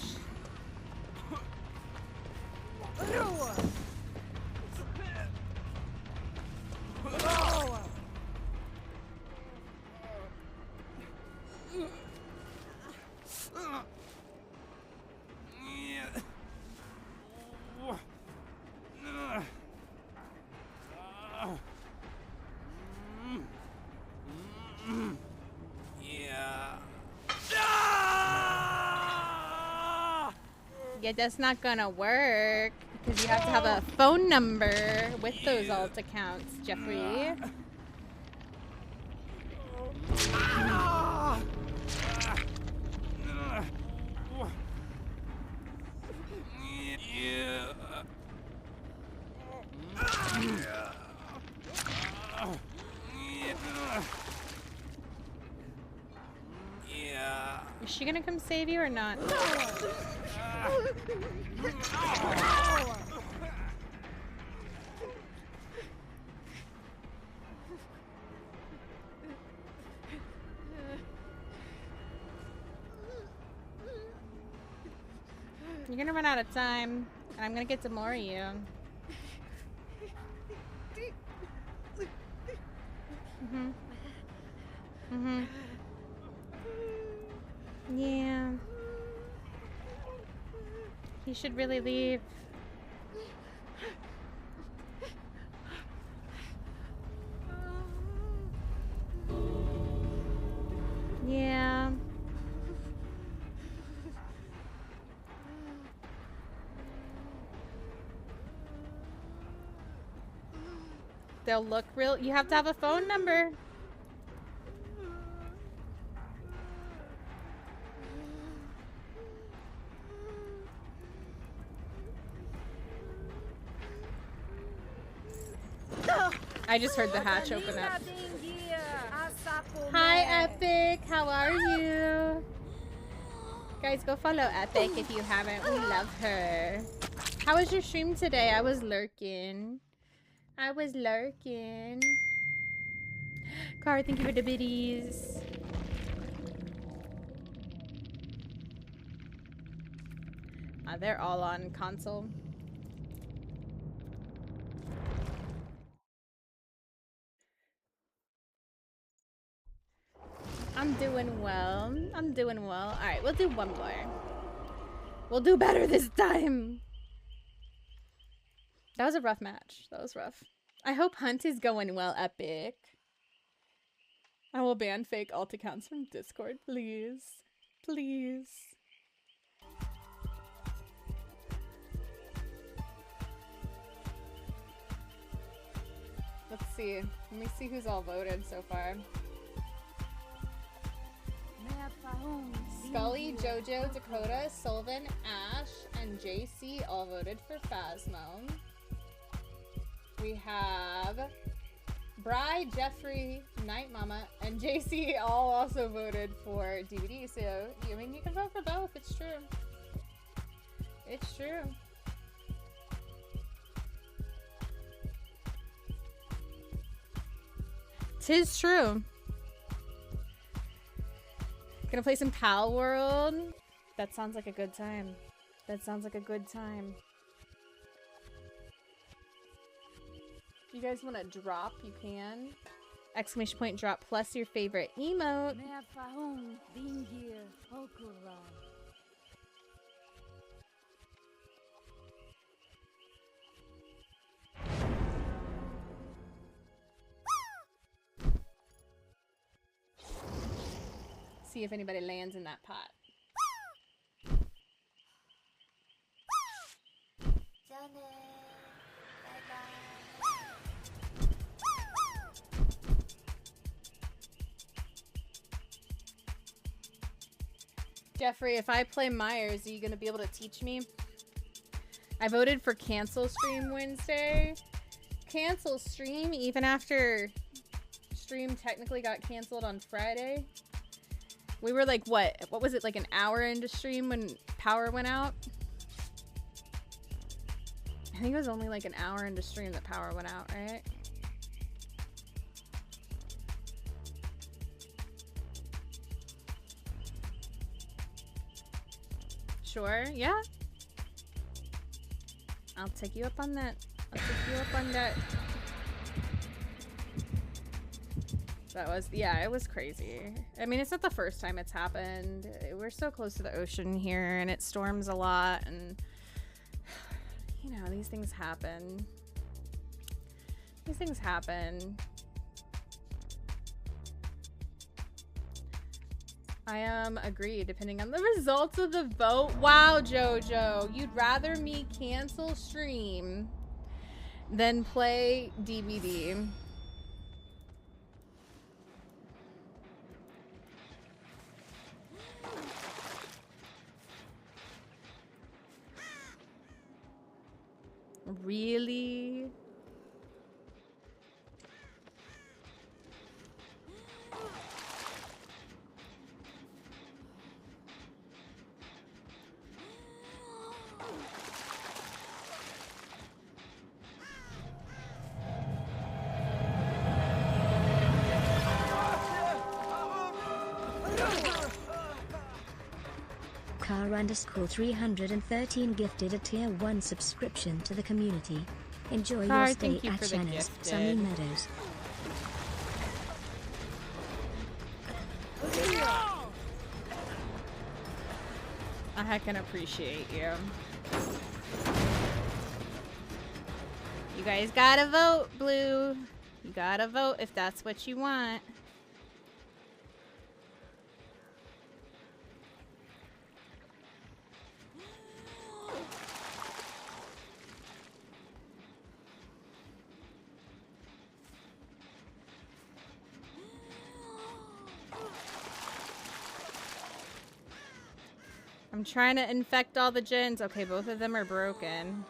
Yeah, that's not gonna work because you have to have a phone number with those alt accounts, Jeffrey. Is she gonna come save you or not? You're gonna run out of time, and I'm gonna get some more of you. Yeah. He should really leave. Yeah. They'll look real. You have to have a phone number. I just heard the hatch open up. Hi, Epic. How are you? Guys, go follow Epic if you haven't. We love her. How was your stream today? I was lurking. I was lurking. Car, thank you for the biddies. They're all on console. I'm doing well. I'm doing well. Alright, we'll do one more. We'll do better this time. That was a rough match. That was rough. I hope Hunt is going well, Epic. I will ban fake alt accounts from Discord, please. Please. Let's see. Let me see who's all voted so far. Scully, Jojo, Dakota, Sullivan, Ash, and JC all voted for Phasmo. We have Bri, Jeffrey, Night Mama, and JC all also voted for DBD. So, I mean, you can vote for both. It's true. It's true. Tis true. Gonna play some Pal World. That sounds like a good time. That sounds like a good time. If you guys want to drop, you can. Exclamation point drop plus your favorite emote. See if anybody lands in that pot. Jeffrey, if I play Myers, are you gonna be able to teach me? I voted for cancel stream Wednesday. Cancel stream even after stream technically got canceled on Friday. We were like, what was it, like an hour into stream when power went out? I think it was only like an hour into stream that power went out, right? Sure, yeah. I'll take you up on that. I'll take you up on that. That was, yeah, it was crazy. I mean, it's not the first time it's happened. We're so close to the ocean here, and it storms a lot, and you know, these things happen. These things happen. I agree, depending on the results of the vote. Wow, Jojo, you'd rather me cancel stream than play DBD. Really? Car_313 gifted a tier 1 subscription to the community. Enjoy Car, your stay thank you at for the Shana's gifted. Sunny Meadows. I heckin' appreciate you. You guys gotta vote, Blue. You gotta vote if that's what you want. I'm trying to infect all the gens. Okay, both of them are broken.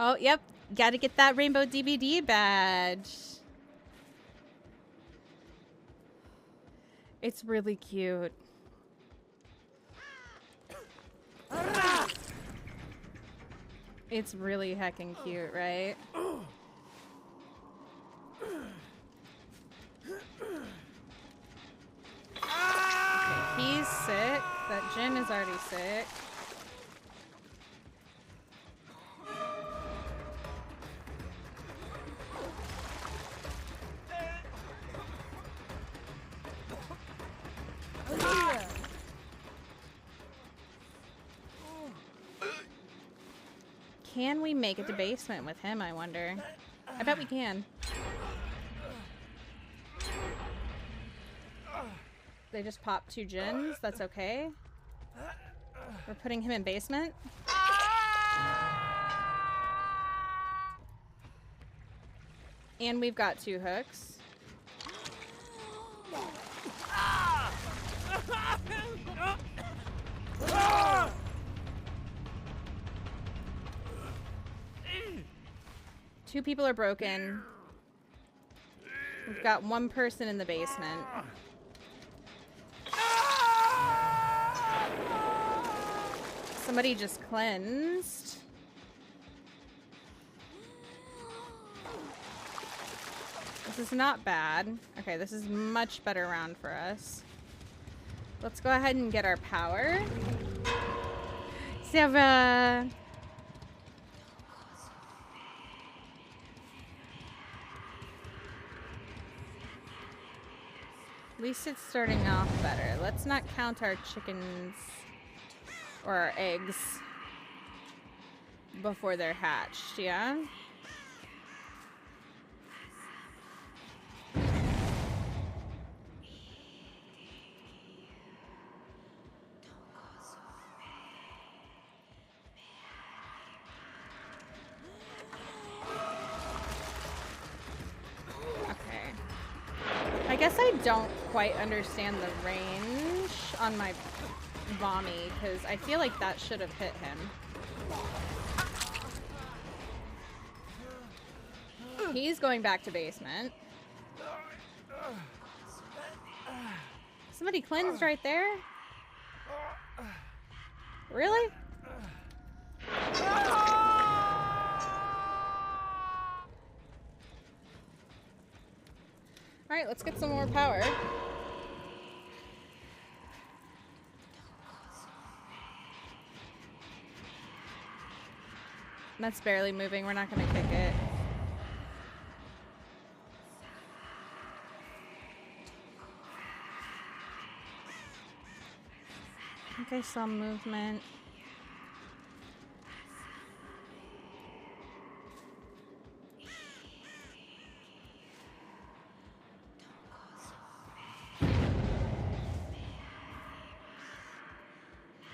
Oh, yep. Gotta get that rainbow DBD badge. It's really cute. It's really heckin' cute, right? Okay, he's sick. That Jin is already sick. Can we make it to basement with him, I wonder? I bet we can. They just popped 2 Jins. That's okay. We're putting him in basement. And we've got 2 hooks. Two people are broken. We've got 1 person in the basement. Somebody just cleansed. This is not bad. Okay, this is much better round for us. Let's go ahead and get our power. Sarah. At least it's starting off better. Let's not count our chickens or our eggs before they're hatched, yeah? I guess I don't quite understand the range on my Vommy, because I feel like that should have hit him. He's going back to basement. Somebody cleansed right there? Really? Alright, let's get some more power. That's barely moving. We're not going to kick it. I think I saw movement.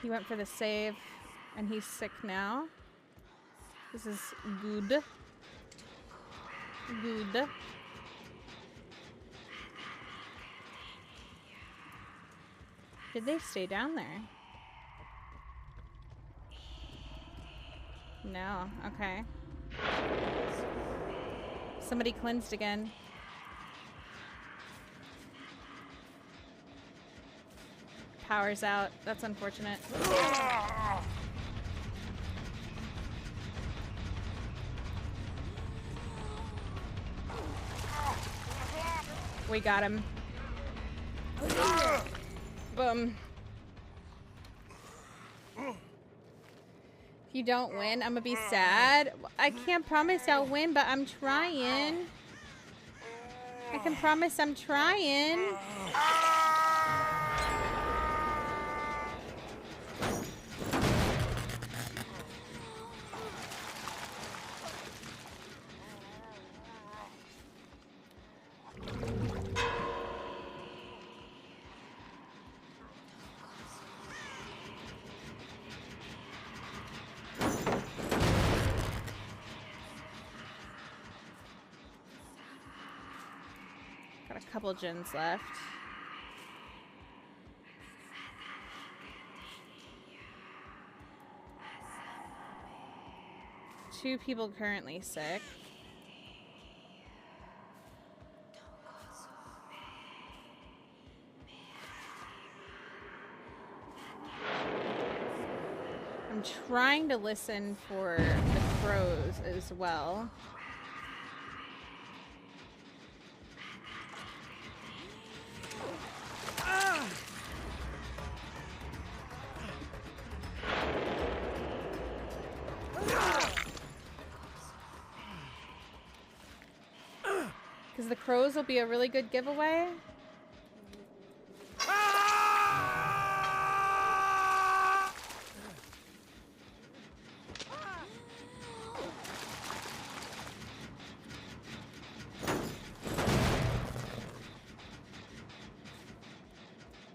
He went for the save, and he's sick now. This is good. Good. Did they stay down there? No. Okay. Somebody cleansed again. Power's out. That's unfortunate. We got him. Boom. If you don't win, I'm gonna be sad. I can't promise I'll win, but I'm trying. I can promise I'm trying. Couple gens left. 2 people currently sick. I'm trying to listen for the crows as well. Because the crows will be a really good giveaway.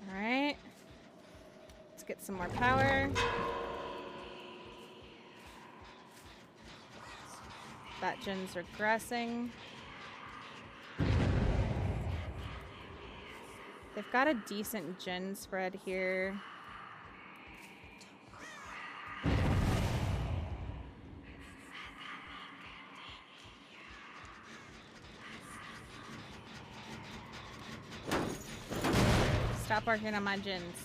Alright. Let's get some more power. That gen's regressing. They've got a decent gen spread here. Stop barking on my gens.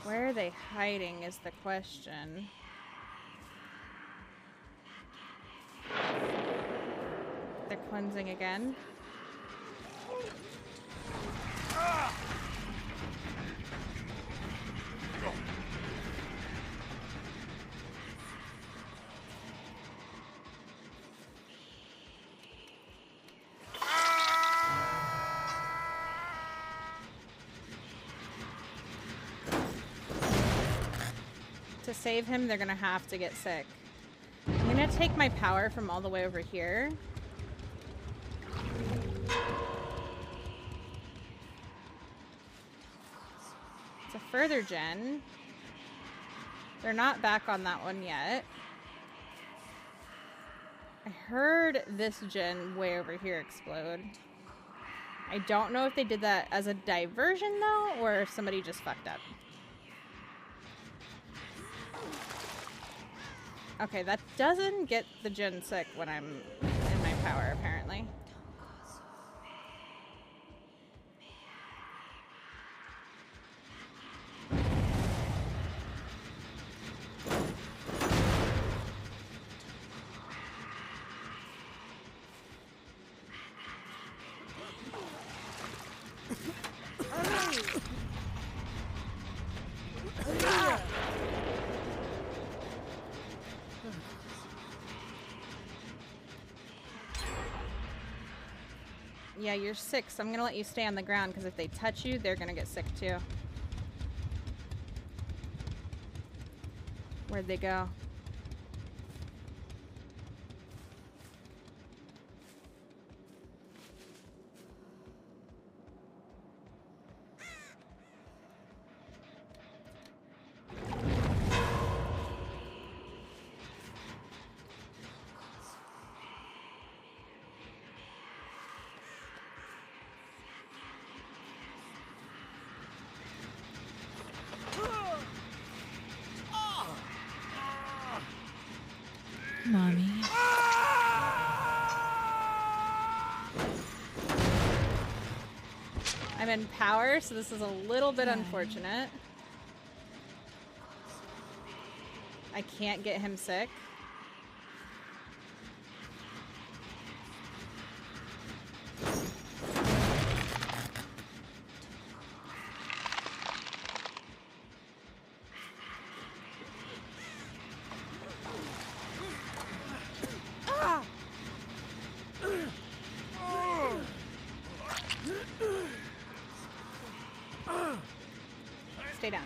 Where are they hiding is the question. They're cleansing again. To save him, they're gonna have to get sick. I'm gonna take my power from all the way over here. It's a further gen. They're not back on that one yet. I heard this gen way over here explode. I don't know if they did that as a diversion though, or if somebody just fucked up. Okay, that doesn't get the gen sick when I'm in my power, apparently. Yeah, you're sick, so I'm gonna let you stay on the ground because if they touch you, they're gonna get sick too. Where'd they go? Mommy. I'm in power, so this is a little bit unfortunate. I can't get him sick. Stay down.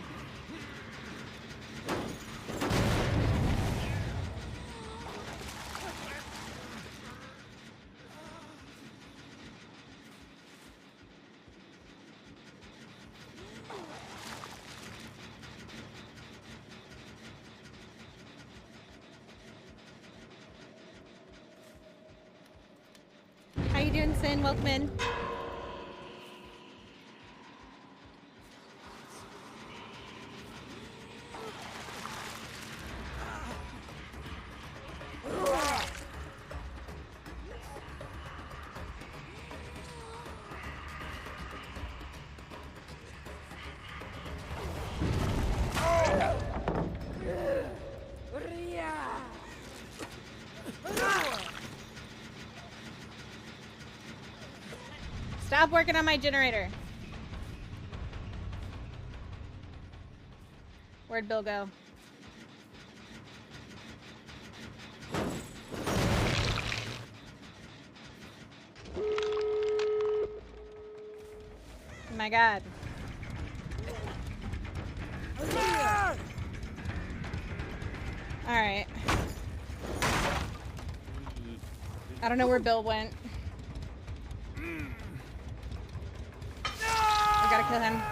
How you doing, Sin? Welcome in. Stop working on my generator. Where'd Bill go? Oh my god. Alright. I don't know where Bill went. We gotta kill him.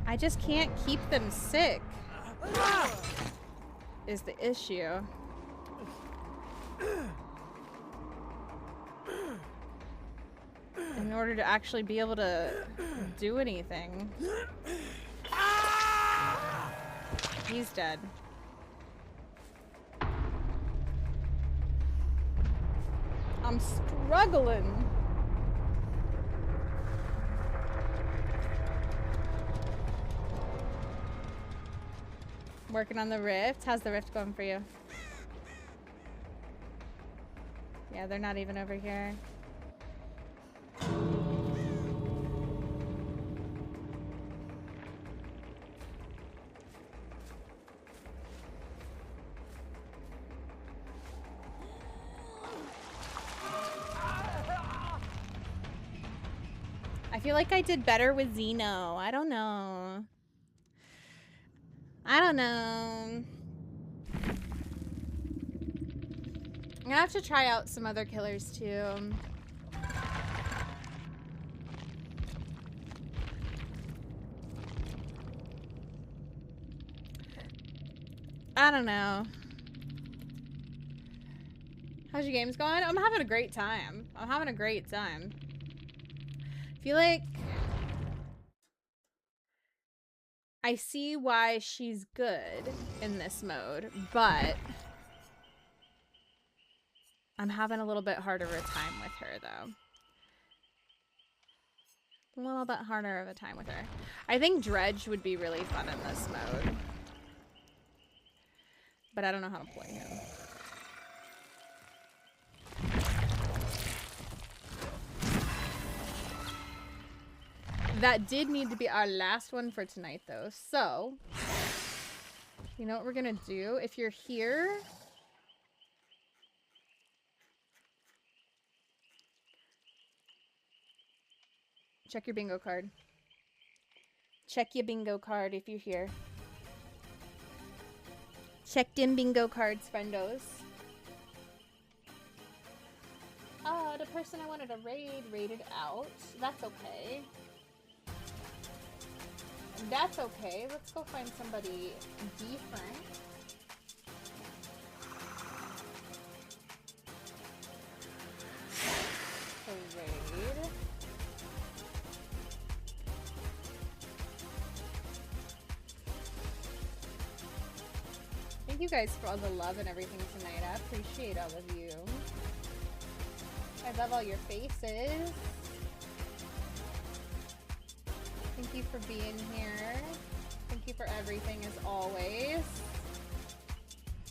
I just can't keep them sick, is the issue. In order to actually be able to do anything. He's dead. I'm struggling. Working on the rift. How's the rift going for you? Yeah, they're not even over here. I feel like I did better with Xeno. I don't know. I don't know. I'm gonna have to try out some other killers too. I don't know. How's your games going? I'm having a great time. I'm having a great time. I feel like I see why she's good in this mode, but I'm having a little bit harder of a time with her, though. A little bit harder of a time with her. I think Dredge would be really fun in this mode, but I don't know how to play him. That did need to be our last one for tonight, though. So, you know what we're gonna do? If you're here, check your bingo card. Check your bingo card if you're here. Check them bingo cards, friendos. The person I wanted to raided out. That's okay. That's okay. Let's go find somebody different. To raid. Thank you guys for all the love and everything tonight. I appreciate all of you. I love all your faces. Thank you for being here. Thank you for everything as always.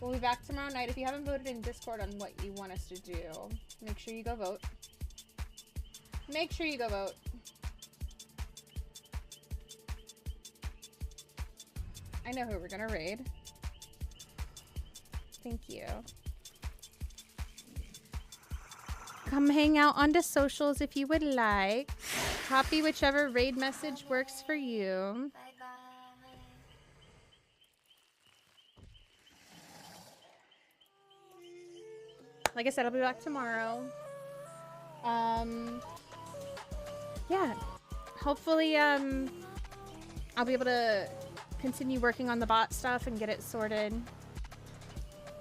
We'll be back tomorrow night. If you haven't voted in Discord on what you want us to do, make sure you go vote. Make sure you go vote. I know who we're gonna raid. Thank you. Come hang out on the socials if you would like. Copy whichever raid message works for you. Like I said, I'll be back tomorrow. Yeah. Hopefully, I'll be able to continue working on the bot stuff and get it sorted.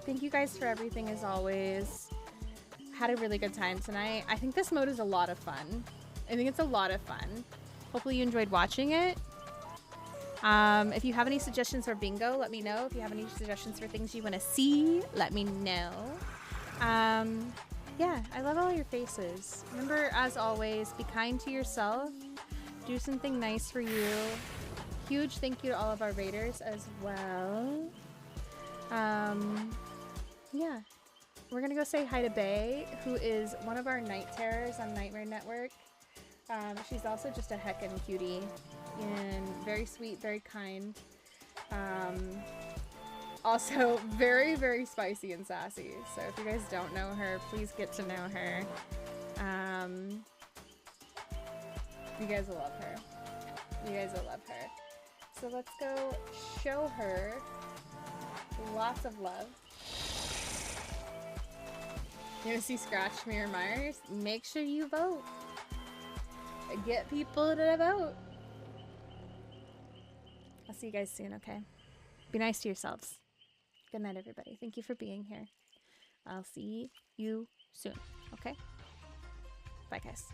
Thank you guys for everything as always. Had a really good time tonight. I think this mode is a lot of fun. I think it's a lot of fun. Hopefully you enjoyed watching it. If you have any suggestions for bingo, let me know. If you have any suggestions for things you want to see, let me know. Yeah, I love all your faces. Remember, as always, be kind to yourself, do something nice for you. Huge thank you to all of our raiders as well. Yeah. We're gonna go say hi to Bae, who is one of our night terrors on Nightmare Network. She's also just a heckin' cutie and very sweet, very kind. Also very, very spicy and sassy. So if you guys don't know her, please get to know her. You guys will love her. You guys will love her. So let's go show her lots of love. You wanna see Scratch Mirror Myers? Make sure you vote. Get people to vote. I'll see you guys soon, okay? Be nice to yourselves. Good night, everybody. Thank you for being here. I'll see you soon, okay? Bye, guys.